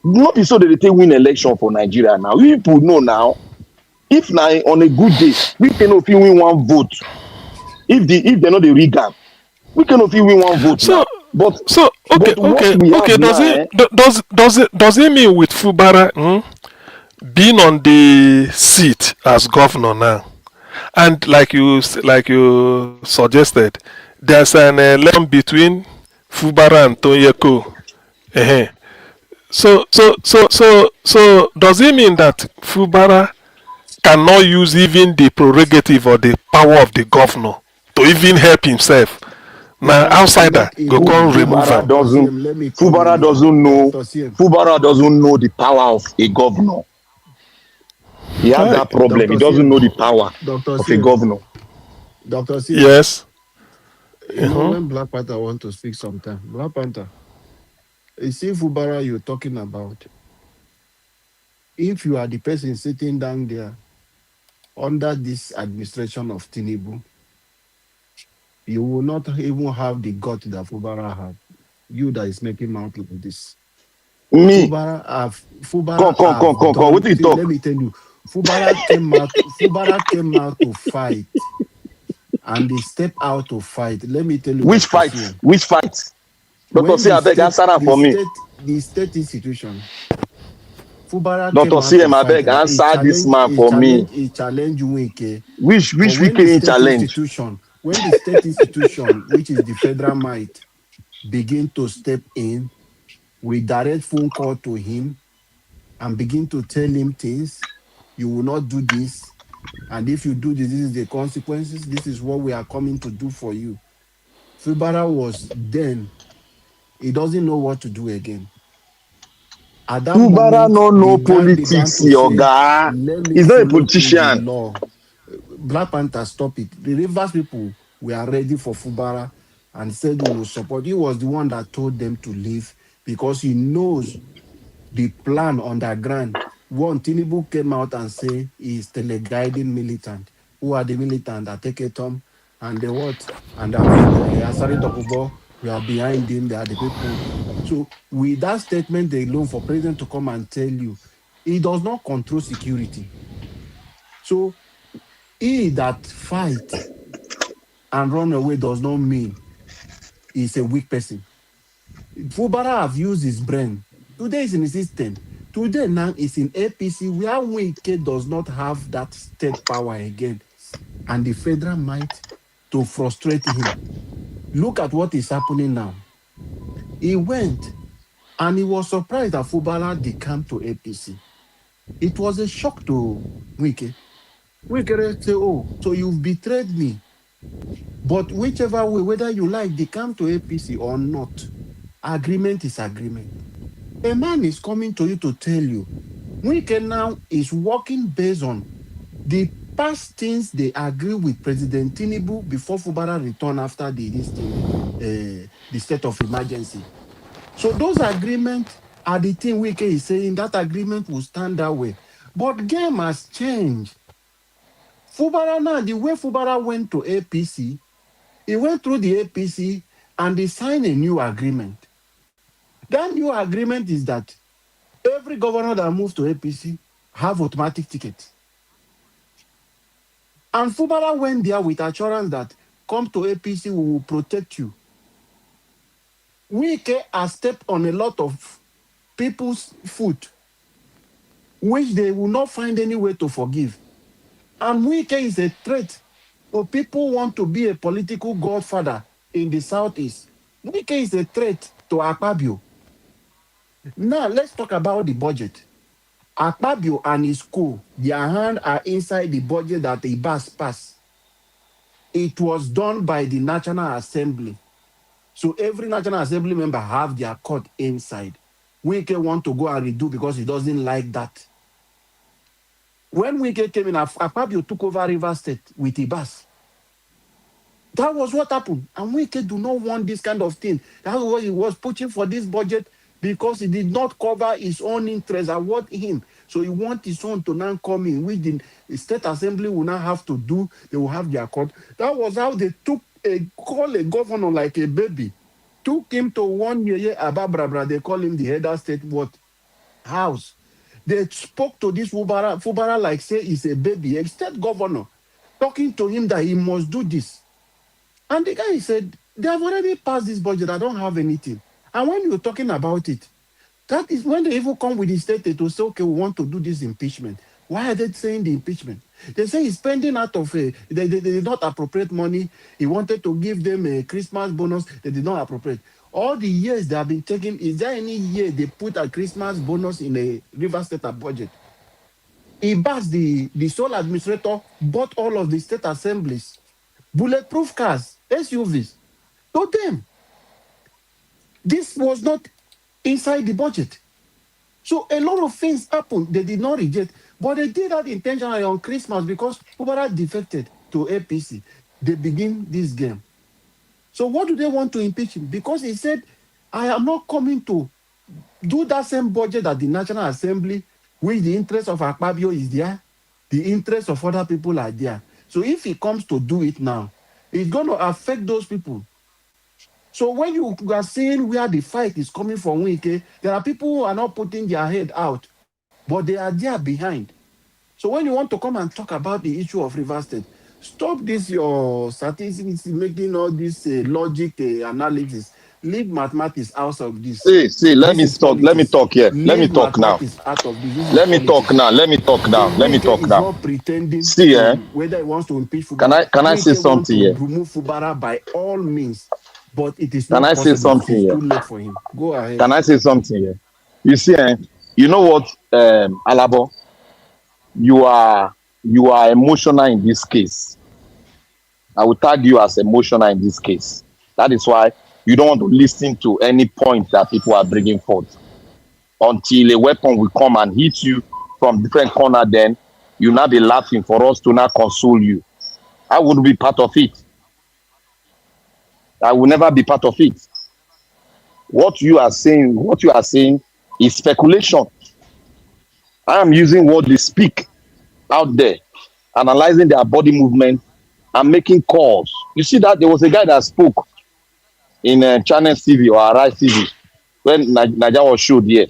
Not be so that they take win election for Nigeria now. You people know now, if now on a good day, we can if you win one vote. If they know the rig am, we can if you win one vote So now. But so okay what we have okay. Does now, it does it mean with Fubara being on the seat as governor now, and like you suggested, there's an election between Fubara and Tonyeko. uh So does it mean that Fubara cannot use even the prerogative or the power of the governor to even help himself? Now Now, outsider go come remove Fubara him. Dr. doesn't CM, let me come in Fubara now. doesn't know Dr. CM, Fubara doesn't know the power of a governor. He has Right. that problem. He Dr. doesn't know CM, the power Dr. of a CM, governor. Dr. CM. Yes. You know, when Black Panther want to speak sometime, Black Panther, you see Fubara you're talking about. If you are the person sitting down there under this administration of Tinubu, you will not even have the gut that Fubara have. You that is making mouth like this. Me, Fubara have come. What done. do you See, let talk? me tell you, Fubara came out to fight, and they step out to fight. Let me tell you, Which Dr. fight? CM. Which fight? Dr. When C, I beg, answer that for me. the state institution, Fubara Dr. came out to CM, I fight. beg, answer this man for me. He challenge Wike. But Which when weekend in challenge? the state institution, which is the federal might, begin to step in, we direct phone call to him and begin to tell him things. You will not do this. And if you do this, this is the consequences. This is what we are coming to do for you. Fubara was then, he doesn't know what to do again. At that Fubara moment, no the know gang began politics, to your say, guy. let me He's not a follow through the politician. law. Black Panther, stop it. The Rivers people were ready for Fubara and said we will support. He was the one that told them to leave because he knows the plan underground. One, Tinubu came out and say he is teleguiding militant. Who are the militant that take it on? And the what? And Asari Dokubo, we are behind him. They are the people. So with that statement alone for president to come and tell you, he does not control security. So he that fight and run away does not mean he's a weak person. Fubara have used his brain. Today is in the system. Today now is in APC where Wike does not have that state power again and the federal might to frustrate him. Look at what is happening now. He went and he was surprised that Fubara decamped to APC. It was a shock to Wike. Wike say, oh, so you've betrayed me. But whichever way, whether you like decamp to APC or not, agreement is agreement. A man is coming to you to tell you, Wike now is working based on the past things they agree with President Tinubu before Fubara return after the state of emergency. So those agreements are the thing Wike is saying that agreement will stand that way. But game has changed. Fubara now, the way Fubara went to APC, he went through the APC and they signed a new agreement. That new agreement is that every governor that moves to APC have automatic tickets. And Fubara went there with assurance that come to APC, we will protect you. Wike has stepped on a lot of people's foot, which they will not find any way to forgive. And Wike is a threat. So people want to be a political godfather in the Southeast. Wike is a threat to Akpabio. Now, let's talk about the budget. Akpabio and his co, their hands are inside the budget that Ibas passed. It was done by the National Assembly. So every National Assembly member have their court inside. Wike want to go and redo because he doesn't like that. When Wike came in, Akpabio took over River State with Ibas. That was what happened. And Wike do not want this kind of thing. That's why he was pushing for this budget, because he did not cover his own interests and what him. So he wants his own to now come in, which the State Assembly will now have to do. They will have their court. That was how they call a governor like a baby. Took him to 1 year, Ababrabra, they call him the head of state what? House. They spoke to this Fubara like say he's a baby, a state governor, talking to him that he must do this. And the guy said, they have already passed this budget. I don't have anything. And when you're talking about it, that is when they even come with the state to say, okay, we want to do this impeachment. Why are they saying the impeachment? They say he's spending out of they did not appropriate money. He wanted to give them a Christmas bonus. They did not appropriate. All the years they have been taking, is there any year they put a Christmas bonus in a River State budget? Ibas, the sole administrator, bought all of the state assemblies, bulletproof cars, SUVs, to them. This was not inside the budget. So a lot of things happened. They did not reject, but they did that intentionally on Christmas because Fubara defected to APC. They begin this game. So what do they want to impeach him? Because he said, I am not coming to do that same budget at the National Assembly, which the interest of Akpabio is there, the interest of other people are there. So if he comes to do it now, it's going to affect those people. So when you are seeing where the fight is coming from Wike, there are people who are not putting their head out, but they are there behind. So when you want to come and talk about the issue of River State, stop this your statistics, making all this logic analysis. Leave mathematics out of this. See, let me talk here. Let me talk now. Out of this. Let me talk now. Let me talk now. Not pretending see, whether he wants to impeach Fubara. Can I say something here? Remove Fubara by all means, but it is not possible. Say something it's here? Too late for him. Go ahead. Can I say something here? You see, you know what, Alabo? You are emotional in this case. I will tag you as emotional in this case. That is why you don't want to listen to any point that people are bringing forth. Until a weapon will come and hit you from different corner, then you'll not be laughing for us to not console you. I would be part of it. I will never be part of it. What you are saying is speculation. I am using what they speak out there, analyzing their body movement and making calls. You see that there was a guy that spoke in Channel TV or Arise TV when Niger was showed here.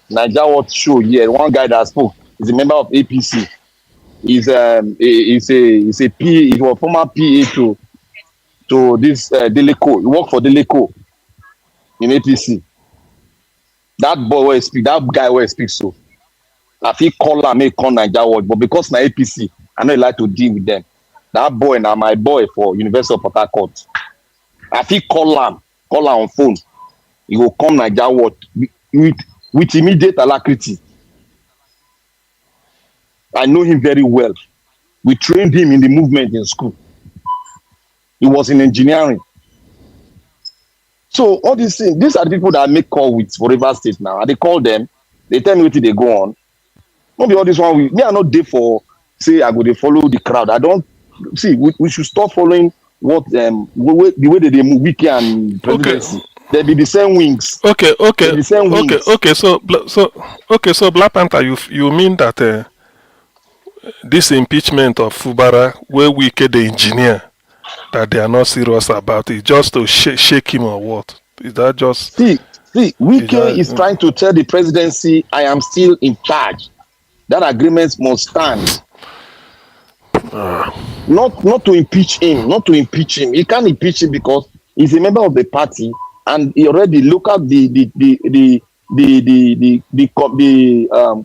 One guy that spoke is a member of APC. He's a PA. He was former PA to this Deleco. He worked for Deleco in APC. That guy will speak so. I feel call and make on Niger Watch, but because na APC, I know he like to deal with them. That boy now my boy for University of Port Harcourt. I feel call him on phone. He will come Niger Watch with immediate alacrity. I know him very well. We trained him in the movement in school. He was in engineering. So all these things, these are the people that I make call with for River State now. I they call them, they tell me what they go on. Not be all this one. Me are not there for say I go they follow the crowd. I don't see. We should stop following what the way that they move Wiki and presidency. Okay. They be the same wings. Okay. The same wings. So Black Panther, you mean that this impeachment of Fubara, where Wiki the engineer, that they are not serious about it, just to shake him or what? Is that just? See, Wiki is trying to tell the presidency, I am still in charge. That agreement must stand. Not to impeach him. He can't impeach him because he's a member of the party and he already look at the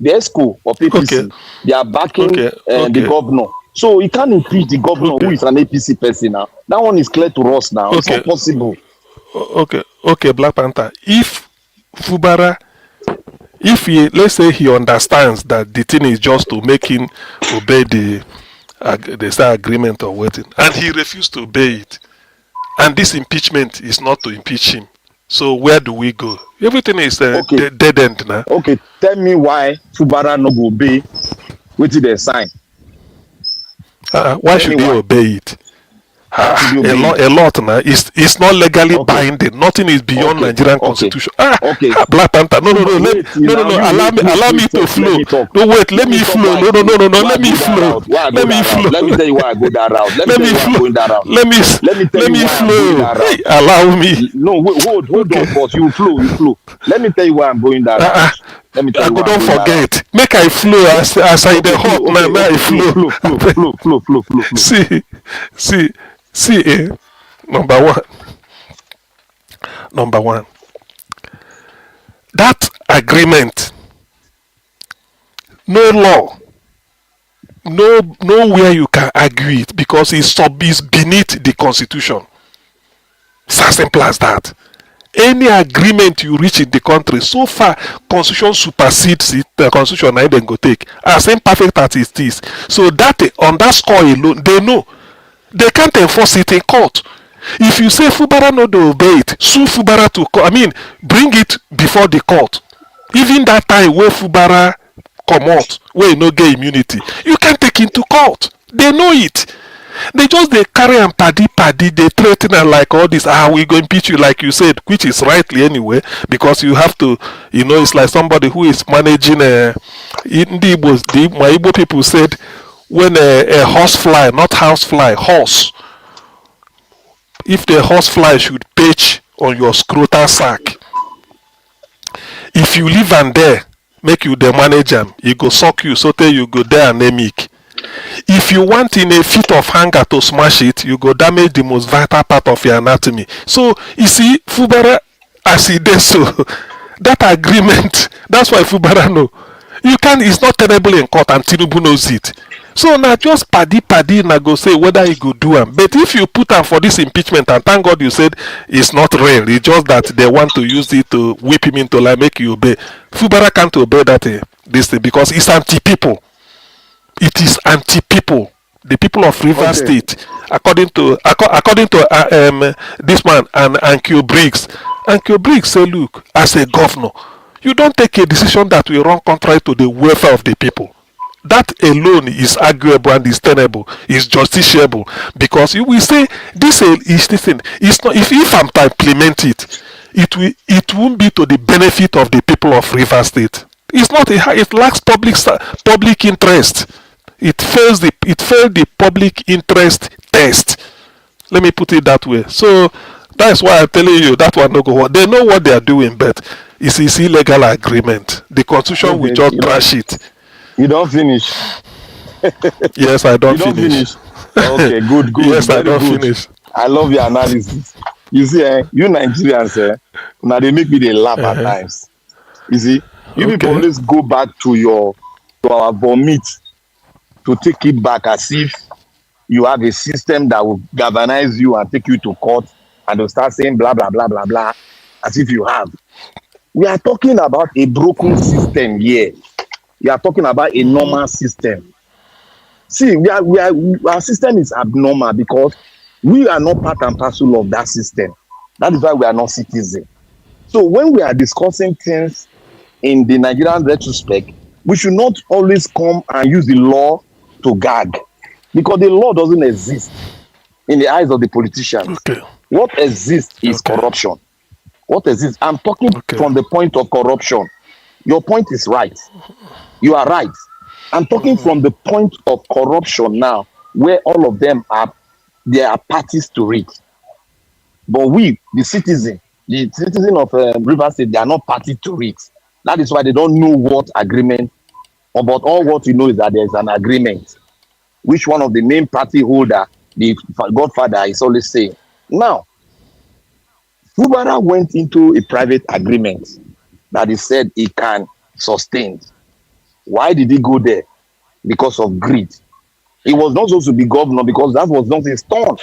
ESCO of APC. Okay. They are backing the governor. So he can't impeach the governor who is an APC person now. That one is clear to us now. It's not possible. Okay, Black Panther. If Fubara, let's say he understands that the thing is just to make him obey the agreement or waiting, and he refused to obey it, and this impeachment is not to impeach him. So where do we go? Everything is Okay. dead end now. Okay, tell me why Fubara no go obey wetin dem sign. Why Tell me should he why. obey it? Why should you obey it? A lot now. It's not legally Okay. binding. Nothing is beyond Okay. Nigerian Okay. constitution. Okay. Black Panther. No. Wait, No. Allow me to first, flow. let me talk. No, wait. Let me talk flow. why. No. Why Let I me go that flow. route? Why I go Let me that route? flow. Let me tell you why I go that route. Let me tell you why I'm going that route. Let me tell you why I'm going flow. that route. Hey, allow me. No, wait, hold Okay. on first. You flow. Let me tell you why I'm going that route. Let me tell I you go why I'm don't going that route. forget. Make I flow as I the hot now. May I flow. Flow. See. Number one. That agreement, no law, nowhere you can argue it because it's beneath the constitution. It's as simple as that. Any agreement you reach in the country, so far constitution supersedes it, the constitution I then go take as imperfect as it is. So that on that score alone, they know they can't enforce it in court. If you say Fubara no dey obey it, sue Fubara to court. I mean, bring it before the court. Even that time where Fubara comot, where no get immunity, you can take into court. They know it. They just they carry and paddy, they threaten and like all this. We go impeach you, like you said, which is rightly anyway, because you have to, it's like somebody who is managing in the Igbos, my Igbo people said when a horse fly, not house fly, horse. If the horsefly should perch on your scrotal sac, if you leave am there, make you dey manage am, e go suck you sotey you go dey anemic. If you want in a fit of hunger to smash it, you go damage the most vital part of your anatomy. So you see, Fubara as e dey so, that agreement, that's why Fubara know. You can, it's not tenable in court and Tinubu knows it. So now just paddy na go say whether he go do am. But if you put am for this impeachment, and thank God you said it's not real, it's just that they want to use it to whip him into like make you obey. Fubara can't obey that this thing because it's anti-people. It is anti-people. The people of River State, according to this man and Q Briggs. And Q Briggs say, look, as a governor, you don't take a decision that will run contrary to the welfare of the people. That alone is arguable and is tenable, is justiciable, because you will say this is this thing. It's not if I'm to implement it, it won't be to the benefit of the people of River State. It's not it lacks public interest. It failed the public interest test. Let me put it that way. So that's why I'm telling you that one no go work. They know what they are doing, but it's illegal agreement. The constitution will just trash it. You don't finish. Yes, I don't you finish. Okay, good. Yes, very I don't good. finish. I love your analysis. You see, you Nigerians, now they make me they laugh at times. You see, you people always go back to our vomit to take it back as if you have a system that will galvanize you and take you to court and they'll start saying blah blah blah blah blah as if you have. We are talking about a broken system here. We are talking about a normal system. See, our system is abnormal because we are not part and parcel of that system. That is why we are not citizens. So when we are discussing things in the Nigerian retrospect, we should not always come and use the law to gag, because the law doesn't exist in the eyes of the politicians. Okay. What exists is corruption. What exists? I'm talking from the point of corruption. Your point is right. You are right. I'm talking from the point of corruption now, where all of them are parties to it. But we, the citizen of River State, they are not party to it. That is why they don't know what agreement, but all what we know is that there is an agreement, which one of the main party holder, the Godfather, is always saying. Now, Fubara went into a private agreement that he said he can sustain. Why did he go there? Because of greed. He was not supposed to be governor because that was not his turn.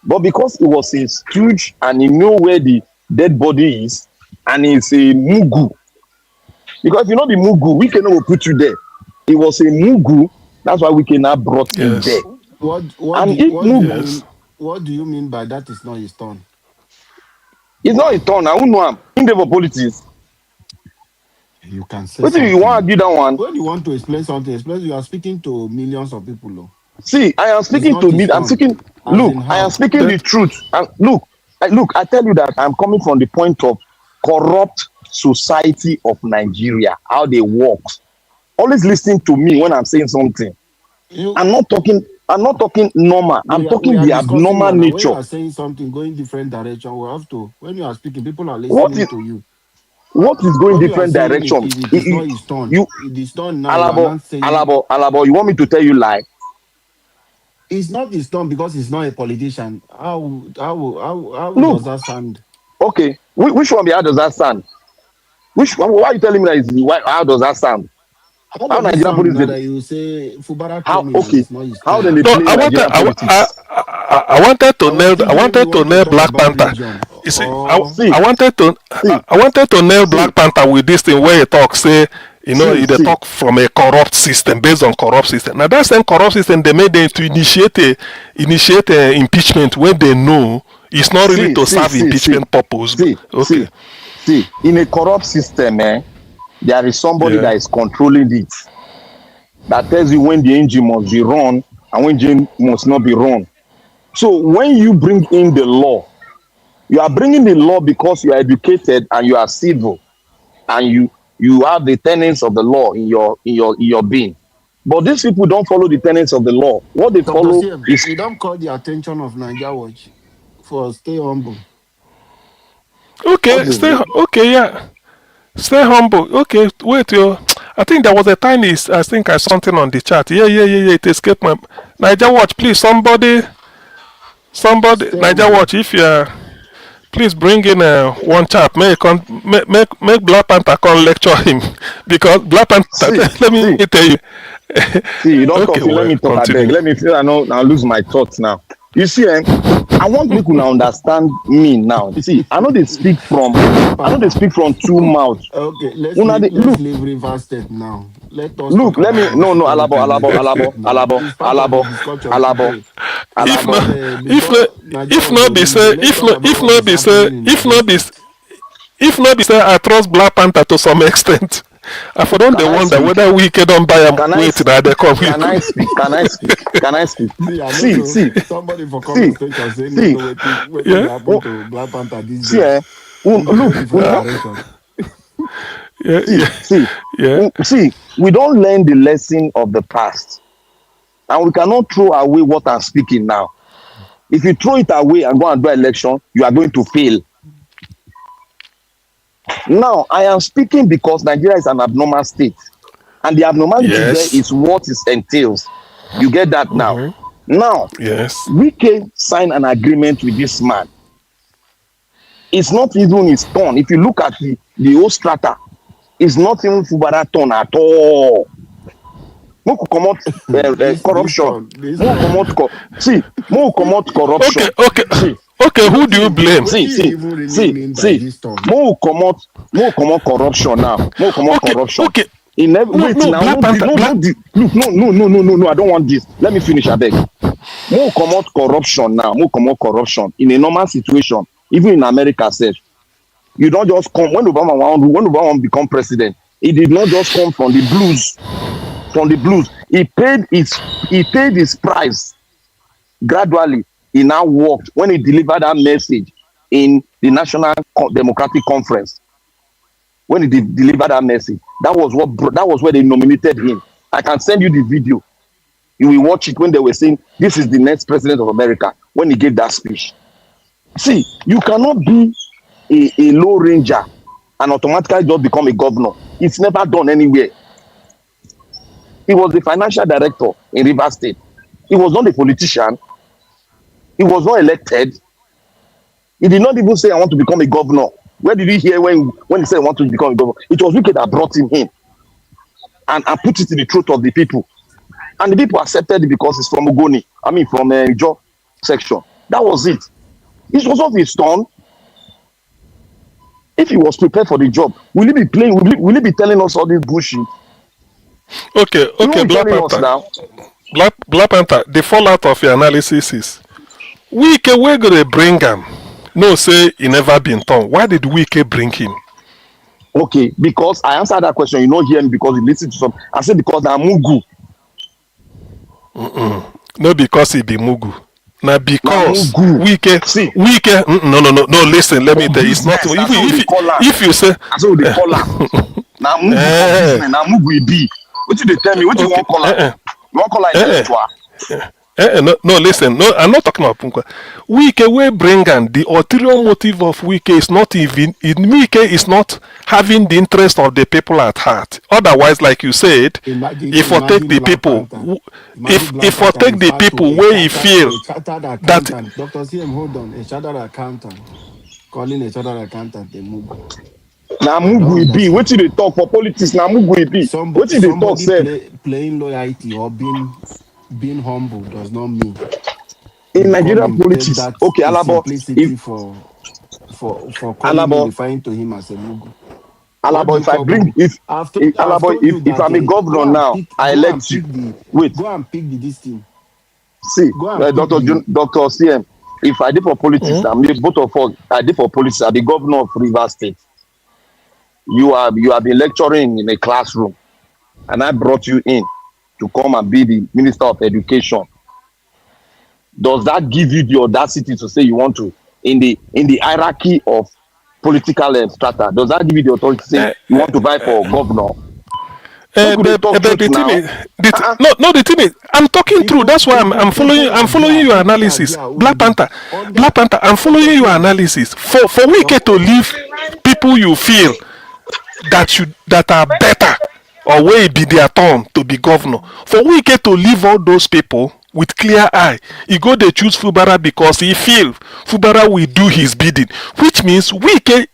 But because he was a stooge and he knew where the dead body is, and he's a Mugu. Because you know the Mugu, we cannot put you there. He was a Mugu, that's why we cannot brought him there. What and do if Mugu, What do you mean by that is not his turn? It's not his turn. I won't know him. In the politics. You can say What do you want something. to do that one? When you want to explain something, explain. You are speaking to millions of people. Oh. See, I am It's speaking not to his me. I'm turn. speaking. As Look, in I am how? speaking the But truth. And look. I tell you that I'm coming from the point of corrupt society of Nigeria, how they work. Always listen to me when I'm saying something. You, I'm not talking. I'm not talking normal. I'm we talking are the discussing abnormal now. Now, when you nature. are saying something going different direction, we have to. When you are speaking, people are What listening is to you. what is going When you are different saying direction? it is not his turn. You It is turn now. You are Alabo, not saying Alabo. You want me to tell you lie? it's not his turn because he's not a politician. How Look, does that sound? okay. Which one? How does that sound? Which one? Why are you telling me that? How does that sound? How How does it Nigerian sound police? now that you say Fubara How came in and okay? it's not his How turn? then they no, play Nigerian politics? I wanted to nail I think maybe you want to talk Black about Panther. religion You see, or See, see, I wanted to nail see, Black Panther with this thing where he talk say, you know, see, they see, talk from a corrupt system based on corrupt system. Now that same corrupt system they made them to initiate a impeachment when they know it's not really see, to see, serve see, see, impeachment purpose. see, Okay. see. In a corrupt system, there is somebody Yeah. that is controlling it. That tells you when the engine must be run and when the engine must not be run. So when you bring in the law, you are bringing the law because you are educated and you are civil and you have the tenets of the law in your being. But these people don't follow the tenets of the law. What they Dr. follow CM, is you don't call the attention of Niger Watch for stay humble. Okay, okay, yeah. Stay humble. Okay, wait, yo. I think there was a time I think I saw something on the chat. Yeah. It escaped my Niger Watch. Please, somebody, Stay Niger humble. Watch. If you please bring in one chap. Make Black Panther come lecture him because Black Panther. see, Let me see, tell you. see, you don't Okay, talk, let well, me talk, I beg. continue. Let me feel I know I lose my thoughts now. You see, I want people to understand me now. See, Black I know they Panther. speak from two mouths. Okay, Una dey let's look, leave River State now. Let us look, talk let me about no no insecurity Alabo, in Alabo, Niger State Alabo, now. Alabo, It's part of the Alabo, discussion Alabo, today. If Alabo. not, Before Niger if Watch not go be leave you, say, let's talk about if what not is be say, happening in Edo State. if not be say, I trust Black Panther to some extent. I for don dey Can I wonder speak? whether Wike don buy am. Can I Wait, s- na they come. can I speak? Can I speak? Can I speak? See, I don't See, know. see, Somebody for comment see, section say no, see. no, waiting they Yeah, happen Oh, to Black Panther these see, days. If they go look, different direction. see, see, yeah. see. We don't learn the lesson of the past, and we cannot throw away what I'm speaking now. If you throw it away and go and do election, you are going to fail. Now, I am speaking because Nigeria is an abnormal state, and the abnormality there Yes. is what it entails. You get that now? Now, Yes. Wike signed an agreement with this man. It's not even his turn. If you look at the whole strata, it's not even Fubara turn at all. Make we comot this corruption. turn, this Make we turn. see. Make we comot Okay. corruption. Okay. See, Okay. Who do you blame? What do see, you see, even really see, mean by see. this turn? Make we comot corruption now. Make we comot Okay. corruption. Okay. In every No. wait No. now, Black no, Panther. look, no. I don't want this. Let me finish, abeg. Make we comot corruption now. Make we comot corruption. In a normal situation, even in America sef, you don't just come when Obama become president. He did not just come from the blues. From the blues, he paid his price gradually. He now worked when he delivered that message in the National Democratic Conference. When he delivered that message, that was where they nominated him. I can send you the video. You will watch it when they were saying this is the next president of America when he gave that speech. See, you cannot be a low ranger and automatically just become a governor. It's never done anywhere. He was the financial director in Rivers State. He was not a politician. He was not elected. He did not even say, I want to become a governor. Where did he hear when he said, I want to become a governor? It was Wike that brought him in and put it in the throat of the people. And the people accepted it because it's from Ogoni. I mean, from Ijo section. That was it. It was not his turn. If he was prepared for the job, will he be playing? Will he be telling us all this bullshit? Okay. He won't Okay. be Black telling us Panther. now. Black Panther. The fallout of your analysis is Wike, where go they bring him? No, say he never been torn. Why did Wike bring him? Okay, because I answered that question, you know, hear me because you listen to some. I said because na Mugu. No, because he be Mugu. Now because Mugu. Wike, See, no. Listen, let me tell you, it's not. If you say, that's what they call am. Na Mugu for business. Na Mugu e be. What you dey tell me? What you want call am? You want call am intellectual? No, listen. No, I'm not talking about Punkwa. Wike will bring and the ulterior motive of Wike is not even Wike is not having the interest of the people at heart. Otherwise, like you said, if I take the people, if I take the people where you feel that Dr. CM, hold on, a chartered accountant calling a chartered accountant a Mugu. Na Mugu e be. What you dey talk for politics? Na Mugu e be. What you dey talk say? Playing loyalty or being humble does not mean in Nigerian politics. Okay, Alabo, if for calling him, referring to him as a Mugu. Alabo, if I bring if I'm a governor now, I elect you. Wait, go and pick this team. See, Dr. CM, if I did for politics, both of us, I did for politics. I be governor of Rivers State. You have been lecturing in a classroom, and I brought you in to come and be the Minister of Education. Does that give you the audacity to say you want to in the hierarchy of political strata? Does that give you the authority to say you want to vie for governor? The thing is, I'm talking through. That's why I'm following your analysis. Black Panther, I'm following your analysis. For Wike to leave people you feel that are better or where it be their turn to be governor. For Wike to leave all those people with clear eye, he go they choose Fubara because he feel Fubara will do his bidding, which means Wike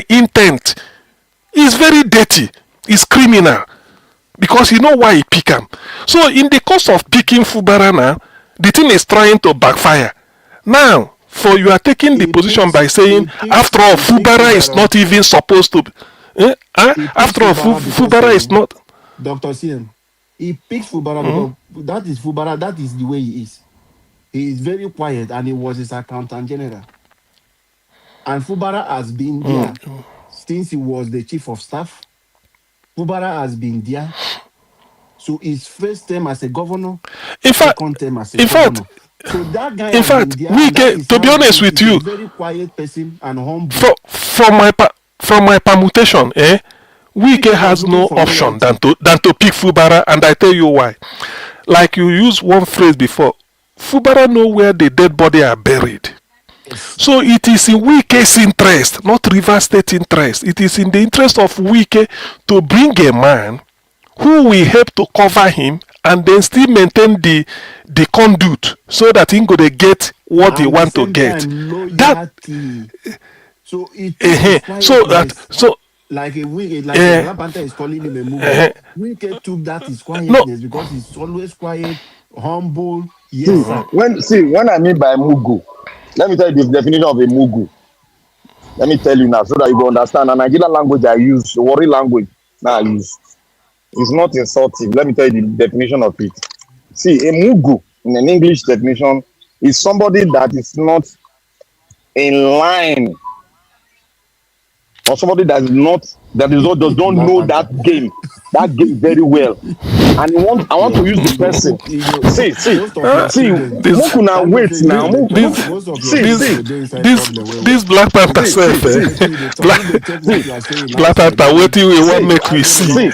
intent is very dirty, is criminal, because you know why he pick him. So in the course of picking Fubara now, the thing is trying to backfire. Now, for you are taking the position by saying, after all, Fubara is not even supposed to. After all, Fubara is not. Dr. CM, he picks Fubara because that is Fubara, that is the way he is. He is very quiet and he was his accountant general. And Fubara has been there since he was the chief of staff. Fubara has been there. So his first term as a governor, second term as a governor. So that guy Wike, to be honest with you, a very quiet person and humble. From my permutation, Wike has no option than to pick Fubara, and I tell you why. Like you used one phrase before, Fubara know where the dead body are buried. So it is in Wike's interest, not Rivers State interest. It is in the interest of Wike to bring a man who will help to cover him and then still maintain the conduit so that he going to get what they want to get. So like a Panther is calling him a movie. Wike took that his quietness because he's always quiet, humble. Yes, sir. When I mean by Mugu, let me tell you the definition of a Mugu. Let me tell you now so that you will understand. And Nigerian language I use, Wari language now I use. It's not insulting. Let me tell you the definition of it. See, a Mugu in an English definition is somebody that is not in line, or somebody that does not know that game very well. And I want to use the person. Moku now wait now. This Black Panther self, Black Panther, what do we want make we see?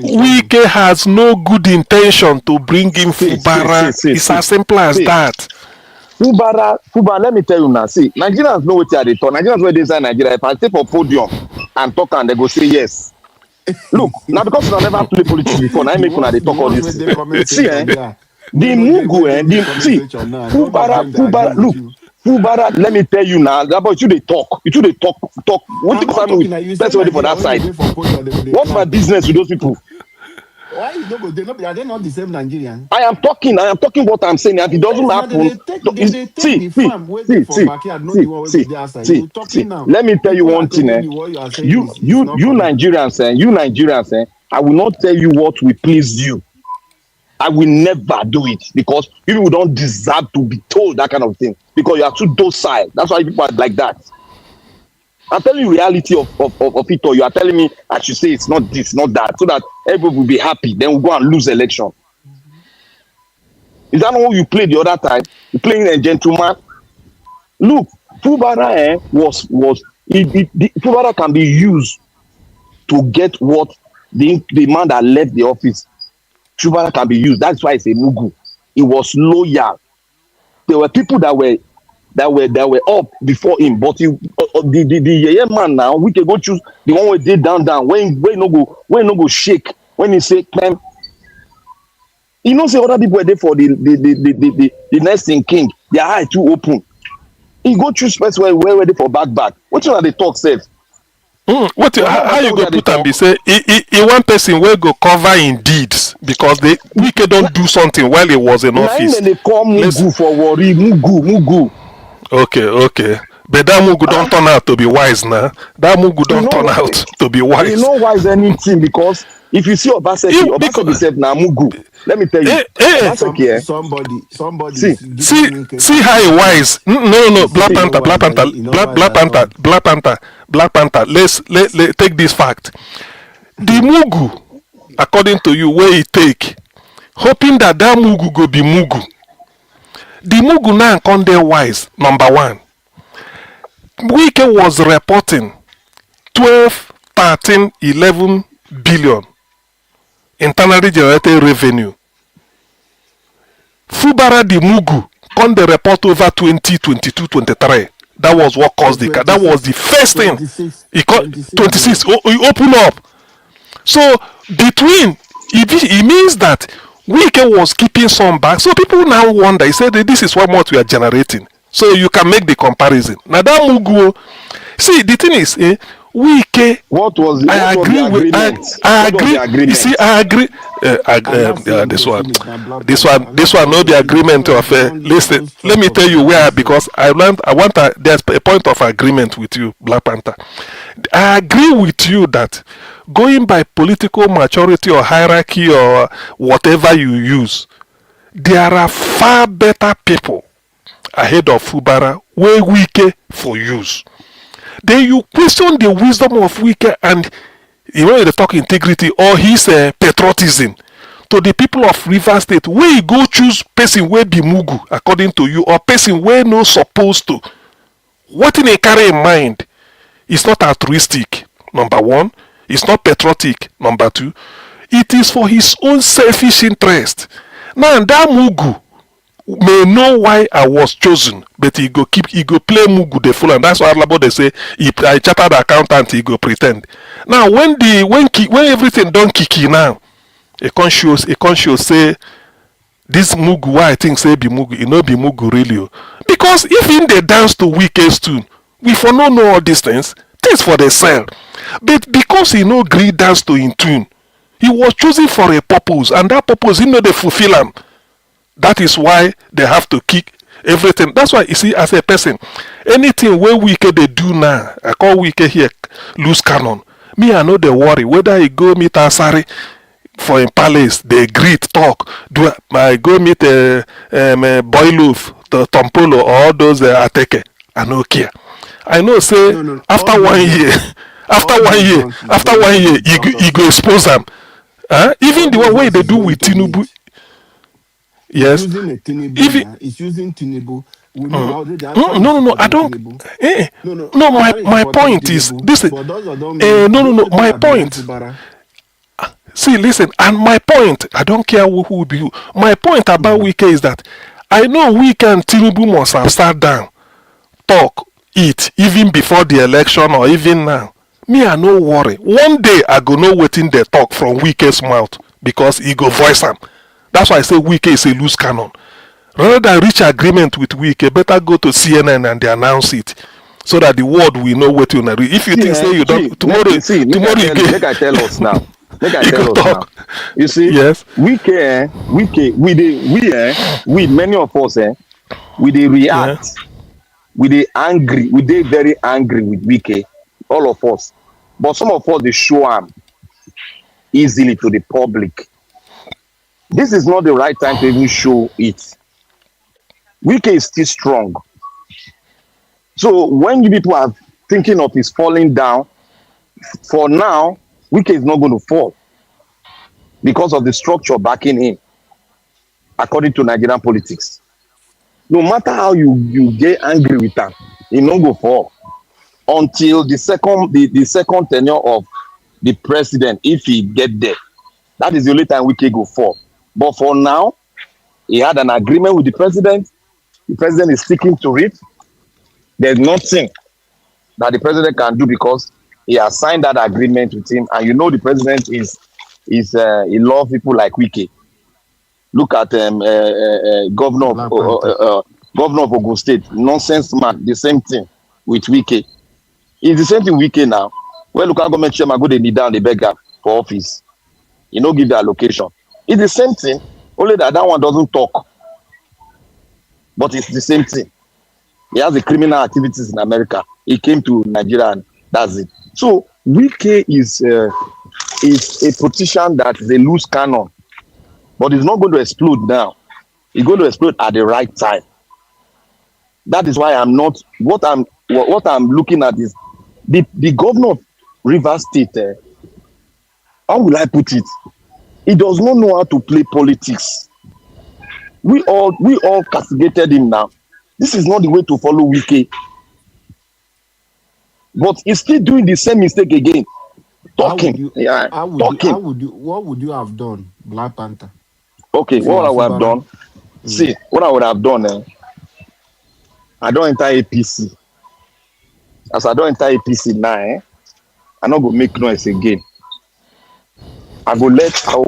Wike has no good intention to bring in Fubara. It's as simple as that. Fubara, let me tell you now. See, Nigerians know what they are. Nigerians where they say Nigeria. If I stay for podium and talk and they go say yes. Look, now because I never play politics before, now I make when they talk all this. See, the Mugu, Fubara, look, Fubara, let me tell you now, about you they talk. What that's already for that side. What's my business with those people? Why are they not the same Nigerian? I am talking what I'm saying. If it doesn't happen, let me tell you one thing. You Nigerians, I will not tell you what will please you. I will never do it because people don't deserve to be told that kind of thing because you are too docile. That's why people are like that. I'm telling you reality of it, or you are telling me I should say it's not this, not that, so that everybody will be happy. Then we'll go and lose election. Is that not what you played the other time? You playing a gentleman. Look, Fubara Fubara can be used to get what the man that left the office. Fubara can be used. That's why it's a Mugu. He was loyal. There were people that were up before him, but the man now we can go choose the one where they down when no go shake when he say climb. You know, say other people were there for the next in king. Their eye too open. He go choose first where they for back. What you are the talk safe? How you go put am be say he one person wey go cover in deeds because the Wike don't do something while he was in office. They call Mugu for worry. Mugu. Okay. But that Mugu don't turn out to be wise now. That Mugu don't turn out to be wise. You know why is anything because if you see Obaseki said na Mugu. Let me tell you. Somebody. See how he wise. No. Black Panther. Let's take this fact. The Mugu, according to you, where he take, hoping that Mugu go be Mugu. The Mugu now come there wise. Number one, Wike was reporting 12, 13, 11 billion internally generated revenue. Fubara the Mugu come the report over 20, 22, 23. That was what caused the car. That was the first thing. He called 26. He open up. So between it means that Wike was keeping some back. So people now wonder. He said this is what we are generating. So you can make the comparison. Now that Mugu, see the thing is, Wike. What was the, I what agree was the with. agreement? I agree. What was the agreement? You see, I agree. This one, no the agreement of. Listen, let me tell you where because I want. There's a point of agreement with you, Black Panther. I agree with you that going by political maturity or hierarchy or whatever you use, there are far better people ahead of Fubara where Wike for use. Then you question the wisdom of Wike and they talk integrity or his patriotism to the people of River State where you go choose person where be Mugu according to you or person where no supposed to. What in a carry in mind is not altruistic, number one. It's not patriotic, number two. It is for his own selfish interest. Now that Mugu may know why I was chosen, but he go play Mugu the fool, and that's why they say I chartered accountant, he go pretend. Now when everything done kiki now, a conscious say this Mugu why I think say be Mugu, it no be Mugu really. Because if in they dance to Wike's tune, we for no know all these things for the sell. But because he no gree dance to in tune, he was chosen for a purpose, and that purpose he know they fulfill him. That is why they have to kick everything. That's why you see, as a person, anything where Wike they do now, I call Wike here loose cannon. Me, I know they worry whether he go meet Asari for a palace, they greet, talk. Do I go meet Boyloof, the Tompolo, or all those Ateke? I no care. I know. Say after 1 year, after one year, you go expose them. Even the one way they do with Tinubu. Yes. It's using Tinubu. No, I don't. No, my point is this. No. My point. See, listen, and my point. I don't care who will be who. My point about Wike is that I know Wike and Tinubu must have sat down, talk, eat, even before the election or even now. Me, I no worry. One day I go know waiting the talk from Wike's mouth because he go voice am. That's why I say Wike is a loose cannon. Rather than reach agreement with Wike, better go to CNN and they announce it so that the world will know what you know. If you think say you don't tomorrow you get. Make I tell us now. You see, yes. Wike, we many of us we dey react. Yeah. We dey angry. We dey very angry with Wike. All of us. But some of us they show am easily to the public. This is not the right time to even show it. Wike is still strong. So when you people are thinking of his falling down, for now, Wike is not going to fall because of the structure backing him, according to Nigerian politics. No matter how you get angry with them, he no go fall until the second tenure of the president, if he get there. That is the only time Wike go fall. But for now, he had an agreement with the president. The president is sticking to it. There's nothing that the president can do because he has signed that agreement with him. And you know the president is he love people like Wike. Look at governor of Black Panther. governor of Ogun State, nonsense man. The same thing with Wike. It's the same thing with Wike now. When local government chairman go they kneel down, they beg am for office. You know, give the allocation. It's the same thing, only that one doesn't talk, but it's the same thing. He has the criminal activities in America. He came to Nigeria and that's it. So Wike is a politician that is a loose cannon, but it's not going to explode now. It's going to explode at the right time. That is why I'm not what I'm looking at is the governor of Rivers State. How will I put it? He does not know how to play politics. We all castigated him now. This is not the way to follow Wike. But he's still doing the same mistake again. Talking. What would you have done, Black Panther? Okay, what I would have done? See, what I would have done, I don't enter APC. As I don't enter APC now, I not go make noise again. I will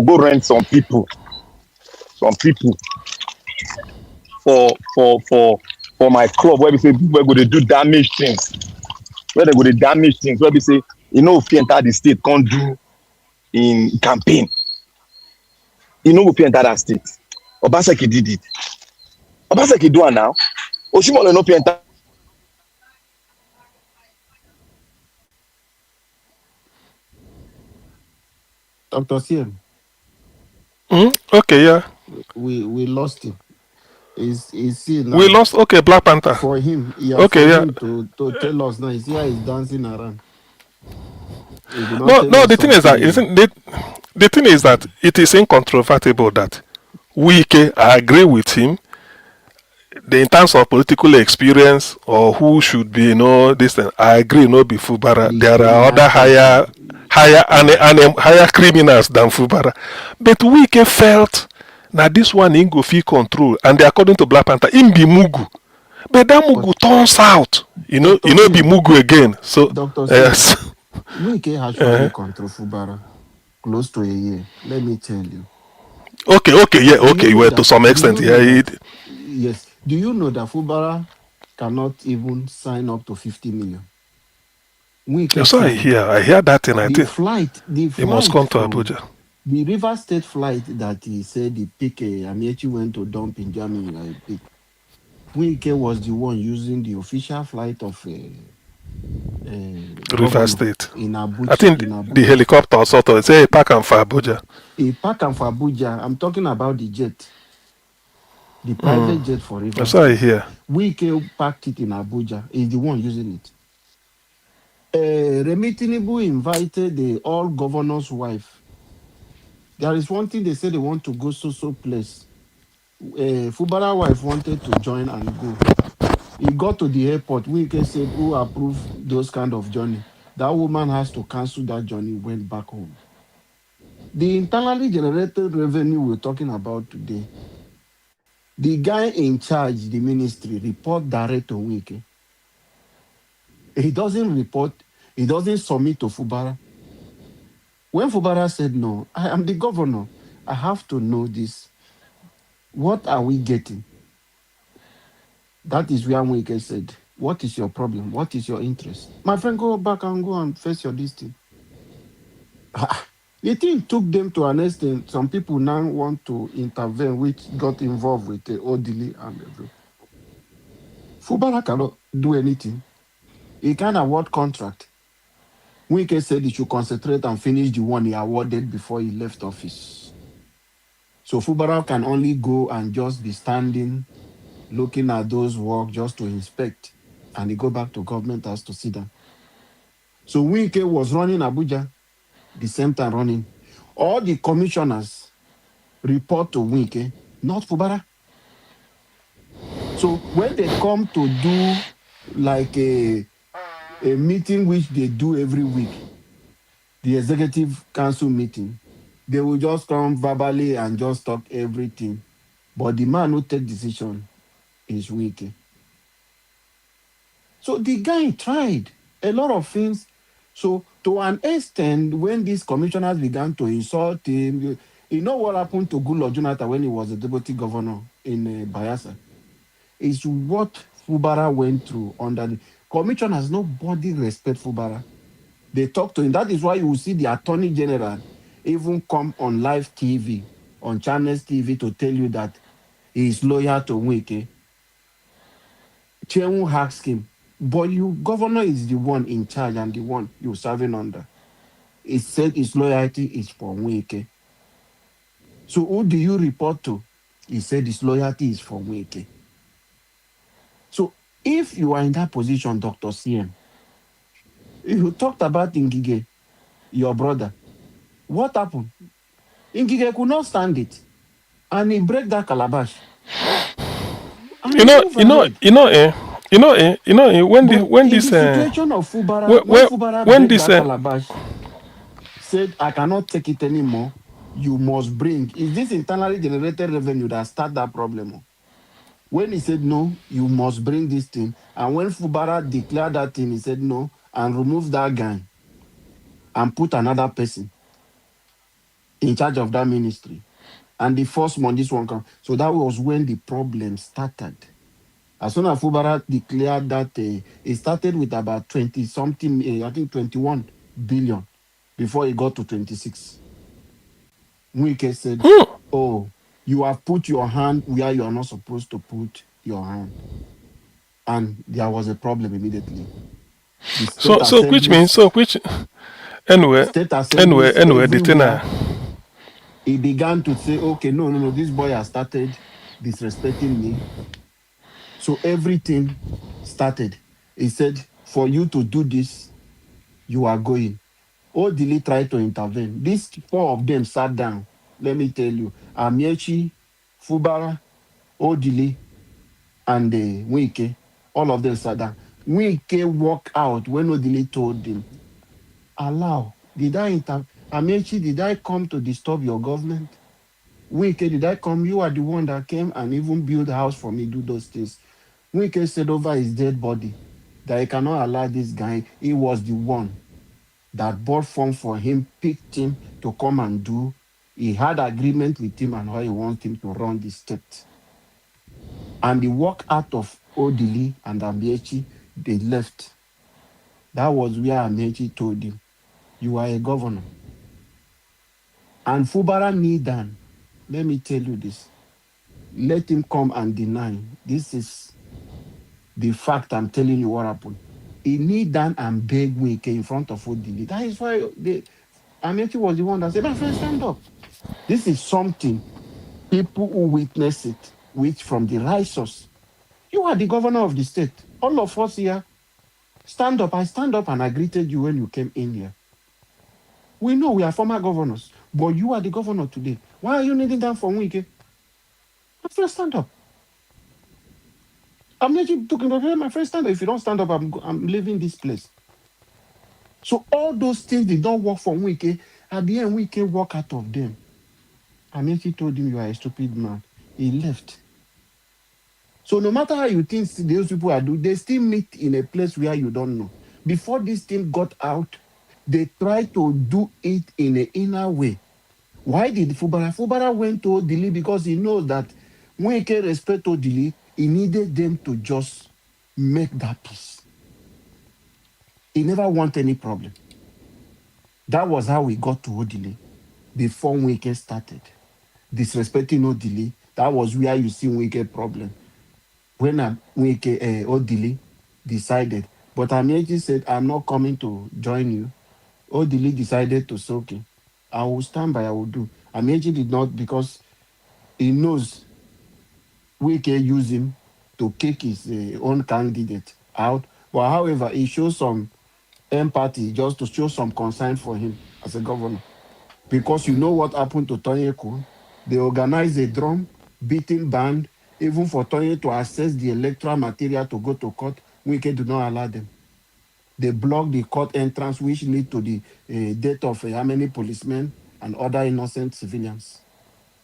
go rent some people for my club where we say people go to do damage things. Where they go to damage things, where we say, you know, if you enter the state, can't do in campaign. You know, if you enter that state. Obaseki did it. Obaseki do it now. Oshimole no enter. Dr. CM. Okay, yeah. We lost him. Is he now? We lost. Okay, Black Panther. For him, him to tell us now. He's dancing around. No. The thing is that the thing is that it is incontrovertible that Wike, I agree with him. In terms of political experience or who should be, this thing, I agree. No, be Fubara. There are other higher criminals than Fubara, but Wike felt that this one in go feel control, and according to Black Panther, in be Mugu. But that Mugu turns out, be Mugu again. So yes. Wike has actually control Fubara close to a year. Let me tell you. Okay, well, to some extent, yeah. Yes. Do you know that Fubara cannot even sign up to 50 million? That's what I hear that thing. I think flight he must come to Abuja. The River State flight that he said he picked, Amieci went to dump in Germany like a pig. Wike was the one using the official flight of River State in Abuja. I think the helicopter sort of say park and for Abuja. A park and for Abuja. I'm talking about the jet, the private jet for River. That's what I hear. Wike parked it in Abuja. He's the one using it. Remi Tinubu invited the all governor's wife. There is one thing they said they want to go so place. Fubara wife wanted to join and go. He got to the airport. Wike said, who approved those kind of journey? That woman has to cancel that journey, went back home. The internally generated revenue we're talking about today, the guy in charge, the ministry, report direct to Wike. He doesn't report, he doesn't submit to Fubara. When Fubara said, no, I am the governor, I have to know this. What are we getting? That is where Wike said, what is your problem? What is your interest? My friend, go back and go and face your destiny. The thing took them to an extent. Some people now want to intervene, which got involved with the Odili and everything. Fubara cannot do anything. He can't award contract. Wike said he should concentrate and finish the one he awarded before he left office. So Fubara can only go and just be standing, looking at those work just to inspect, and he go back to government house to sit down. So Wike was running Abuja, the same time running. All the commissioners report to Wike, not Fubara. So when they come to do like a meeting which they do every week, the executive council meeting, they will just come verbally and just talk everything. But the man who take decision is Wike. So the guy tried a lot of things. So to an extent, when these commissioners began to insult him, you know what happened to Goodluck Jonathan when he was the deputy governor in Bayelsa? Is what Fubara went through under the commissioners. Nobody respect Fubara. They talk to him. That is why you will see the attorney general even come on live TV, on Channels TV to tell you that he is loyal to Wike. Chenwu asked him, but you, governor is the one in charge and the one you're serving under. He said his loyalty is for Wike. So who do you report to? He said his loyalty is for Wike. So if you are in that position, Dr. CM, you talked about Ngige, your brother. What happened? Ngige could not stand it. And he break that calabash. And he move ahead. When But when in this the situation of Fubara, when when, Fubara when break this that calabash, said, I cannot take it anymore, you must bring. Is this internally generated revenue that start that problem? When he said, no, you must bring this thing. And when Fubara declared that thing, he said, no, and remove that guy and put another person in charge of that ministry. And the first one, this one come. So that was when the problem started. As soon as Fubara declared that, it started with about 20 something, I think 21 billion before it got to 26. Wike said, oh, you have put your hand where you are not supposed to put your hand. And there was a problem immediately. The so so which means so which anyway state assemblies anyway the thing everywhere, he began to say, okay, no, this boy has started disrespecting me. So everything started. He said, for you to do this, you are going. Odili tried to intervene. These four of them sat down. Let me tell you, Amiechi, Fubara, Odili, and Wike, all of them sat down. Wike walked out when Odili told him, allow, did I Amechi, did I come to disturb your government? Wike, did I come? You are the one that came and even built a house for me, do those things. Wike said over his dead body that he cannot allow this guy. He was the one that bought form for him, picked him to come and do. He had agreement with him and how he wants him to run the state. And the walk out of Odili and Amiechi, they left. That was where Amiechi told him, you are a governor. And Fubara Nidan, let me tell you this. Let him come and deny. This is the fact I'm telling you what happened. He kneel down and beg Wike in front of Odili. That is why Amiechi was the one that said, my friend, stand up. This is something people who witness it, which from the righteous. You are the governor of the state. All of us here, stand up. I stand up and I greeted you when you came in here. We know we are former governors, but you are the governor today. Why are you kneeling down for Wike? My friend, stand up. I'm not talking about my friend, stand up. If you don't stand up, I'm leaving this place. So all those things they don't work for Wike. At the end, Wike walk out of them. Amechi told him, you are a stupid man. He left. So no matter how you think those people are doing, they still meet in a place where you don't know. Before this thing got out, they tried to do it in an inner way. Why did Fubara? Fubara went to Odili because he knows that when he can respect Odili, he needed them to just make that peace. He never wanted any problem. That was how we got to Odili before Wike started. Disrespecting Odili, that was where you see Wike problem. When Wike Odili decided, but Amiechi said, I'm not coming to join you. Odili decided to say, okay, I will stand by, I will do. Amiechi did not, because He knows we can use him to kick his own candidate out. But however, he shows some empathy just to show some concern for him as a governor. Because you know what happened to Tony Ekun? They organized a drum beating band, even for Tony to access the electoral material to go to court. Wike do not allow them. They blocked the court entrance, which led to the death of how many policemen and other innocent civilians.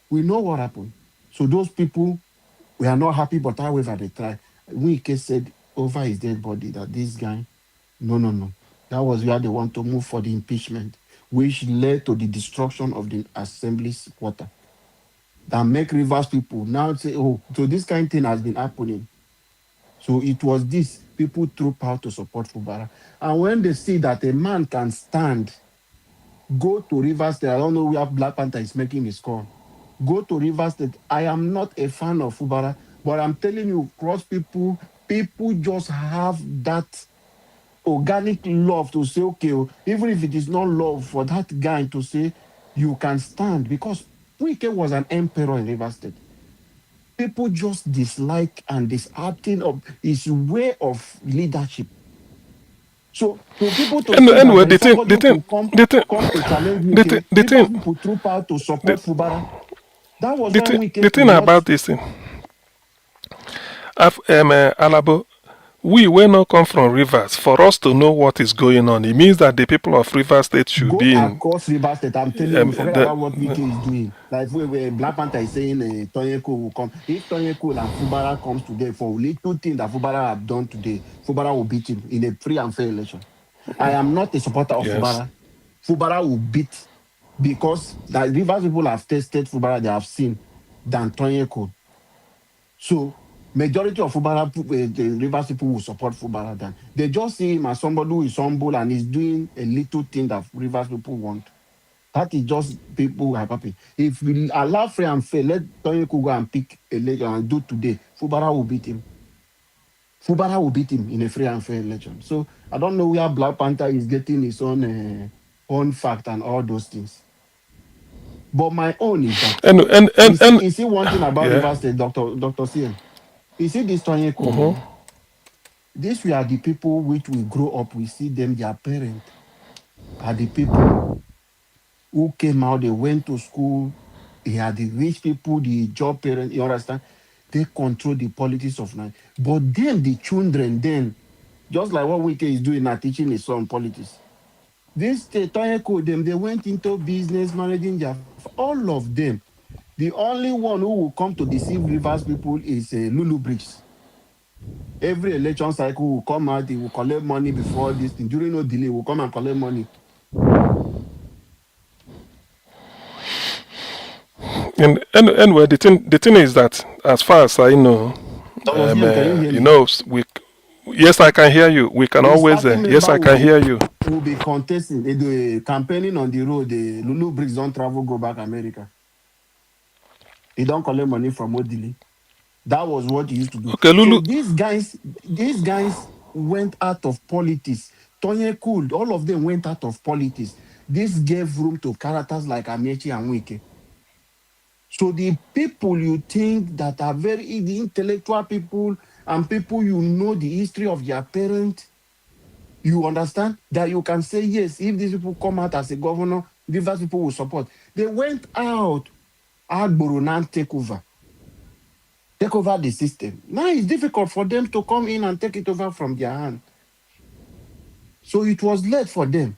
We know what happened. So those people, we are not happy, but however they try. Wike said over his dead body that this guy, no. That was where they want to move for the impeachment, which led to the destruction of the assembly's quarter. That make Rivers people now say, oh, so this kind of thing has been happening. So it was this people troop out to support Fubara. And when they see that a man can stand, go to Rivers State, I don't know where Black Panther is making his call. Go to Rivers State. I am not a fan of Fubara, but I'm telling you, cross people just have that organic love to say, okay, even if it is not love for that guy to say, you can stand. Because Wike was an emperor in Rivers State. People just dislike and disheartened of his way of leadership. So to people to say that Anyway, there is somebody who come to challenge Wike, Rivers people troop out to support Fubara. That was why Wike the thing about this thing, Alabo, we will not come from rivers. For us to know what is going on, it means that the people of River State should go be in. across River State. I'm telling you, forget about what Wike is doing. Like where Black Panther is saying Tonyeko will come. If Tonyeko and Fubara comes today for little thing that Fubara have done today, Fubara will beat him in a free and fair election. I am not a supporter of Fubara. Fubara will beat because the Rivers people have tested Fubara, they have seen than Tonyeko. So majority of Fubara, the Rivers people will support Fubara than they just see him as somebody who is humble and is doing a little thing that Rivers people want. That is just people who are happy. If we allow free and fair, let Tony go and pick a election and do today, Fubara will beat him. Fubara will beat him in a free and fair election. So I don't know where Black Panther is getting his own fact and all those things. But my own is that you see one thing about Rivers State, Dr. CM. You see this Tony these were the people which we grow up, we see them, their parents are the people who came out, they went to school, they are the rich people, the job parents, you understand? They control the politics of life. But then the children, just like what Wike is doing now, teaching his son politics. This Toyeko, them, they went into business, managing all of them. The only one who will come to deceive Rivers people is Lulu Briggs. Every election cycle will come out, he will collect money before this thing. During no delay, he will come and collect money. And anyway, the thing is that as far as I know, you know, yes, I can hear you. We can always, yes, I can hear you. Will be contesting, the campaigning on the road. The Lulu Briggs don't travel, go back America. He don't collect money from Odili. That was what he used to do. Okay, Lulu. So these guys went out of politics. Tony Cool, all of them went out of politics. This gave room to characters like Amechi and Wike. So the people you think that are the intellectual people and people you know the history of their parents, you understand that you can say, yes, if these people come out as a governor, diverse people will support. They went out, Agborunan take over the system. Now it's difficult for them to come in and take it over from their hand. So it was late for them.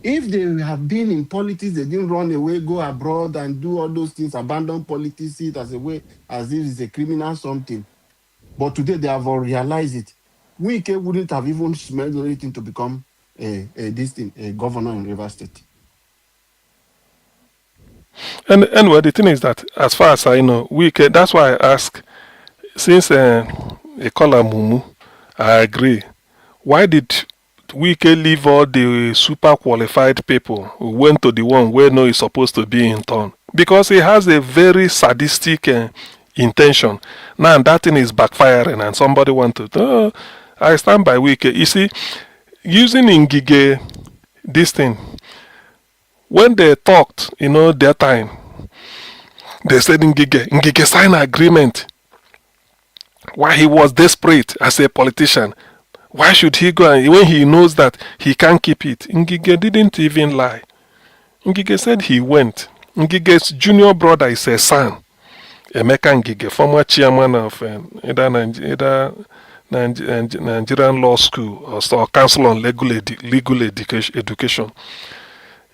If they have been in politics, they didn't run away, go abroad and do all those things, abandon politics, see it as a way, as if it's a criminal something. But today they have all realized it. Wike wouldn't have even smelled anything to become a governor in Rivers State. And anyway, the thing is that as far as I know, Wike, that's why I ask, since a caller Mumu, I agree. Why did Wike leave all the super qualified people who went to the one where no is supposed to be in turn? Because he has a very sadistic intention. Now that thing is backfiring and somebody wanted to, I stand by Wike. You see, using Ngige, this thing, when they talked, that time, They said Ngige signed an agreement while he was desperate as a politician. Why should he go and when he knows that he can't keep it? Ngige didn't even lie. Ngige said he went. Ngige's junior brother is a son. Emeka Ngige, former chairman of either Nigerian Law School or Council on Legal Education.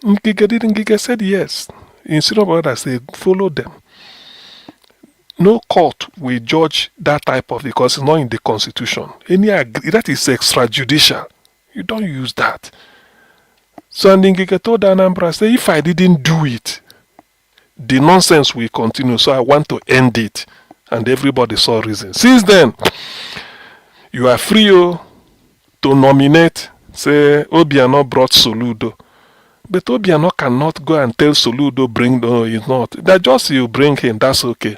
Ngige said yes. His senior brother said follow them. No court will judge that type of because it's not in the constitution. That is extrajudicial. You don't use that. So Ngige told Anambra, say, if I didn't do it, the nonsense will continue. So I want to end it. And everybody saw reason. Since then, you are free to nominate, say, Obiano brought Soludo. But Obiano cannot go and tell Soludo, bring, no, he's not. That just you bring him, that's okay.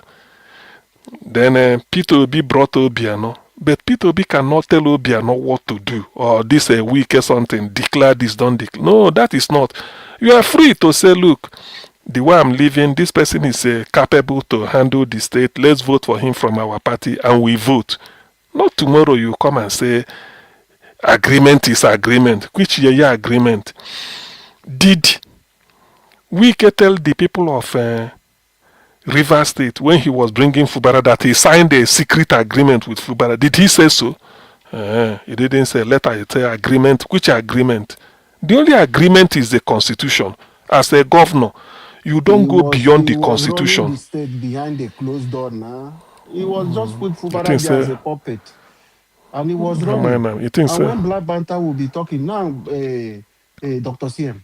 Then Peter Obi brought Obiano. But Peter Obi cannot tell Obiano what to do. Or this a week or something. Declare this, don't declare. No, that is not. You are free to say, look, the way I'm living, this person is capable to handle the state. Let's vote for him from our party and we vote. Not tomorrow you come and say, agreement is agreement. Which year agreement? Did Wike tell the people of River State when he was bringing Fubara that he signed a secret agreement with Fubara? Did he say so? He didn't say letter, he said agreement. Which agreement? The only agreement is the constitution. As a governor, you don't go beyond the constitution. Running the state behind a closed door now. He was just put Fubara there as a puppet. And he was running. And when Black Panther will be talking now, Dr. CM,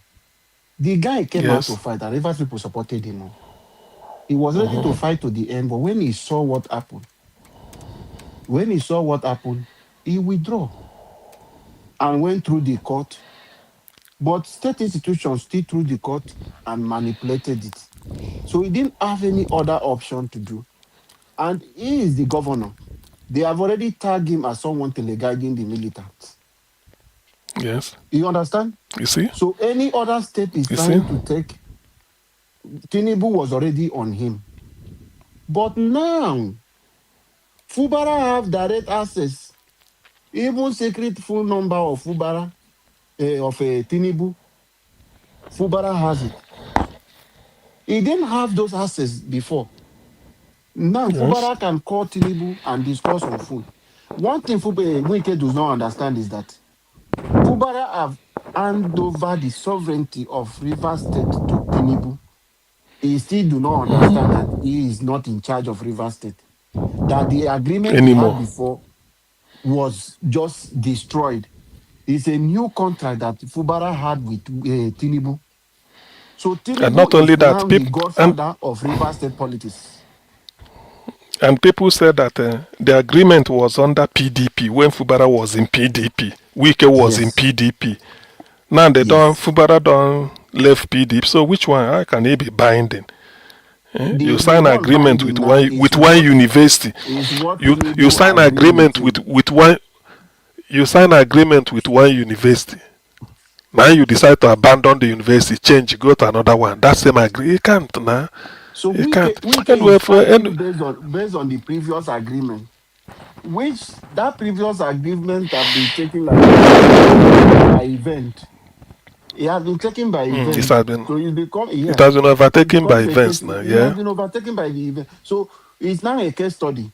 the guy came out to fight and Rivers people supported him. He was ready to fight to the end, but when he saw what happened, he withdrew and went through the court. But state institutions still through the court and manipulated it. So he didn't have any other option to do. And he is the governor. They have already tagged him as someone teleguiding the militants. Yes. You understand? You see? So any other step he's trying to take, Tinubu was already on him. But now, Fubara have direct access. Even secret phone number of Fubara, Tinubu, Fubara has it. He didn't have those access before. Now, Fubara can call Tinubu and discuss on phone. One thing Wike does not understand is that Fubara have handed over the sovereignty of Rivers State to Tinubu. He still do not understand that he is not in charge of Rivers State. That the agreement he had before was just destroyed. It's a new contract that Fubara had with Tinubu. So Tinubu and not only is that, now the godfather of Rivers State politics. And people said that the agreement was under PDP when Fubara was in PDP. Wike was in PDP. Now they don't, Fubara don't left PDP. So which one? How can it be binding? You sign an agreement with one university. You sign an agreement with one. You sign an agreement with one university. Now you decide to abandon the university, change, go to another one. That's same agreement. You can't now. So you can't. Based on the previous agreement, which that previous agreement have been taken like by event. It has been taken by event. It has been, so it's become, it has been overtaken by events now. It has been overtaken by the event. So it's now a case study.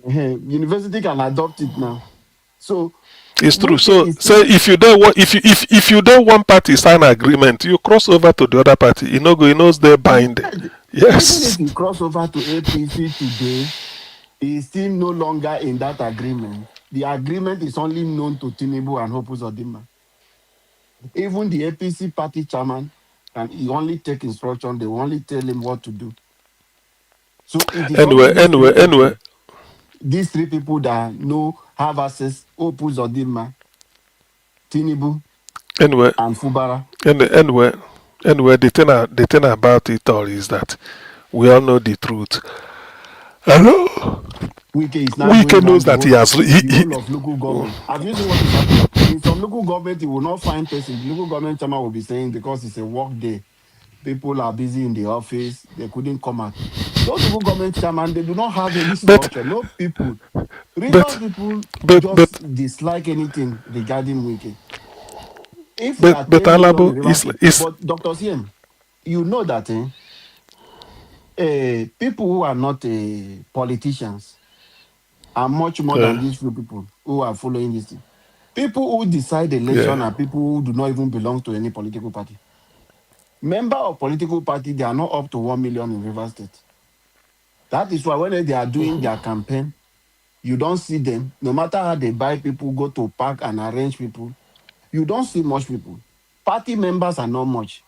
University can adopt it now. So it's true. So if you don't want, if you don't want party sign agreement, you cross over to the other party. You know, he knows they're binding. Yes. Even if you cross over to APC today, he is still no longer in that agreement. The agreement is only known to Tinubu and Hope Uzodinma. Even the APC party chairman can only take instruction. They will only tell him what to do. So it is anyway. These three people that have access: Hope Uzodinma, Tinubu, and Fubara. Anyway, the thing about it all is that we all know the truth. Hello. Wike knows that he has the role of local government. Have you seen what is happening? In some local government, he will not find person. The local government chairman will be saying because it's a work day, People are busy in the office. They couldn't come out. Those people government chairman, they do not have any But structure. No people. Rivers but people but just dislike anything regarding Wiki. If we are but 10 million Alabo in Rivers is State, is but Dr. CM, you know that people who are not politicians are much more than these few people who are following this thing. People who decide election yeah. are people who do not even belong to any political party. Member of political party, they are not up to 1 million in Rivers State. That is why when they are doing their campaign, you don't see them. No matter how they buy people, go to park and arrange people, you don't see much people. Party members are not much.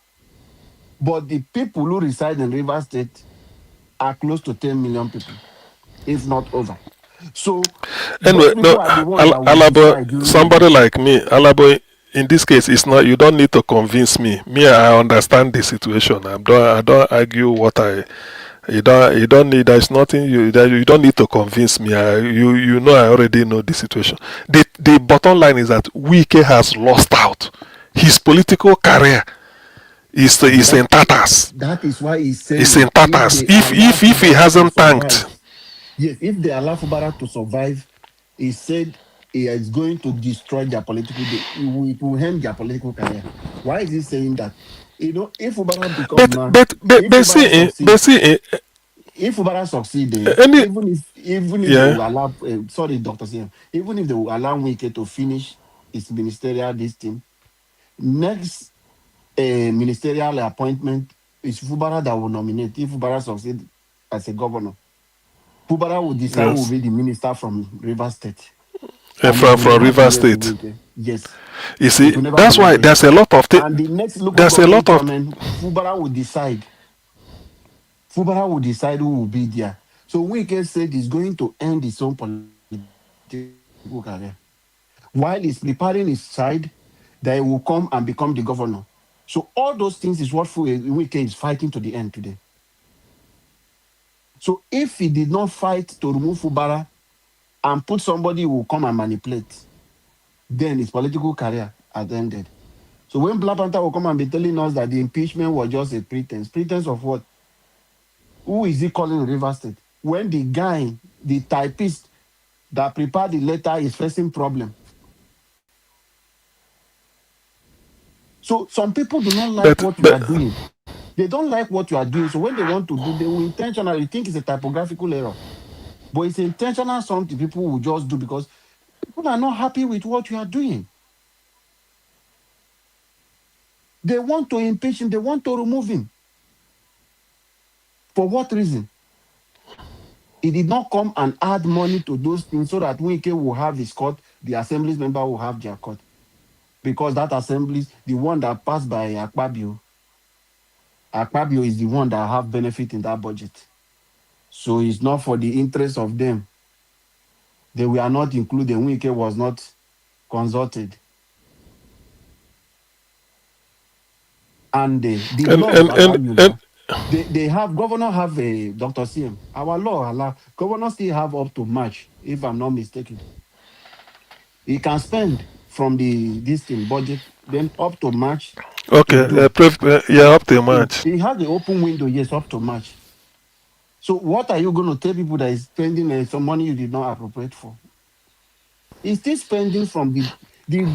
But the people who reside in Rivers State are close to 10 million people, if not over. So those Anyway, no, people are the ones that will Alabo, decide during the somebody election. like me, Alabo, in this case, it's not. You don't need to convince me. Me, I understand the situation. I don't argue what I. You don't need. There's nothing you don't need to convince me. You know I already know the situation. The bottom line is that Wike has lost out. His political career is in tatters. That is why he's It's in saying if tatters. they allow If he Fubara to hasn't tanked, survive, yes, if they allow Fubara to survive, he said he is going to destroy their political, it will end their political career. Why is he saying that? You know, if Fubara become now, if Fubara but succeed, see, if Fubara succeed, any even if they yeah. will allow, sorry, Dr. Siem, even if they will allow Wike to finish his ministerial this thing, next ministerial appointment is Fubara that will nominate. If Fubara succeed as a governor, Fubara will decide who will Yes. be the minister from Rivers State, and it will From never be River left to State. Wike. Yes, You it see, will never be that's left why to Wike. there's a lot of And the next local there's a government lot of chairman, Fubara will decide. Fubara will decide who will be there. So Wike said he's going to end his own political career. While he's preparing his side, that he will come and become the governor. So all those things is what Wike is fighting to the end today. So if he did not fight to remove Fubara and put somebody who will come and manipulate, then his political career had ended. So when Black Panther will come and be telling us that the impeachment was just a pretense of what? Who is he calling River State? When the guy, the typist that prepared the letter is facing problem. So some people do not like what you but are doing. They don't like what you are doing. So when they want to do, they will intentionally think it's a typographical error. But it's intentional something people will just do because people are not happy with what you are doing. They want to impeach him. They want to remove him. For what reason? He did not come and add money to those things so that Wike will have his court, the assemblies member will have their court. Because that assembly, the one that passed by Akpabio is the one that have benefit in that budget. So it's not for the interest of them. They were not included. Wike was not consulted. And the laws allow you and now. They have, governor have a, Dr. CM, our law allow, governor still have up to March, if I'm not mistaken. He can spend from this thing budget, then up to March to okay, do. yeah, up to March. He has the open window, yes, up to March. So what are you going to tell people that is spending some money you did not appropriate for? He's still spending from the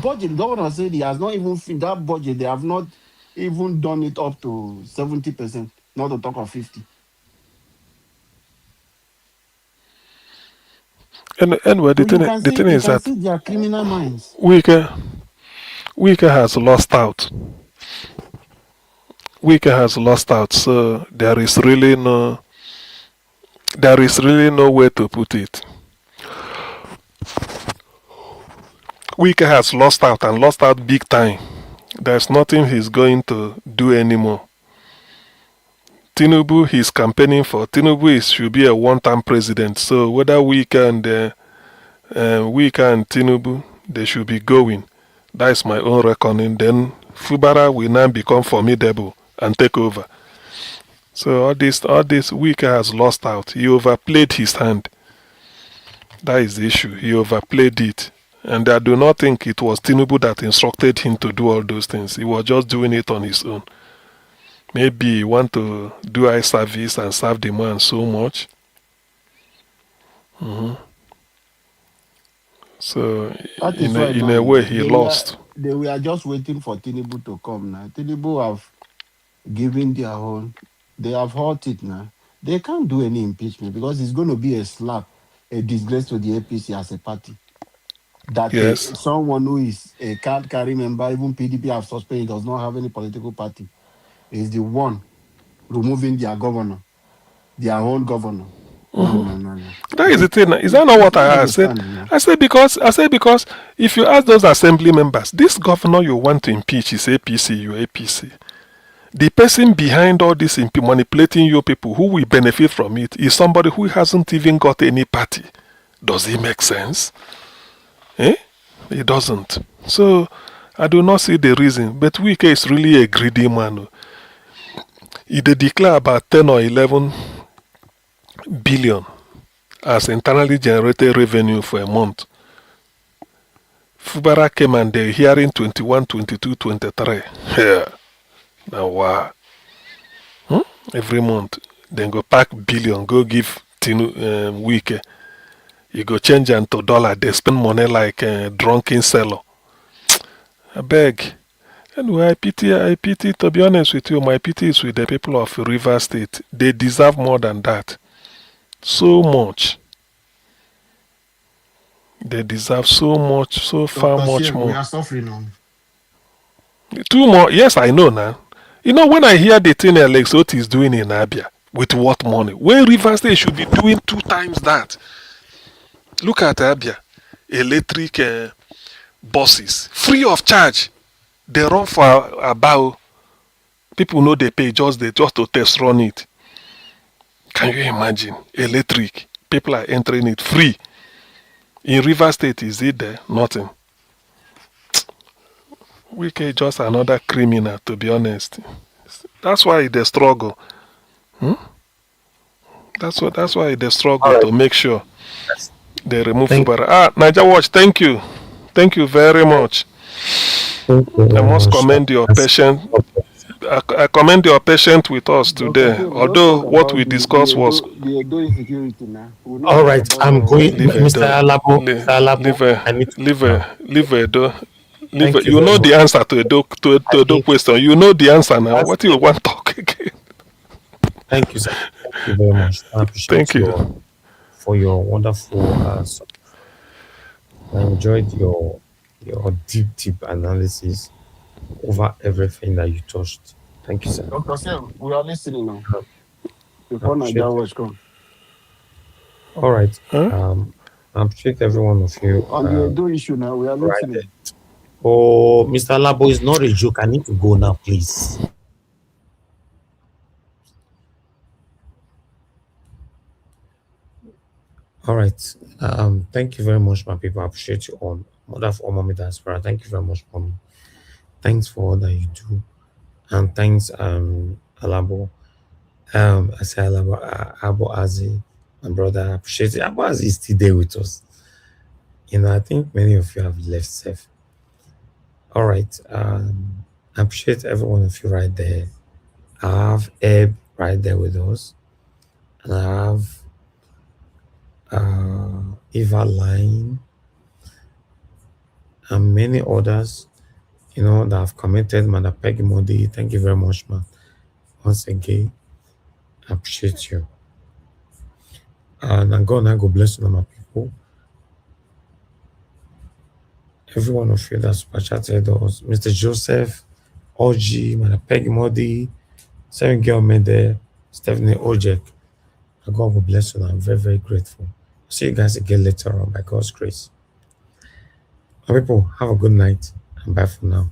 budget. The governor said he has not even that budget. They have not even done it up to 70%, not to talk of 50. And anyway, So you the thing you is can that see their criminal minds. Wike has lost out. Wike has lost out. So there is really no way to put it. Wike has lost out and lost out big time. There's nothing he's going to do anymore. Tinubu, he's campaigning for. Tinubu should be a one-time president. So whether Wike and Tinubu, they should be going. That is my own reckoning. Then Fubara will now become formidable and take over. So all this Wike has lost out. He overplayed his hand. That is the issue. He overplayed it. And I do not think it was Tinubu that instructed him to do all those things. He was just doing it on his own. Maybe you want to do eye service and serve the man so much. So That is in why a now way he lost. they were just waiting for Tinubu to come now. Tinubu have given their own. They have hurt it now. They can't do any impeachment because it's going to be a slap, a disgrace to the APC as a party. That Yes. someone who is a card carrying member, even PDP have suspended, does not have any political party, is the one removing their governor, their own governor. No. That is the thing. Is that not It's what not going I to said? stand now. I say because if you ask those assembly members, this governor you want to impeach is APC, you APC. The person behind all this manipulating you people who will benefit from it is somebody who hasn't even got any party. Does it make sense? It doesn't. So I do not see the reason. But Wike is really a greedy man. He declare about 10 or 11 billion as internally generated revenue for a month. Fubara came and they're hearing 21, 22, 23. Yeah. Now, wow. Every month, then go pack billion, go give Wike. You go change into dollar. They spend money like a drunken seller. I beg. Anyway, I pity, to be honest with you, my pity is with the people of Rivers State. They deserve more than that. So much. They deserve so much, so far Dr. much Sheikh, more. we are suffering now. 2 more. Yes, I know now. You know, when I hear the thing Alex Oti is doing in Abia, with what money? When Rivers State should be doing 2 times that. Look at Abia. Electric buses. Free of charge. They run for about. People know they pay just to test run it. Can you imagine? Electric. People are entering it free. In Rivers State, is it there? Nothing. Wike just another criminal, to be honest. That's why they struggle. That's why they struggle to make sure they remove Fubara. Niger Watch, thank you. Thank you very much. I must commend your patience. I commend your patience with us today. Although what we discussed was the Edo insecurity now. All right, I'm going, Mr. Alabo. Leave Edo. Thank you You know very the much. answer to Edo question. You know the answer now. What do you want to talk again? Thank you, sir. Thank you very much. I appreciate your wonderful support. I enjoyed your deep analysis over everything that you touched. Thank you, sir. Dr. Sheikh, we are listening now. Before Appreciate Niger it. Watch come. All right. I appreciate every one of you. On the Edo issue now, we are right listening. there. Oh, Mr. Labo, is not a joke. I need to go now, please. All right. Thank you very much, my people. I appreciate you all. Mother of all, Mommy Diaspora. Thank you very much, Mommy. Thanks for all that you do. And thanks, Alabo. I say Alabo, Abo Azi, my brother. I appreciate it. Abo Azi is still there with us. You know, I think many of you have left safe. All right. I appreciate every one of you right there. I have Eb right there with us. And I have Eva Line and many others, you know, that have commented. Mother Peggy Modi, thank you very much, man. Once again, I appreciate you. And God bless you, my people. Every one of you that super chatted us, Mr. Joseph, OG, Mother Peggy Modi, Seven Girl Mede, Stephanie Ojek. And God will bless you. And I'm very, very grateful. See you guys again later on by God's grace. My people, have a good night and bye for now.